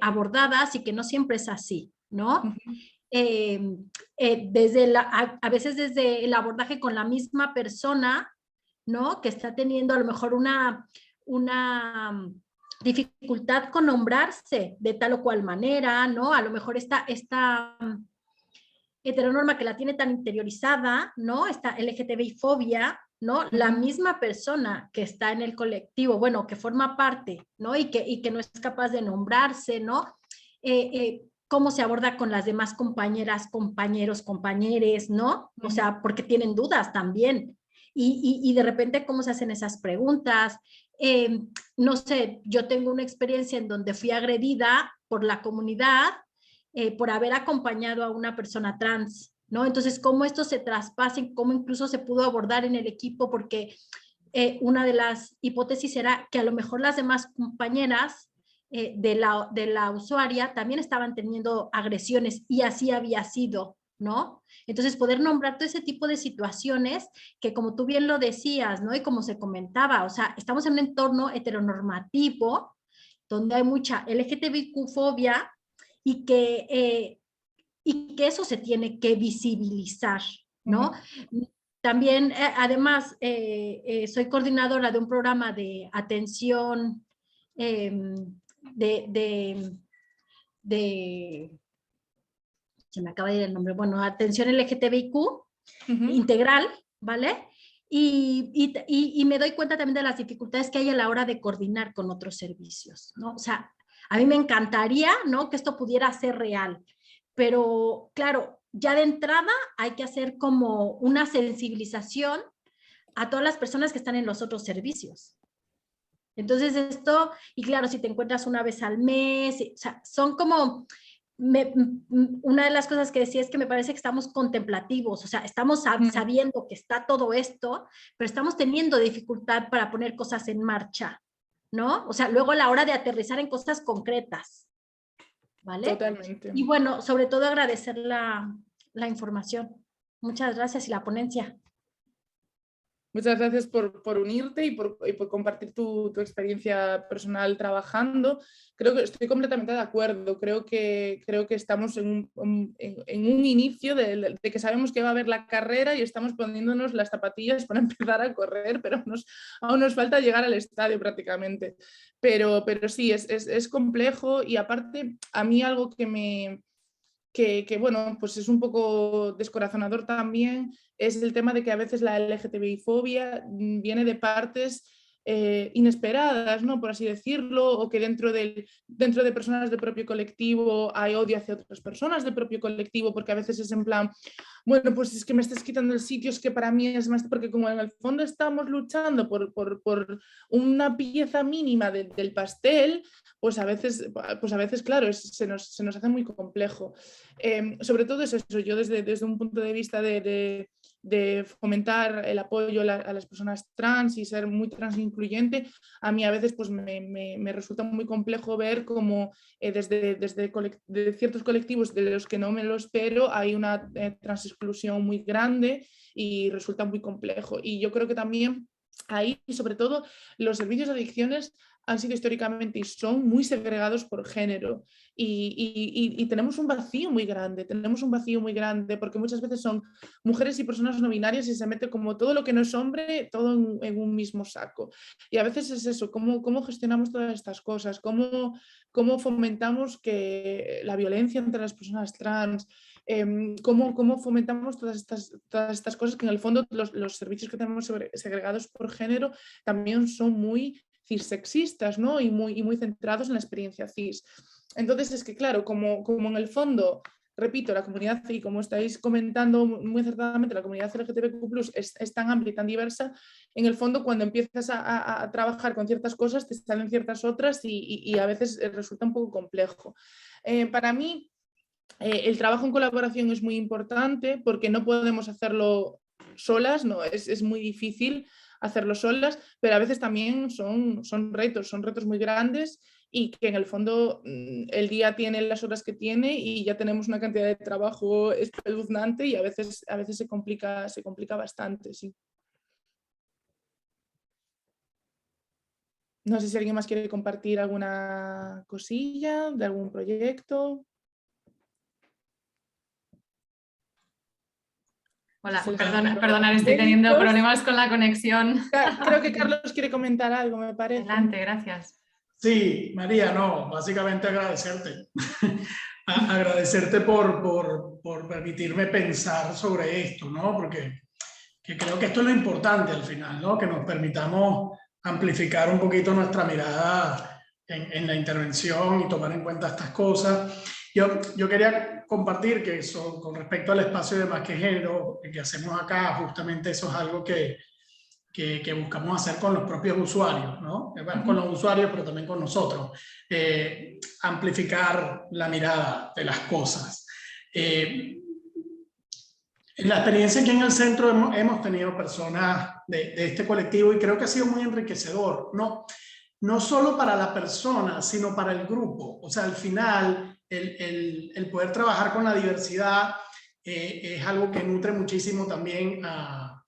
abordadas y que no siempre es así, ¿no? Desde a veces desde el abordaje con la misma persona, ¿no?, que está teniendo a lo mejor una dificultad con nombrarse de tal o cual manera, ¿no? A lo mejor esta heteronorma que la tiene tan interiorizada, ¿no? Esta LGTBI-fobia, ¿no? La misma persona que está en el colectivo, bueno, que forma parte, ¿no? Y que no es capaz de nombrarse, ¿no? Cómo se aborda con las demás compañeras, compañeros, compañeres, ¿no? O sea, porque tienen dudas también. Y de repente, ¿cómo se hacen esas preguntas? No sé, yo tengo una experiencia en donde fui agredida por la comunidad por haber acompañado a una persona trans, ¿no? Entonces, ¿cómo esto se traspasa y cómo incluso se pudo abordar en el equipo? Porque una de las hipótesis era que a lo mejor las demás compañeras de la usuaria también estaban teniendo agresiones y así había sido, ¿no? Entonces, poder nombrar todo ese tipo de situaciones que, como tú bien lo decías, ¿no? Y como se comentaba, o sea, estamos en un entorno heteronormativo donde hay mucha LGTBIQ-fobia y que eso se tiene que visibilizar, ¿no? También, además, soy coordinadora de un programa de atención se me acaba de ir el nombre, bueno, atención LGTBIQ integral, ¿vale? Y me doy cuenta también de las dificultades que hay a la hora de coordinar con otros servicios, ¿no? O sea, a mí me encantaría, ¿no?, que esto pudiera ser real, pero claro, ya de entrada hay que hacer como una sensibilización a todas las personas que están en los otros servicios. Entonces esto, y claro, si te encuentras una vez al mes, o sea, son como... una de las cosas que decía es que me parece que estamos contemplativos, o sea, estamos sabiendo que está todo esto, pero estamos teniendo dificultad para poner cosas en marcha, ¿no? O sea, luego a la hora de aterrizar en cosas concretas, ¿vale? Totalmente. Y bueno, sobre todo agradecer la información. Muchas gracias y la ponencia. Muchas gracias por unirte y por compartir tu experiencia personal trabajando. Creo que estoy completamente de acuerdo. Creo que estamos en un inicio de que sabemos que va a haber la carrera y estamos poniéndonos las zapatillas para empezar a correr, pero aún nos falta llegar al estadio prácticamente. Pero sí, es complejo y aparte a mí algo que bueno, pues es un poco descorazonador también, es el tema de que a veces la LGTBI-fobia viene de partes inesperadas, ¿no? Por así decirlo, o que dentro de personas del propio colectivo hay odio hacia otras personas del propio colectivo, porque a veces es en plan, bueno, pues es que me estás quitando el sitio, es que para mí es más, porque como en el fondo estamos luchando por una pieza mínima del pastel, pues a veces claro, se nos hace muy complejo. Sobre todo es eso, yo desde un punto de vista de fomentar el apoyo a las personas trans y ser muy transincluyente, a mí a veces pues me resulta muy complejo ver cómo desde de ciertos colectivos de los que no me lo espero hay una transexclusión muy grande y resulta muy complejo. Y yo creo que también ahí, sobre todo, los servicios de adicciones han sido históricamente y son muy segregados por género y tenemos un vacío muy grande, porque muchas veces son mujeres y personas no binarias y se mete como todo lo que no es hombre, todo en un mismo saco. Y a veces es eso, cómo gestionamos todas estas cosas, cómo fomentamos que la violencia entre las personas trans, cómo fomentamos todas estas cosas que en el fondo los servicios que tenemos segregados por género también son muy cissexistas, ¿no? y muy centrados en la experiencia cis. Entonces es que claro, como en el fondo, repito, la comunidad, y como estáis comentando muy acertadamente, la comunidad LGTBQ+ es tan amplia y tan diversa, en el fondo cuando empiezas a trabajar con ciertas cosas te salen ciertas otras y a veces resulta un poco complejo. Para mí, el trabajo en colaboración es muy importante porque no podemos hacerlo solas, no, es muy difícil hacerlo solas, pero a veces también son retos muy grandes y que en el fondo el día tiene las horas que tiene y ya tenemos una cantidad de trabajo espeluznante y a veces se complica bastante, sí. No sé si alguien más quiere compartir alguna cosilla de algún proyecto. Hola, perdonad, estoy teniendo problemas con la conexión. Creo que Carlos quiere comentar algo, me parece. Adelante, gracias. Sí, María, no, básicamente agradecerte. Agradecerte por permitirme pensar sobre esto, ¿no? Porque creo que esto es lo importante al final, ¿no? Que nos permitamos amplificar un poquito nuestra mirada en la intervención y tomar en cuenta estas cosas. Yo quería compartir que eso, con respecto al espacio de Más que Género que hacemos acá, justamente eso es algo que buscamos hacer con los propios usuarios, ¿no? Bueno, con los usuarios, pero también con nosotros. Amplificar la mirada de las cosas. En la experiencia que en el centro hemos tenido personas de este colectivo y creo que ha sido muy enriquecedor, no solo para la persona, sino para el grupo. O sea, al final, el poder trabajar con la diversidad es algo que nutre muchísimo también a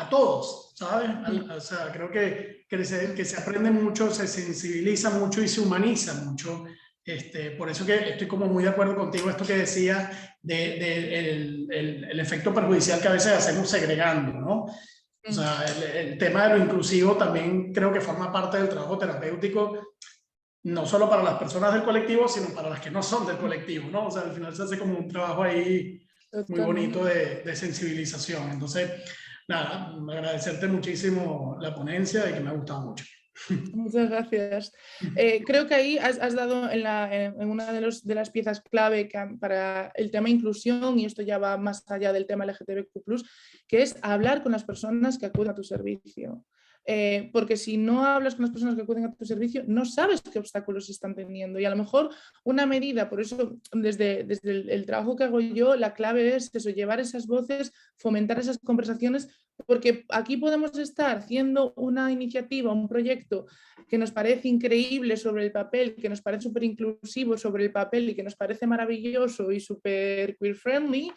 todos, ¿sabes? O sea, creo que se aprende mucho, se sensibiliza mucho y se humaniza mucho. Por eso que estoy como muy de acuerdo contigo esto que decías el efecto perjudicial que a veces hacemos segregando, ¿no? O sea, el tema de lo inclusivo también creo que forma parte del trabajo terapéutico, no solo para las personas del colectivo, sino para las que no son del colectivo, ¿no? O sea, al final se hace como un trabajo ahí muy bonito de sensibilización. Entonces, nada, agradecerte muchísimo la ponencia y que me ha gustado mucho. Muchas gracias. Creo que ahí has dado en una de las piezas clave para el tema inclusión, y esto ya va más allá del tema LGTBQ+, que es hablar con las personas que acuden a tu servicio. Porque si no hablas con las personas que acuden a tu servicio, no sabes qué obstáculos están teniendo. Y a lo mejor una medida, por eso desde el trabajo que hago yo, la clave es eso, llevar esas voces, fomentar esas conversaciones, porque aquí podemos estar haciendo una iniciativa, un proyecto que nos parece increíble sobre el papel, que nos parece súper inclusivo sobre el papel y que nos parece maravilloso y súper queer friendly.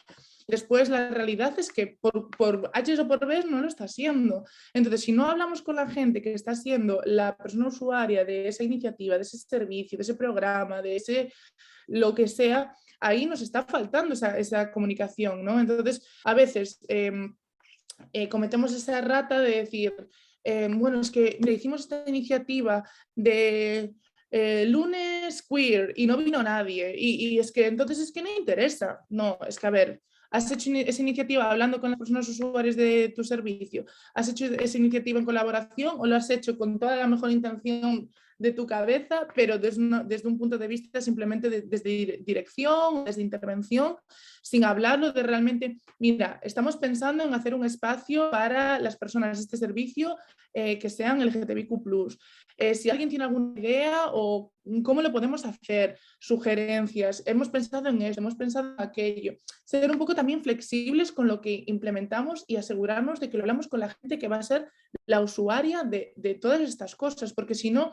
Después la realidad es que por H o por B no lo está haciendo. Entonces, si no hablamos con la gente que está siendo la persona usuaria de esa iniciativa, de ese servicio, de ese programa, de ese lo que sea, ahí nos está faltando esa comunicación, ¿no? Entonces, a veces cometemos esa errata de decir, bueno, es que mira, hicimos esta iniciativa de lunes queer y no vino nadie y es que entonces es que no interesa. No, es que a ver, ¿Has hecho esa iniciativa hablando con las personas usuarias de tu servicio? ¿Has hecho esa iniciativa en colaboración o lo has hecho con toda la mejor intención de tu cabeza, pero desde un punto de vista simplemente desde dirección, desde intervención, sin hablarlo de realmente, mira, estamos pensando en hacer un espacio para las personas de este servicio que sean LGTBIQ+. Si alguien tiene alguna idea o cómo lo podemos hacer, sugerencias, hemos pensado en esto, hemos pensado en aquello, ser un poco también flexibles con lo que implementamos y asegurarnos de que lo hablamos con la gente que va a ser la usuaria de todas estas cosas, porque si no,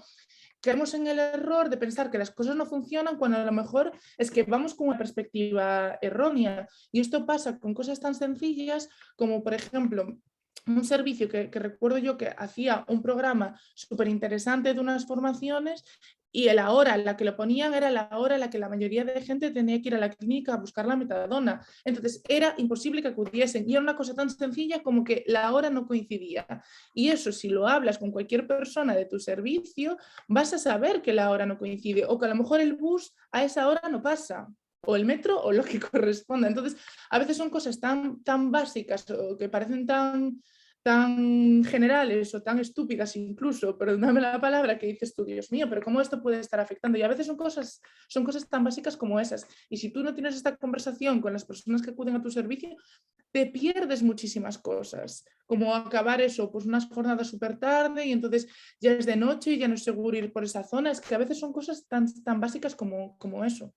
caemos en el error de pensar que las cosas no funcionan cuando a lo mejor es que vamos con una perspectiva errónea. Y esto pasa con cosas tan sencillas como, por ejemplo, un servicio que recuerdo yo que hacía un programa súper interesante de unas formaciones y la hora en la que lo ponían era la hora en la que la mayoría de gente tenía que ir a la clínica a buscar la metadona. Entonces era imposible que acudiesen y era una cosa tan sencilla como que la hora no coincidía. Y eso, si lo hablas con cualquier persona de tu servicio, vas a saber que la hora no coincide o que a lo mejor el bus a esa hora no pasa, o el metro o lo que corresponda. Entonces, a veces son cosas tan básicas o que parecen tan generales o tan estúpidas incluso, perdóname la palabra, que dices tú, Dios mío, pero ¿cómo esto puede estar afectando? Y a veces son cosas tan básicas como esas. Y si tú no tienes esta conversación con las personas que acuden a tu servicio, te pierdes muchísimas cosas, como acabar eso, pues unas jornadas súper tarde y entonces ya es de noche y ya no es seguro ir por esa zona. Es que a veces son cosas tan básicas como eso.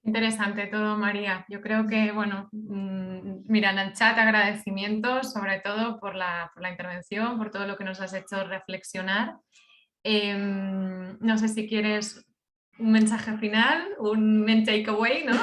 Interesante todo, María. Yo creo que, bueno, mira, en el chat agradecimientos sobre todo por la intervención, por todo lo que nos has hecho reflexionar. No sé si quieres un mensaje final, un main takeaway, ¿no?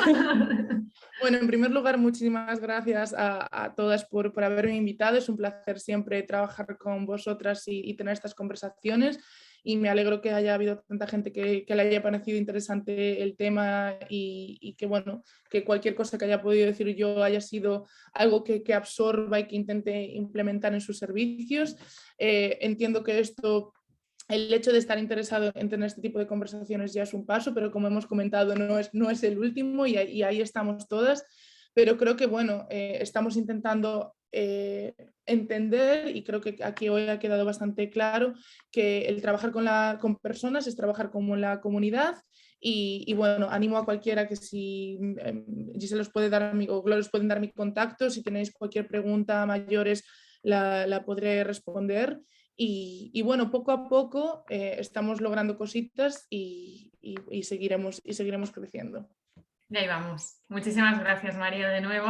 Bueno, en primer lugar, muchísimas gracias a todas por haberme invitado. Es un placer siempre trabajar con vosotras y tener estas conversaciones. Y me alegro que haya habido tanta gente que le haya parecido interesante el tema y que, bueno, que cualquier cosa que haya podido decir yo haya sido algo que absorba y que intente implementar en sus servicios. Entiendo que el hecho de estar interesado en tener este tipo de conversaciones ya es un paso, pero como hemos comentado, no es el último y ahí estamos todas. Pero creo que, bueno, estamos intentando entender, y creo que aquí hoy ha quedado bastante claro, que el trabajar con personas es trabajar como la comunidad. Y bueno, animo a cualquiera que si Gisela os puede dar o Gloria os pueden dar mi contacto, si tenéis cualquier pregunta mayores la podré responder. Y bueno, poco a poco estamos logrando cositas y seguiremos creciendo. Y ahí vamos. Muchísimas gracias, María, de nuevo.